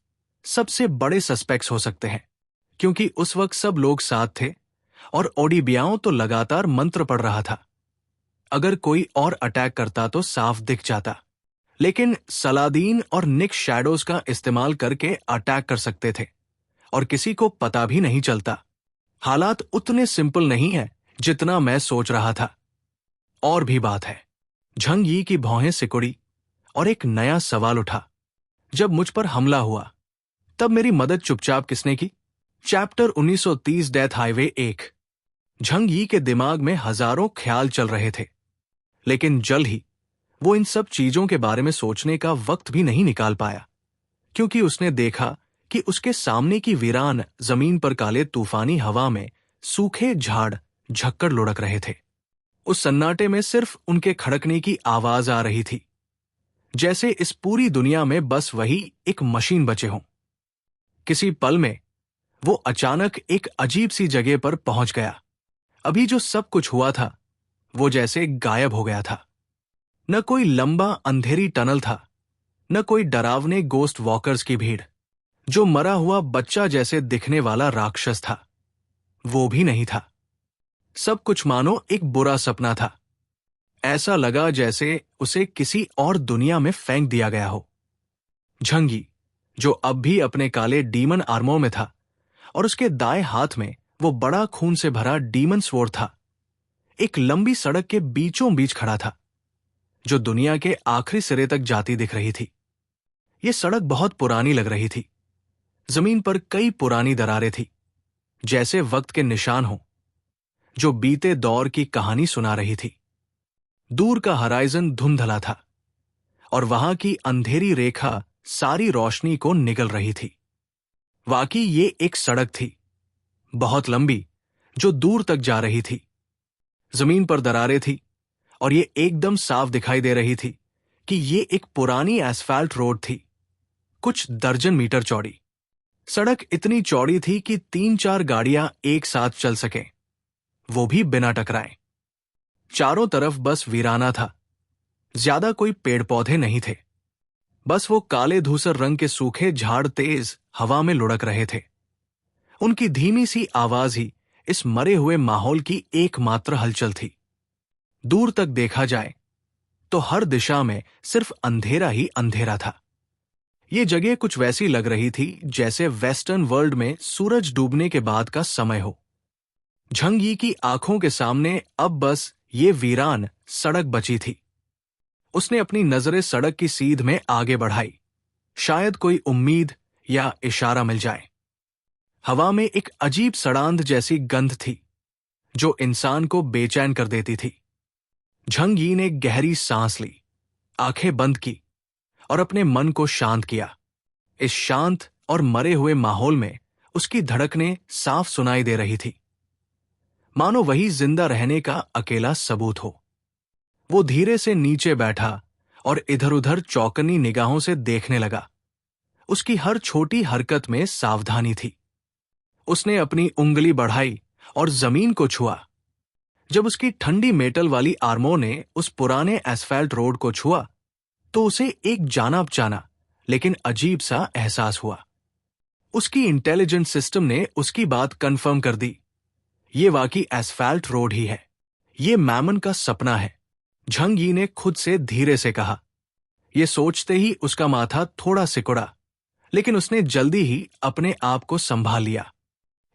सबसे बड़े सस्पेक्ट्स हो सकते हैं, क्योंकि उस वक्त सब लोग साथ थे और ओडिबियाओं तो लगातार मंत्र पढ़ रहा था। अगर कोई और अटैक करता तो साफ दिख जाता, लेकिन सलादीन और निक शैडोज का इस्तेमाल करके अटैक कर सकते थे और किसी को पता भी नहीं चलता। हालात उतने सिंपल नहीं है जितना मैं सोच रहा था। और भी बात है। झंगी की भौहें सिकुड़ी और एक नया सवाल उठा। जब मुझ पर हमला हुआ, तब मेरी मदद चुपचाप किसने की? Chapter 1930 death highway 1। झंग यी के दिमाग में हजारों ख्याल चल रहे थे, लेकिन जल्द ही वो इन सब चीजों के बारे में सोचने का वक्त भी नहीं निकाल पाया, क्योंकि उसने देखा कि उसके सामने की वीरान जमीन पर काले तूफानी हवा में सूखे झाड़ झक्कड़ लुढ़क रहे थे। उस सन्नाटे में सिर्फ उनके खड़कने की आवाज आ रही थी, जैसे इस पूरी दुनिया में बस वही एक मशीन बचे हों। किसी पल में वो अचानक एक अजीब सी जगह पर पहुंच गया। अभी जो सब कुछ हुआ था वो जैसे गायब हो गया था। न कोई लंबा अंधेरी टनल था, न कोई डरावने गोस्ट वॉकर्स की भीड़। जो मरा हुआ बच्चा जैसे दिखने वाला राक्षस था, वो भी नहीं था। सब कुछ मानो एक बुरा सपना था। ऐसा लगा जैसे उसे किसी और दुनिया में फेंक दिया गया हो। झंग यी, जो अब भी अपने काले डीमन आर्मोर में था और उसके दाएं हाथ में वो बड़ा खून से भरा डीमन स्वॉर्ड था, एक लंबी सड़क के बीचों बीच खड़ा था, जो दुनिया के आखिरी सिरे तक जाती दिख रही थी। ये सड़क बहुत पुरानी लग रही थी। जमीन पर कई पुरानी दरारें थी, जैसे वक्त के निशान हो, जो बीते दौर की कहानी सुना रही थी। दूर का हराइजन धुंधला था और वहां की अंधेरी रेखा सारी रोशनी को निगल रही थी। वाकई ये एक सड़क थी, बहुत लंबी, जो दूर तक जा रही थी। जमीन पर दरारें थी और ये एकदम साफ दिखाई दे रही थी कि ये एक पुरानी एस्फाल्ट रोड थी, कुछ दर्जन मीटर चौड़ी। सड़क इतनी चौड़ी थी कि 3-4 गाड़ियां एक साथ चल सकें, वो भी बिना टकराए। चारों तरफ बस वीराना था। ज्यादा कोई पेड़ पौधे नहीं थे, बस वो काले धूसर रंग के सूखे झाड़ तेज हवा में लुढ़क रहे थे। उनकी धीमी सी आवाज ही इस मरे हुए माहौल की एकमात्र हलचल थी। दूर तक देखा जाए तो हर दिशा में सिर्फ अंधेरा ही अंधेरा था। ये जगह कुछ वैसी लग रही थी जैसे वेस्टर्न वर्ल्ड में सूरज डूबने के बाद का समय हो। झंग यी की आंखों के सामने अब बस ये वीरान सड़क बची थी। उसने अपनी नजरें सड़क की सीध में आगे बढ़ाई, शायद कोई उम्मीद या इशारा मिल जाए। हवा में एक अजीब सड़ांध जैसी गंध थी, जो इंसान को बेचैन कर देती थी। झंग यी ने गहरी सांस ली, आंखें बंद की और अपने मन को शांत किया। इस शांत और मरे हुए माहौल में उसकी धड़कनें साफ सुनाई दे रही थी, मानो वही जिंदा रहने का अकेला सबूत हो। वो धीरे से नीचे बैठा और इधर उधर चौकन्नी निगाहों से देखने लगा। उसकी हर छोटी हरकत में सावधानी थी। उसने अपनी उंगली बढ़ाई और जमीन को छुआ। जब उसकी ठंडी मेटल वाली आर्मों ने उस पुराने एस्फाल्ट रोड को छुआ, तो उसे एक जाना पहचाना लेकिन अजीब सा एहसास हुआ। उसकी इंटेलिजेंस सिस्टम ने उसकी बात कंफर्म कर दी। ये वाकई एस्फाल्ट रोड ही है, ये मैमन का सपना है, झंग यी ने खुद से धीरे से कहा। यह सोचते ही उसका माथा थोड़ा सिकुड़ा, लेकिन उसने जल्दी ही अपने आप को संभाल लिया।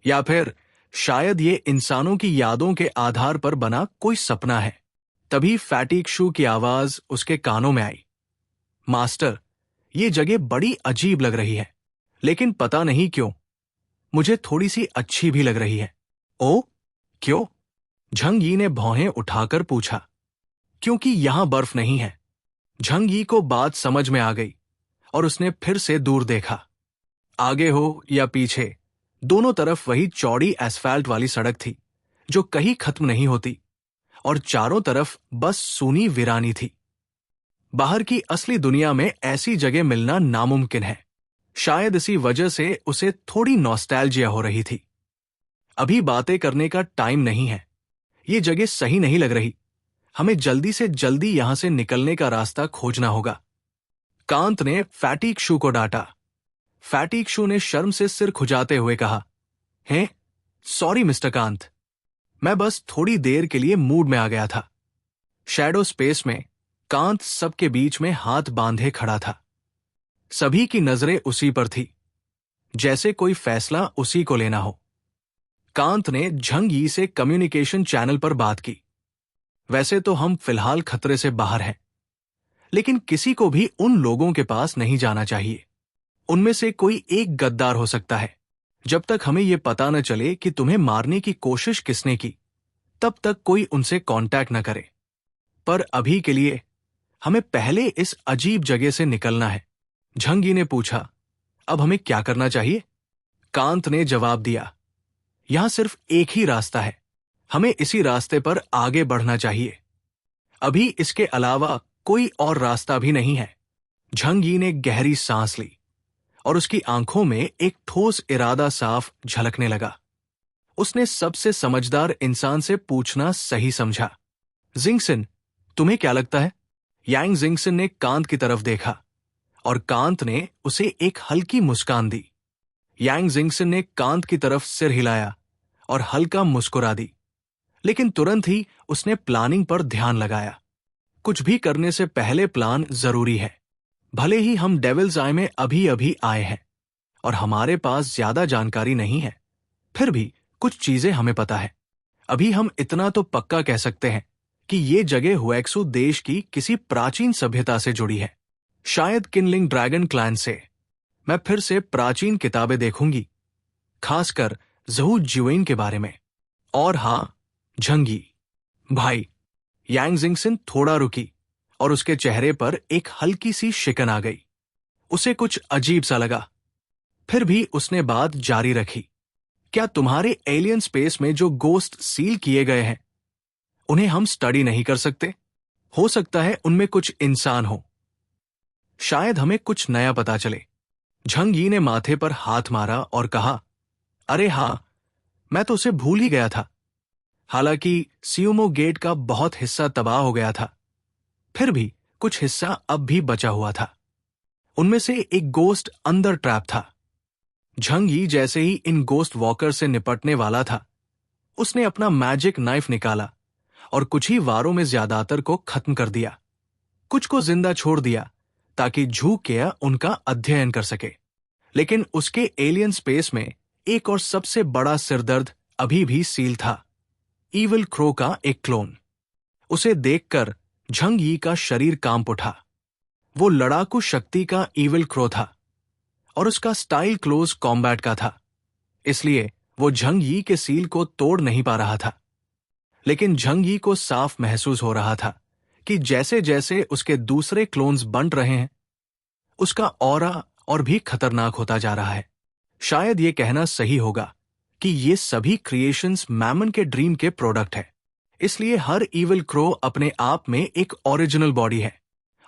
या फिर शायद ये इंसानों की यादों के आधार पर बना कोई सपना है। तभी फैटिक शू की आवाज उसके कानों में आई। मास्टर, ये जगह बड़ी अजीब लग रही है, लेकिन पता नहीं क्यों मुझे थोड़ी सी अच्छी भी लग रही है। ओ, क्यों? झंग यी ने भौहें उठाकर पूछा। क्योंकि यहां बर्फ नहीं है। झंग यी को बात समझ में आ गई और उसने फिर से दूर देखा। आगे हो या पीछे, दोनों तरफ वही चौड़ी एस्फाल्ट वाली सड़क थी, जो कहीं खत्म नहीं होती, और चारों तरफ बस सूनी वीरानी थी। बाहर की असली दुनिया में ऐसी जगह मिलना नामुमकिन है। शायद इसी वजह से उसे थोड़ी नॉस्टैल्जिया हो रही थी। अभी बातें करने का टाइम नहीं है। ये जगह सही नहीं लग रही। हमें जल्दी से जल्दी यहां से निकलने का रास्ता खोजना होगा। कांत ने फैटिक शू को डांटा। फैटिक शू ने शर्म से सिर खुजाते हुए कहा, हैं? सॉरी मिस्टर कांत, मैं बस थोड़ी देर के लिए मूड में आ गया था। शैडो स्पेस में कांत सबके बीच में हाथ बांधे खड़ा था। सभी की नजरें उसी पर थी, जैसे कोई फैसला उसी को लेना हो। कांत ने झंग यी से कम्युनिकेशन चैनल पर बात की। वैसे तो हम फिलहाल खतरे से बाहर हैं, लेकिन किसी को भी उन लोगों के पास नहीं जाना चाहिए। उनमें से कोई एक गद्दार हो सकता है। जब तक हमें यह पता न चले कि तुम्हें मारने की कोशिश किसने की, तब तक कोई उनसे कांटेक्ट न करे। पर अभी के लिए हमें पहले इस अजीब जगह से निकलना है। झंगी ने पूछा, अब हमें क्या करना चाहिए? कांत ने जवाब दिया, यहां सिर्फ एक ही रास्ता है, हमें इसी रास्ते पर आगे बढ़ना चाहिए। अभी इसके अलावा कोई और रास्ता भी नहीं है। झंगी ने गहरी सांस ली और उसकी आंखों में एक ठोस इरादा साफ झलकने लगा। उसने सबसे समझदार इंसान से पूछना सही समझा। जिंगसन, तुम्हें क्या लगता है? यांग जिंगसन ने कांत की तरफ देखा और कांत ने उसे एक हल्की मुस्कान दी। यांग जिंगसन ने कांत की तरफ सिर हिलाया और हल्का मुस्कुरा दी, लेकिन तुरंत ही उसने प्लानिंग पर ध्यान लगाया। कुछ भी करने से पहले प्लान जरूरी है। भले ही हम डेविल्स आई में अभी अभी आए हैं और हमारे पास ज्यादा जानकारी नहीं है, फिर भी कुछ चीजें हमें पता है। अभी हम इतना तो पक्का कह सकते हैं कि ये जगह हुएक्सू देश की किसी प्राचीन सभ्यता से जुड़ी है, शायद किनलिंग ड्रैगन क्लैन से। मैं फिर से प्राचीन किताबें देखूंगी, खासकर ज़हू जिवेन के बारे में। और हां, झंगी भाई। यांग जिंगसन थोड़ा रुकी और उसके चेहरे पर एक हल्की सी शिकन आ गई। उसे कुछ अजीब सा लगा, फिर भी उसने बात जारी रखी। क्या तुम्हारे एलियन स्पेस में जो गोस्ट सील किए गए हैं, उन्हें हम स्टडी नहीं कर सकते? हो सकता है उनमें कुछ इंसान हो, शायद हमें कुछ नया पता चले। झंगी ने माथे पर हाथ मारा और कहा, अरे हां, मैं तो उसे भूल ही गया था। हालांकि सियुमो गेट का बहुत हिस्सा तबाह हो गया था, फिर भी कुछ हिस्सा अब भी बचा हुआ था। उनमें से एक गोस्ट अंदर ट्रैप था। झंगी जैसे ही इन गोस्ट वॉकर से निपटने वाला था, उसने अपना मैजिक नाइफ निकाला और कुछ ही वारों में ज्यादातर को खत्म कर दिया। कुछ को जिंदा छोड़ दिया ताकि झू केया उनका अध्ययन कर सके। लेकिन उसके एलियन स्पेस में एक और सबसे बड़ा सिरदर्द अभी भी सील था, ईविल क्रो का एक क्लोन। उसे देखकर झंगी का शरीर कांप उठा। वो लड़ाकू शक्ति का ईविल क्रो था और उसका स्टाइल क्लोज कॉम्बैट का था, इसलिए वो झंगी के सील को तोड़ नहीं पा रहा था। लेकिन झंगी को साफ महसूस हो रहा था कि जैसे जैसे उसके दूसरे क्लोन्स बन रहे हैं, उसका ऑरा और भी खतरनाक होता जा रहा है। शायद ये कहना सही होगा कि ये सभी क्रिएशंस मैमन के ड्रीम के प्रोडक्ट है। इसलिए हर ईविल क्रो अपने आप में एक ओरिजिनल बॉडी है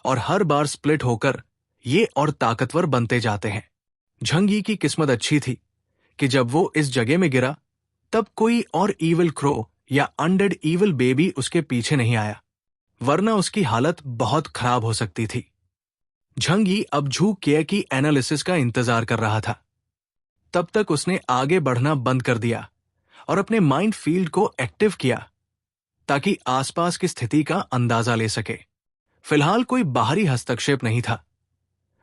और हर बार स्प्लिट होकर ये और ताकतवर बनते जाते हैं। झंगी की किस्मत अच्छी थी कि जब वो इस जगह में गिरा, तब कोई और ईविल क्रो या अनडेड ईविल बेबी उसके पीछे नहीं आया, वरना उसकी हालत बहुत खराब हो सकती थी। झंगी अब झू केया की एनालिसिस का इंतजार कर रहा था। तब तक उसने आगे बढ़ना बंद कर दिया और अपने माइंड फील्ड को एक्टिव किया ताकि आसपास की स्थिति का अंदाजा ले सके। फिलहाल कोई बाहरी हस्तक्षेप नहीं था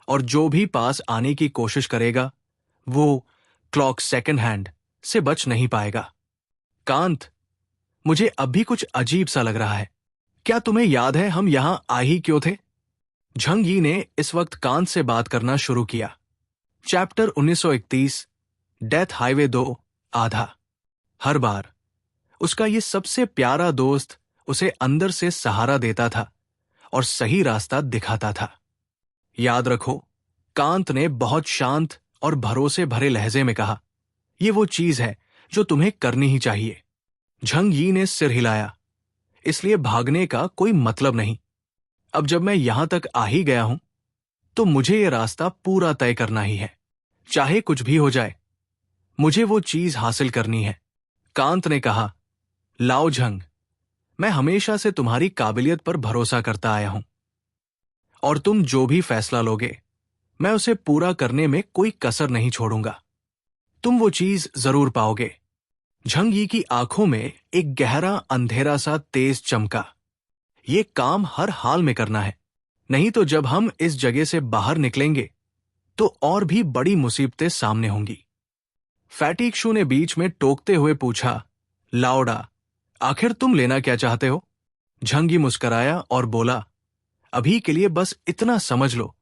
और जो भी पास आने की कोशिश करेगा, वो क्लॉक सेकंड हैंड से बच नहीं पाएगा। कांत, मुझे अब भी कुछ अजीब सा लग रहा है। क्या तुम्हें याद है हम यहां आ ही क्यों थे? झंगी ने इस वक्त कांत से बात करना शुरू किया। चैप्टर 1931, डेथ हाईवे 2 आधा। हर बार उसका ये सबसे प्यारा दोस्त उसे अंदर से सहारा देता था और सही रास्ता दिखाता था। याद रखो, कांत ने बहुत शांत और भरोसे भरे लहजे में कहा, ये वो चीज है जो तुम्हें करनी ही चाहिए। झंगी ने सिर हिलाया, इसलिए भागने का कोई मतलब नहीं। अब जब मैं यहां तक आ ही गया हूं, तो मुझे ये रास्ता पूरा तय करना ही है, चाहे कुछ भी हो जाए। मुझे वो चीज हासिल करनी है। कांत ने कहा, लाओ झंग, मैं हमेशा से तुम्हारी काबिलियत पर भरोसा करता आया हूं और तुम जो भी फैसला लोगे, मैं उसे पूरा करने में कोई कसर नहीं छोड़ूंगा। तुम वो चीज जरूर पाओगे। झंगी की आंखों में एक गहरा अंधेरा सा तेज चमका। ये काम हर हाल में करना है, नहीं तो जब हम इस जगह से बाहर निकलेंगे तो और भी बड़ी मुसीबतें सामने होंगी। फैटिक्शू ने बीच में टोकते हुए पूछा, लाओडा, आखिर तुम लेना क्या चाहते हो? झंगी मुस्कराया और बोला, अभी के लिए बस इतना समझ लो,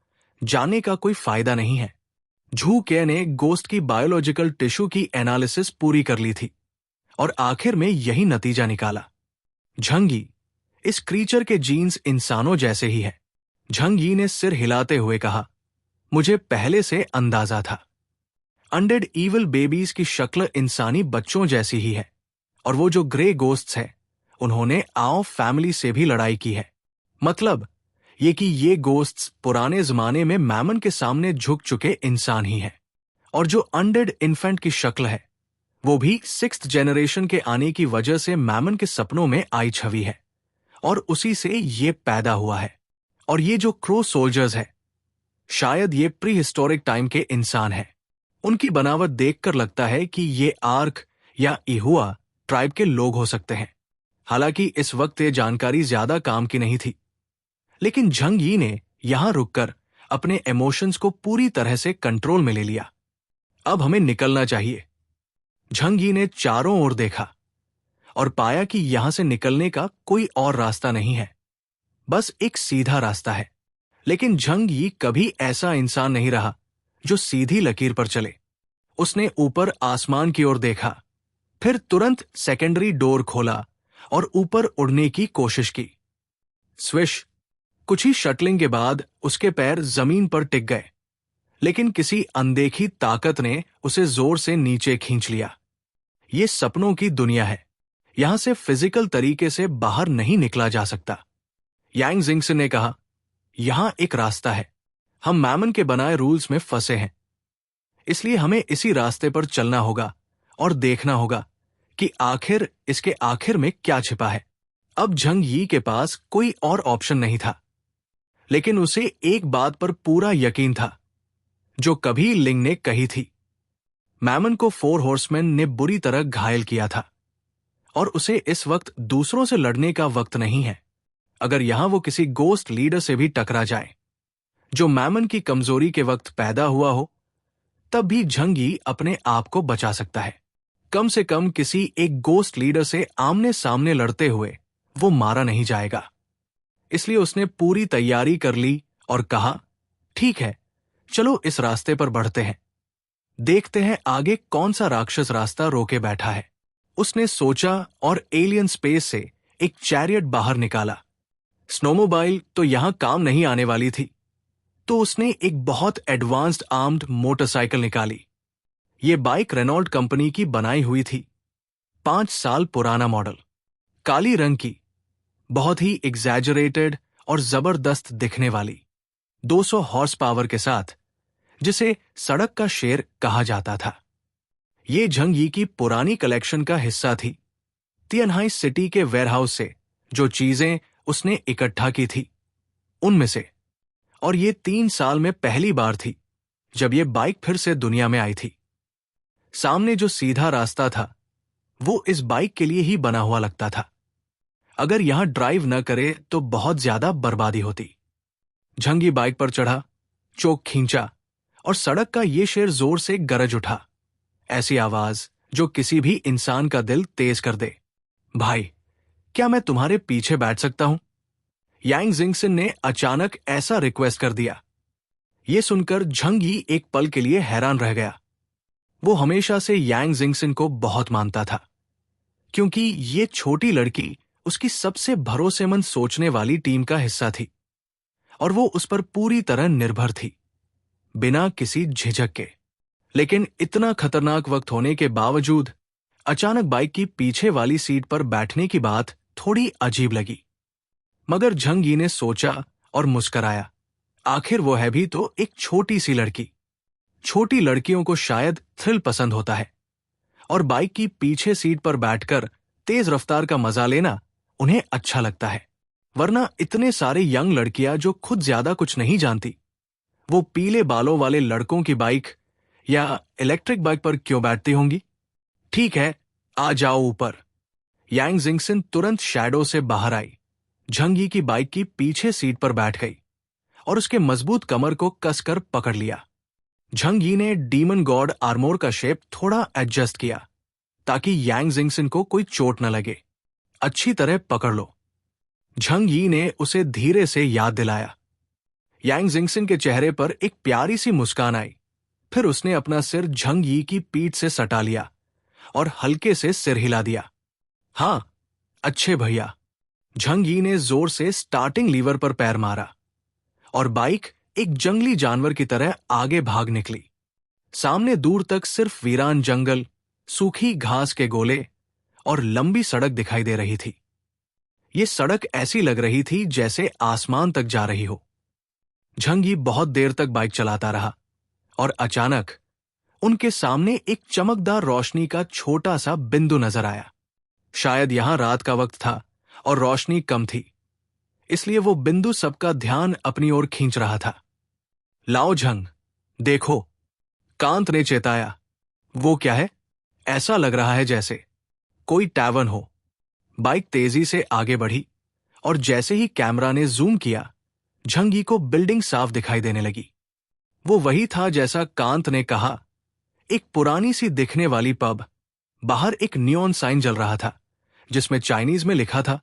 जाने का कोई फायदा नहीं है। झू के ने गोस्ट की बायोलॉजिकल टिश्यू की एनालिसिस पूरी कर ली थी और आखिर में यही नतीजा निकाला। झंगी, इस क्रीचर के जीन्स इंसानों जैसे ही है। झंगी ने सिर हिलाते हुए कहा, मुझे पहले से अंदाजा था। अनडेड ईविल बेबीज की शक्ल इंसानी बच्चों जैसी ही है, और वो जो ग्रे गोस्ट्स हैं, उन्होंने आओ फैमिली से भी लड़ाई की है। मतलब ये कि ये गोस्ट्स पुराने जमाने में मैमन के सामने झुक चुके इंसान ही हैं। और जो अनडेड इन्फेंट की शक्ल है, वो भी 6th जनरेशन के आने की वजह से मैमन के सपनों में आई छवि है, और उसी से ये पैदा हुआ है। और ये जो क्रो सोल्जर्स है, शायद ये प्री हिस्टोरिक टाइम के इंसान हैं। उनकी बनावट देखकर लगता है कि ये आर्क या इहुआ ट्राइब के लोग हो सकते हैं। हालांकि इस वक्त ये जानकारी ज्यादा काम की नहीं थी, लेकिन झंग यी ने यहां रुककर अपने इमोशंस को पूरी तरह से कंट्रोल में ले लिया। अब हमें निकलना चाहिए। झंग यी ने चारों ओर देखा और पाया कि यहां से निकलने का कोई और रास्ता नहीं है, बस एक सीधा रास्ता है। लेकिन झंग यी कभी ऐसा इंसान नहीं रहा जो सीधी लकीर पर चले। उसने ऊपर आसमान की ओर देखा, फिर तुरंत सेकेंडरी डोर खोला और ऊपर उड़ने की कोशिश की। स्विश! कुछ ही शटलिंग के बाद उसके पैर जमीन पर टिक गए, लेकिन किसी अनदेखी ताकत ने उसे जोर से नीचे खींच लिया। ये सपनों की दुनिया है, यहां से फिजिकल तरीके से बाहर नहीं निकला जा सकता। यांग जिंगसन ने कहा, यहां एक रास्ता है, हम मैमन के बनाए रूल्स में फंसे हैं, इसलिए हमें इसी रास्ते पर चलना होगा और देखना होगा कि आखिर इसके आखिर में क्या छिपा है। अब झंग यी के पास कोई और ऑप्शन नहीं था, लेकिन उसे एक बात पर पूरा यकीन था, जो कभी लिंग ने कही थी। मैमन को 4 हॉर्समैन ने बुरी तरह घायल किया था, और उसे इस वक्त दूसरों से लड़ने का वक्त नहीं है। अगर यहां वो किसी गोस्ट लीडर से भी टकरा जाए, जो मैमन की कमजोरी के वक्त पैदा हुआ हो, तब भी झंग यी अपने आप को बचा सकता है। कम से कम किसी एक गोस्ट लीडर से आमने सामने लड़ते हुए वो मारा नहीं जाएगा। इसलिए उसने पूरी तैयारी कर ली और कहा, ठीक है, चलो इस रास्ते पर बढ़ते हैं, देखते हैं आगे कौन सा राक्षस रास्ता रोके बैठा है। उसने सोचा और एलियन स्पेस से एक चैरियट बाहर निकाला। स्नोमोबाइल तो यहां काम नहीं आने वाली थी, तो उसने एक बहुत एडवांस्ड आर्म्ड मोटरसाइकिल निकाली। ये बाइक रेनॉल्ट कंपनी की बनाई हुई थी, 5 साल पुराना मॉडल, काली रंग की, बहुत ही एग्जैजरेटेड और जबरदस्त दिखने वाली, 200 हॉर्स पावर के साथ, जिसे सड़क का शेर कहा जाता था। ये झंग यी की पुरानी कलेक्शन का हिस्सा थी, तियनहाई सिटी के वेयरहाउस से जो चीजें उसने इकट्ठा की थी उनमें से। और ये 3 साल में पहली बार थी जब ये बाइक फिर से दुनिया में आई थी। सामने जो सीधा रास्ता था, वो इस बाइक के लिए ही बना हुआ लगता था। अगर यहां ड्राइव न करे तो बहुत ज्यादा बर्बादी होती। झंग यी बाइक पर चढ़ा, चोक खींचा, और सड़क का ये शेर जोर से गरज उठा, ऐसी आवाज जो किसी भी इंसान का दिल तेज कर दे। भाई, क्या मैं तुम्हारे पीछे बैठ सकता हूं? यांग जिंगसन ने अचानक ऐसा रिक्वेस्ट कर दिया। यह सुनकर झंग यी एक पल के लिए हैरान रह गया। वो हमेशा से यांग जिंगसन को बहुत मानता था, क्योंकि ये छोटी लड़की उसकी सबसे भरोसेमंद सोचने वाली टीम का हिस्सा थी, और वो उस पर पूरी तरह निर्भर थी, बिना किसी झिझक के। लेकिन इतना खतरनाक वक्त होने के बावजूद अचानक बाइक की पीछे वाली सीट पर बैठने की बात थोड़ी अजीब लगी। मगर झंग यी ने सोचा और मुस्कराया। आखिर वो है भी तो एक छोटी सी लड़की। छोटी लड़कियों को शायद थ्रिल पसंद होता है, और बाइक की पीछे सीट पर बैठकर तेज रफ्तार का मजा लेना उन्हें अच्छा लगता है। वरना इतने सारे यंग लड़कियां जो खुद ज्यादा कुछ नहीं जानती, वो पीले बालों वाले लड़कों की बाइक या इलेक्ट्रिक बाइक पर क्यों बैठती होंगी? ठीक है, आ जाओ ऊपर। यांग जिंगसन तुरंत शैडो से बाहर आई, झंग यी की बाइक की पीछे सीट पर बैठ गई और उसके मजबूत कमर को कसकर पकड़ लिया। झंग यी ने डीमन गॉड आर्मोर का शेप थोड़ा एडजस्ट किया, ताकि यांग जिंगसन को कोई चोट न लगे। अच्छी तरह पकड़ लो, झंग यी ने उसे धीरे से याद दिलाया। यांग जिंगसन के चेहरे पर एक प्यारी सी मुस्कान आई। फिर उसने अपना सिर झंग यी की पीठ से सटा लिया और हल्के से सिर हिला दिया। हाँ, अच्छे भैया, झंग यी ने जोर से स्टार्टिंग लीवर पर पैर मारा और बाइक एक जंगली जानवर की तरह आगे भाग निकली। सामने दूर तक सिर्फ वीरान जंगल, सूखी घास के गोले और लंबी सड़क दिखाई दे रही थी। ये सड़क ऐसी लग रही थी जैसे आसमान तक जा रही हो। झंग यी बहुत देर तक बाइक चलाता रहा और अचानक उनके सामने एक चमकदार रोशनी का छोटा सा बिंदु नजर आया। शायद यहां रात का वक्त था और रोशनी कम थी, इसलिए वो बिंदु सबका ध्यान अपनी ओर खींच रहा था। लाओ झंग, देखो, कांत ने चेताया। वो क्या है? ऐसा लग रहा है जैसे कोई टैवर्न हो। बाइक तेजी से आगे बढ़ी और जैसे ही कैमरा ने जूम किया, झंग यी को बिल्डिंग साफ दिखाई देने लगी। वो वही था जैसा कांत ने कहा, एक पुरानी सी दिखने वाली पब। बाहर एक नियॉन साइन जल रहा था जिसमें चाइनीज में लिखा था,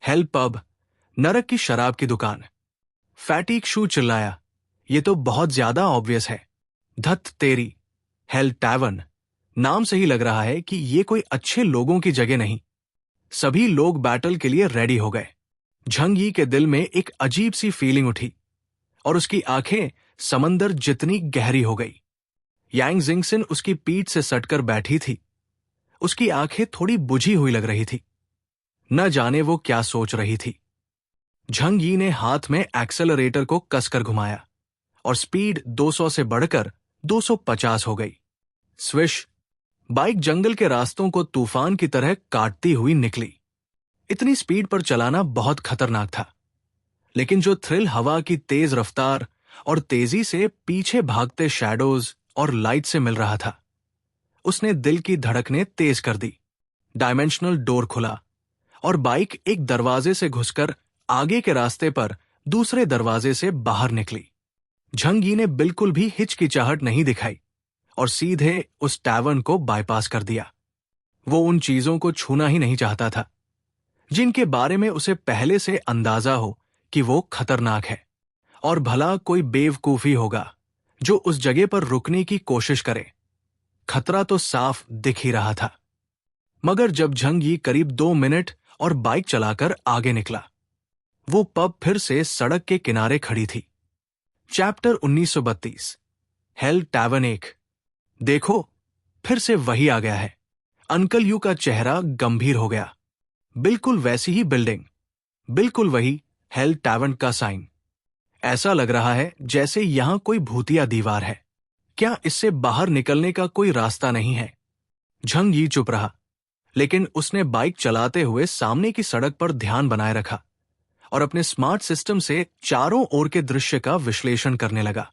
हेल पब, नरक की शराब की दुकान। फैटिक शू चिल्लाया, ये तो बहुत ज्यादा ऑब्वियस है। धत तेरी, हेल टैवर्न, नाम से ही लग रहा है कि ये कोई अच्छे लोगों की जगह नहीं। सभी लोग बैटल के लिए रेडी हो गए। झंग यी के दिल में एक अजीब सी फीलिंग उठी और उसकी आंखें समंदर जितनी गहरी हो गई। यांग जिंगसिन उसकी पीठ से सटकर बैठी थी। उसकी आंखें थोड़ी बुझी हुई लग रही थी। न जाने वो क्या सोच रही थी। झंग यी ने हाथ में एक्सेलरेटर को कसकर घुमाया और स्पीड 200 से बढ़कर 250 हो गई। स्विश! बाइक जंगल के रास्तों को तूफान की तरह काटती हुई निकली। इतनी स्पीड पर चलाना बहुत खतरनाक था, लेकिन जो थ्रिल हवा की तेज रफ्तार और तेजी से पीछे भागते शैडोज और लाइट से मिल रहा था, उसने दिल की धड़कनें तेज कर दी। डायमेंशनल डोर खुला और बाइक एक दरवाजे से घुसकर आगे के रास्ते पर दूसरे दरवाजे से बाहर निकली। झंग यी ने बिल्कुल भी हिचकिचाहट नहीं दिखाई और सीधे उस टैवर्न को बाईपास कर दिया। वो उन चीजों को छूना ही नहीं चाहता था जिनके बारे में उसे पहले से अंदाजा हो कि वो खतरनाक है, और भला कोई बेवकूफी होगा जो उस जगह पर रुकने की कोशिश करे। खतरा तो साफ दिख ही रहा था। मगर जब झंग यी करीब 2 मिनट और बाइक चलाकर आगे निकला, वो पब फिर से सड़क के किनारे खड़ी थी। Chapter 1932, hello tavern 1। देखो, फिर से वही आ गया है। अंकल यू का चेहरा गंभीर हो गया। बिल्कुल वैसी ही बिल्डिंग, बिल्कुल वही हेल टैवर्न का साइन। ऐसा लग रहा है जैसे यहां कोई भूतिया दीवार है। क्या इससे बाहर निकलने का कोई रास्ता नहीं है? झंग यी चुप रहा, लेकिन उसने बाइक चलाते हुए सामने की सड़क पर ध्यान बनाए रखा और अपने स्मार्ट सिस्टम से चारों ओर के दृश्य का विश्लेषण करने लगा।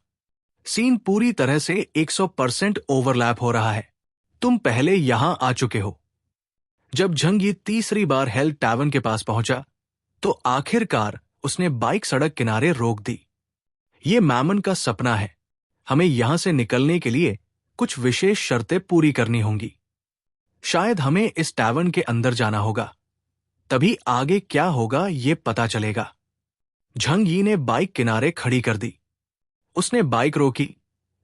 सीन पूरी तरह से 100% ओवरलैप हो रहा है। तुम पहले यहां आ चुके हो। जब झंग यी तीसरी बार हेल टैवर्न के पास पहुंचा, तो आखिरकार उसने बाइक सड़क किनारे रोक दी। ये मैमन का सपना है। हमें यहां से निकलने के लिए कुछ विशेष शर्तें पूरी करनी होंगी। शायद हमें इस टैवर्न के अंदर जाना होगा, तभी आगे क्या होगा ये पता चलेगा। झंग यी ने बाइक किनारे खड़ी कर दी। उसने बाइक रोकी,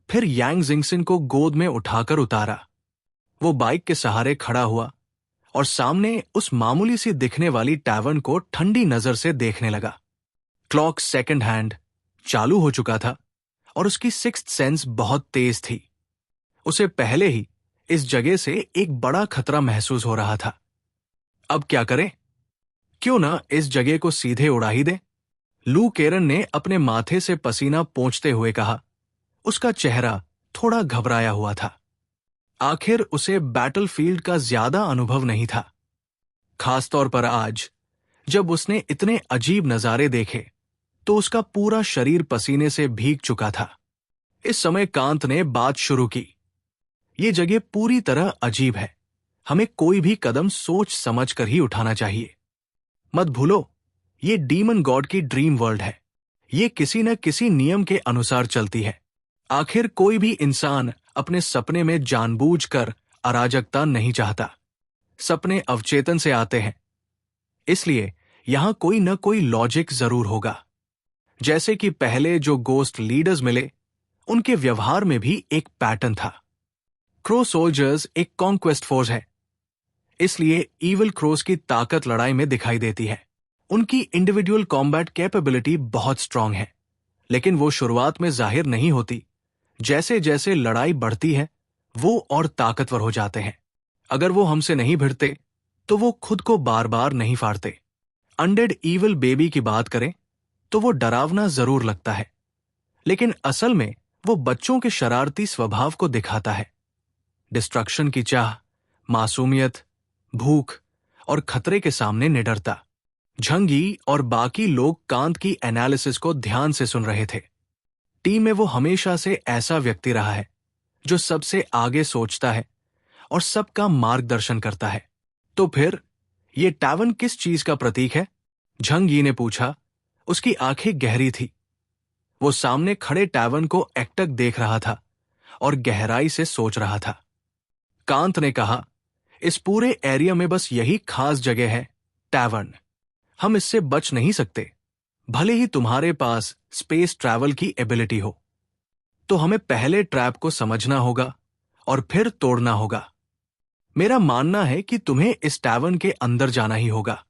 फिर यांग जिंगसिन को गोद में उठाकर उतारा। वो बाइक के सहारे खड़ा हुआ और सामने उस मामूली सी दिखने वाली टैवर्न को ठंडी नजर से देखने लगा। क्लॉक सेकंड हैंड चालू हो चुका था और उसकी सिक्स्थ सेंस बहुत तेज थी। उसे पहले ही इस जगह से एक बड़ा खतरा महसूस हो रहा था। अब क्या करें? क्यों ना इस जगह को सीधे उड़ा ही दे? लू केरन ने अपने माथे से पसीना पोंछते हुए कहा। उसका चेहरा थोड़ा घबराया हुआ था। आखिर उसे बैटलफील्ड का ज्यादा अनुभव नहीं था, खासतौर पर आज जब उसने इतने अजीब नजारे देखे तो उसका पूरा शरीर पसीने से भीग चुका था। इस समय कांत ने बात शुरू की। ये जगह पूरी तरह अजीब है। हमें कोई भी कदम सोच समझ कर ही उठाना चाहिए। मत भूलो, ये डीमन गॉड की ड्रीम वर्ल्ड है। ये किसी न किसी नियम के अनुसार चलती है। आखिर कोई भी इंसान अपने सपने में जानबूझकर अराजकता नहीं चाहता। सपने अवचेतन से आते हैं, इसलिए यहां कोई न कोई लॉजिक जरूर होगा। जैसे कि पहले जो गोस्ट लीडर्स मिले, उनके व्यवहार में भी एक पैटर्न था। क्रो सोल्जर्स एक कॉन्क्वेस्ट फोर्स है, इसलिए ईविल क्रोस की ताकत लड़ाई में दिखाई देती है। उनकी इंडिविजुअल कॉम्बैट कैपेबिलिटी बहुत स्ट्रांग है, लेकिन वो शुरुआत में जाहिर नहीं होती। जैसे जैसे लड़ाई बढ़ती है, वो और ताकतवर हो जाते हैं। अगर वो हमसे नहीं भिड़ते, तो वो खुद को बार बार नहीं फाड़ते। अनडेड ईविल बेबी की बात करें तो वो डरावना जरूर लगता है, लेकिन असल में वो बच्चों के शरारती स्वभाव को दिखाता है। डिस्ट्रक्शन की चाह, मासूमियत, भूख और खतरे के सामने निडरता। झंगी और बाकी लोग कांत की एनालिसिस को ध्यान से सुन रहे थे। टीम में वो हमेशा से ऐसा व्यक्ति रहा है जो सबसे आगे सोचता है और सबका मार्गदर्शन करता है। तो फिर ये टैवन किस चीज का प्रतीक है? झंगी ने पूछा। उसकी आंखें गहरी थी। वो सामने खड़े टैवन को एकटक देख रहा था और गहराई से सोच रहा था। कांत ने कहा, इस पूरे एरिया में बस यही खास जगह है, टैवन। हम इससे बच नहीं सकते, भले ही तुम्हारे पास स्पेस ट्रैवल की एबिलिटी हो। तो हमें पहले ट्रैप को समझना होगा और फिर तोड़ना होगा। मेरा मानना है कि तुम्हें इस टैवन के अंदर जाना ही होगा।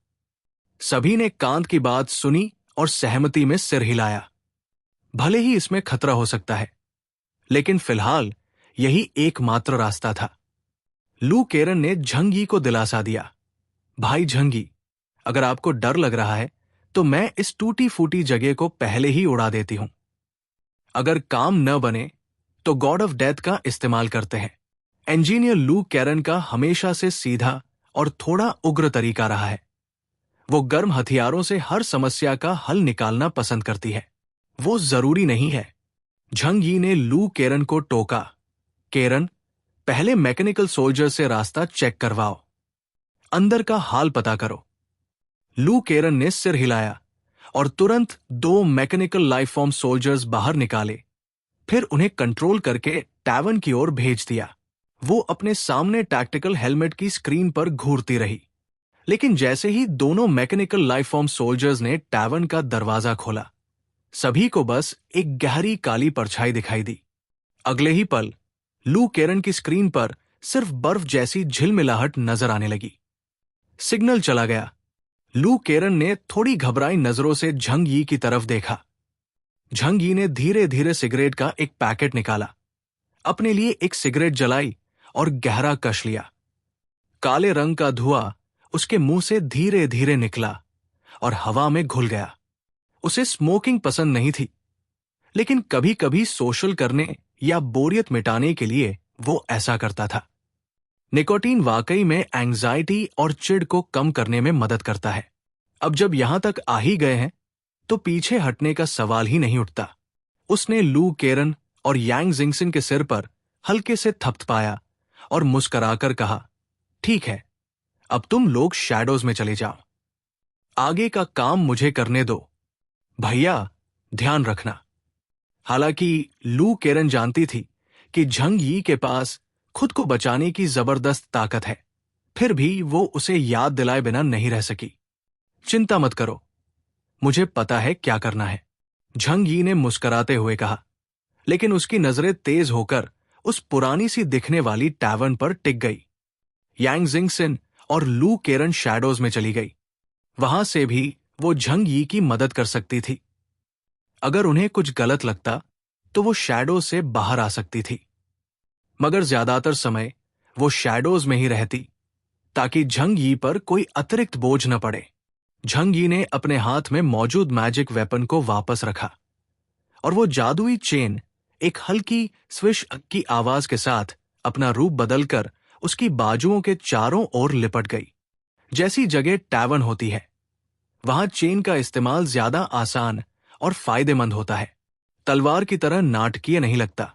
सभी ने कांत की बात सुनी और सहमति में सिर हिलाया। भले ही इसमें खतरा हो सकता है, लेकिन फिलहाल यही एकमात्र रास्ता था। लू केरन ने झंगी को दिलासा दिया, भाई झंगी, अगर आपको डर लग रहा है तो मैं इस टूटी फूटी जगह को पहले ही उड़ा देती हूं। अगर काम न बने तो गॉड ऑफ डेथ का इस्तेमाल करते हैं। इंजीनियर लू केरन का हमेशा से सीधा और थोड़ा उग्र तरीका रहा है। वो गर्म हथियारों से हर समस्या का हल निकालना पसंद करती है। वो जरूरी नहीं है। झंगी ने लू केरन को टोका, केरन, पहले मैकेनिकल सोल्जर से रास्ता चेक करवाओ, अंदर का हाल पता करो। लू केरन ने सिर हिलाया और तुरंत 2 मैकेनिकल लाइफ फॉर्म सोल्जर्स बाहर निकाले, फिर उन्हें कंट्रोल करके टैवन की ओर भेज दिया। वो अपने सामने टैक्टिकल हेलमेट की स्क्रीन पर घूरती रही, लेकिन जैसे ही दोनों मैकेनिकल लाइफ फॉर्म सोल्जर्स ने टैवन का दरवाजा खोला, सभी को बस एक गहरी काली परछाई दिखाई दी। अगले ही पल लू केरन की स्क्रीन पर सिर्फ बर्फ जैसी झिलमिलाहट नजर आने लगी। सिग्नल चला गया। लू केरन ने थोड़ी घबराई नजरों से झंगी की तरफ देखा। झंगी ने धीरे धीरे सिगरेट का एक पैकेट निकाला, अपने लिए एक सिगरेट जलाई और गहरा कश लिया। काले रंग का धुआं उसके मुंह से धीरे धीरे निकला और हवा में घुल गया। उसे स्मोकिंग पसंद नहीं थी, लेकिन कभी कभी सोशल करने या बोरियत मिटाने के लिए वो ऐसा करता था। निकोटीन वाकई में एंग्जाइटी और चिढ़ को कम करने में मदद करता है। अब जब यहां तक आ ही गए हैं, तो पीछे हटने का सवाल ही नहीं उठता। उसने लू केरन और यांग जिंगसन के सिर पर हल्के से थपथपाया और मुस्कुराकर कहा, ठीक है, अब तुम लोग शैडोज में चले जाओ। आगे का काम मुझे करने दो। भैया, ध्यान रखना। हालांकि लू केरन जानती थी कि झंग यी के पास खुद को बचाने की जबरदस्त ताकत है, फिर भी वो उसे याद दिलाए बिना नहीं रह सकी। चिंता मत करो, मुझे पता है क्या करना है, झंग यी ने मुस्कुराते हुए कहा, लेकिन उसकी नजरें तेज होकर उस पुरानी सी दिखने वाली टैवर्न पर टिक गई। यांग जिंगसन और लू केरन शैडोज में चली गई। वहां से भी वो झंग यी की मदद कर सकती थी। अगर उन्हें कुछ गलत लगता तो वो शैडोज से बाहर आ सकती थी, मगर ज्यादातर समय वो शैडोज में ही रहती ताकि झंग यी पर कोई अतिरिक्त बोझ न पड़े। झंग यी ने अपने हाथ में मौजूद मैजिक वेपन को वापस रखा और वो जादुई चेन एक हल्की स्विश की आवाज के साथ अपना रूप बदलकर उसकी बाजुओं के चारों ओर लिपट गई। जैसी जगह टैवर्न होती है, वहां चेन का इस्तेमाल ज्यादा आसान और फायदेमंद होता है। तलवार की तरह नाटकीय नहीं लगता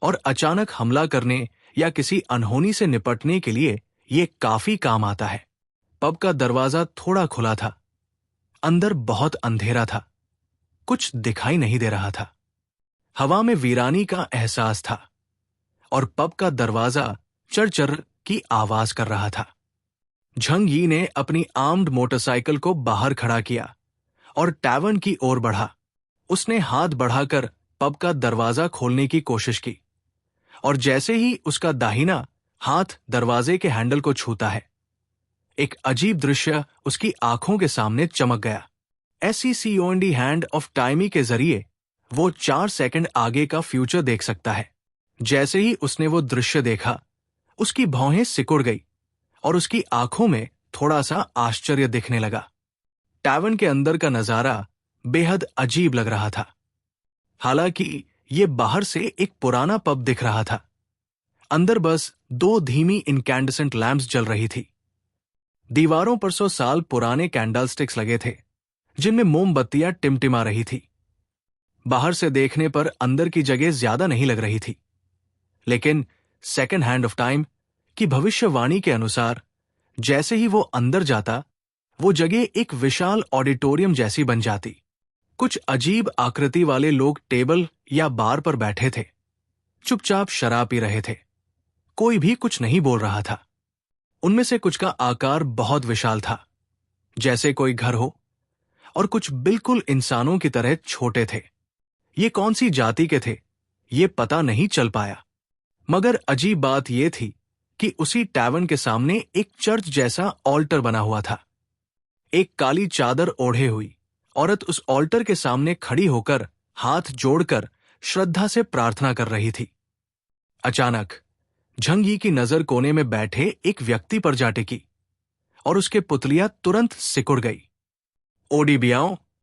और अचानक हमला करने या किसी अनहोनी से निपटने के लिए यह काफी काम आता है। पब का दरवाजा थोड़ा खुला था। अंदर बहुत अंधेरा था, कुछ दिखाई नहीं दे रहा था। हवा में वीरानी का एहसास था और पब का दरवाजा चरचर की आवाज कर रहा था। झंग यी ने अपनी आर्म्ड मोटरसाइकिल को बाहर खड़ा किया और टैवर्न की ओर बढ़ा। उसने हाथ बढ़ाकर पब का दरवाजा खोलने की कोशिश की और जैसे ही उसका दाहिना हाथ दरवाजे के हैंडल को छूता है, एक अजीब दृश्य उसकी आंखों के सामने चमक गया। SECOND हैंड ऑफ टाइमी के जरिए वो 4 सेकंड आगे का फ्यूचर देख सकता है। जैसे ही उसने वो दृश्य देखा, उसकी भौहें सिकुड़ गई और उसकी आंखों में थोड़ा सा आश्चर्य दिखने लगा। टैवर्न के अंदर का नजारा बेहद अजीब लग रहा था। हालांकि ये बाहर से एक पुराना पब दिख रहा था। अंदर बस 2 धीमी इनकैंडेसेंट लैंप्स जल रही थी। दीवारों पर 100 साल पुराने कैंडलस्टिक्स लगे थे, जिनमें मोमबत्तियां टिमटिमा रही थी। बाहर से देखने पर अंदर की जगह ज्यादा नहीं लग रही थी, लेकिन सेकंड हैंड ऑफ टाइम की भविष्यवाणी के अनुसार जैसे ही वो अंदर जाता, वो जगह एक विशाल ऑडिटोरियम जैसी बन जाती। कुछ अजीब आकृति वाले लोग टेबल या बार पर बैठे थे, चुपचाप शराब पी रहे थे। कोई भी कुछ नहीं बोल रहा था। उनमें से कुछ का आकार बहुत विशाल था, जैसे कोई घर हो, और कुछ बिल्कुल इंसानों की तरह छोटे थे। ये कौन सी जाति के थे, ये पता नहीं चल पाया। मगर अजीब बात यह थी कि उसी टैवर्न के सामने एक चर्च जैसा ऑल्टर बना हुआ था। एक काली चादर ओढ़े हुई औरत उस ऑल्टर के सामने खड़ी होकर हाथ जोड़कर श्रद्धा से प्रार्थना कर रही थी। अचानक झंगी की नजर कोने में बैठे एक व्यक्ति पर जा टिकी और उसके पुतलियां तुरंत सिकुड़ गई। ओडी बियाओ,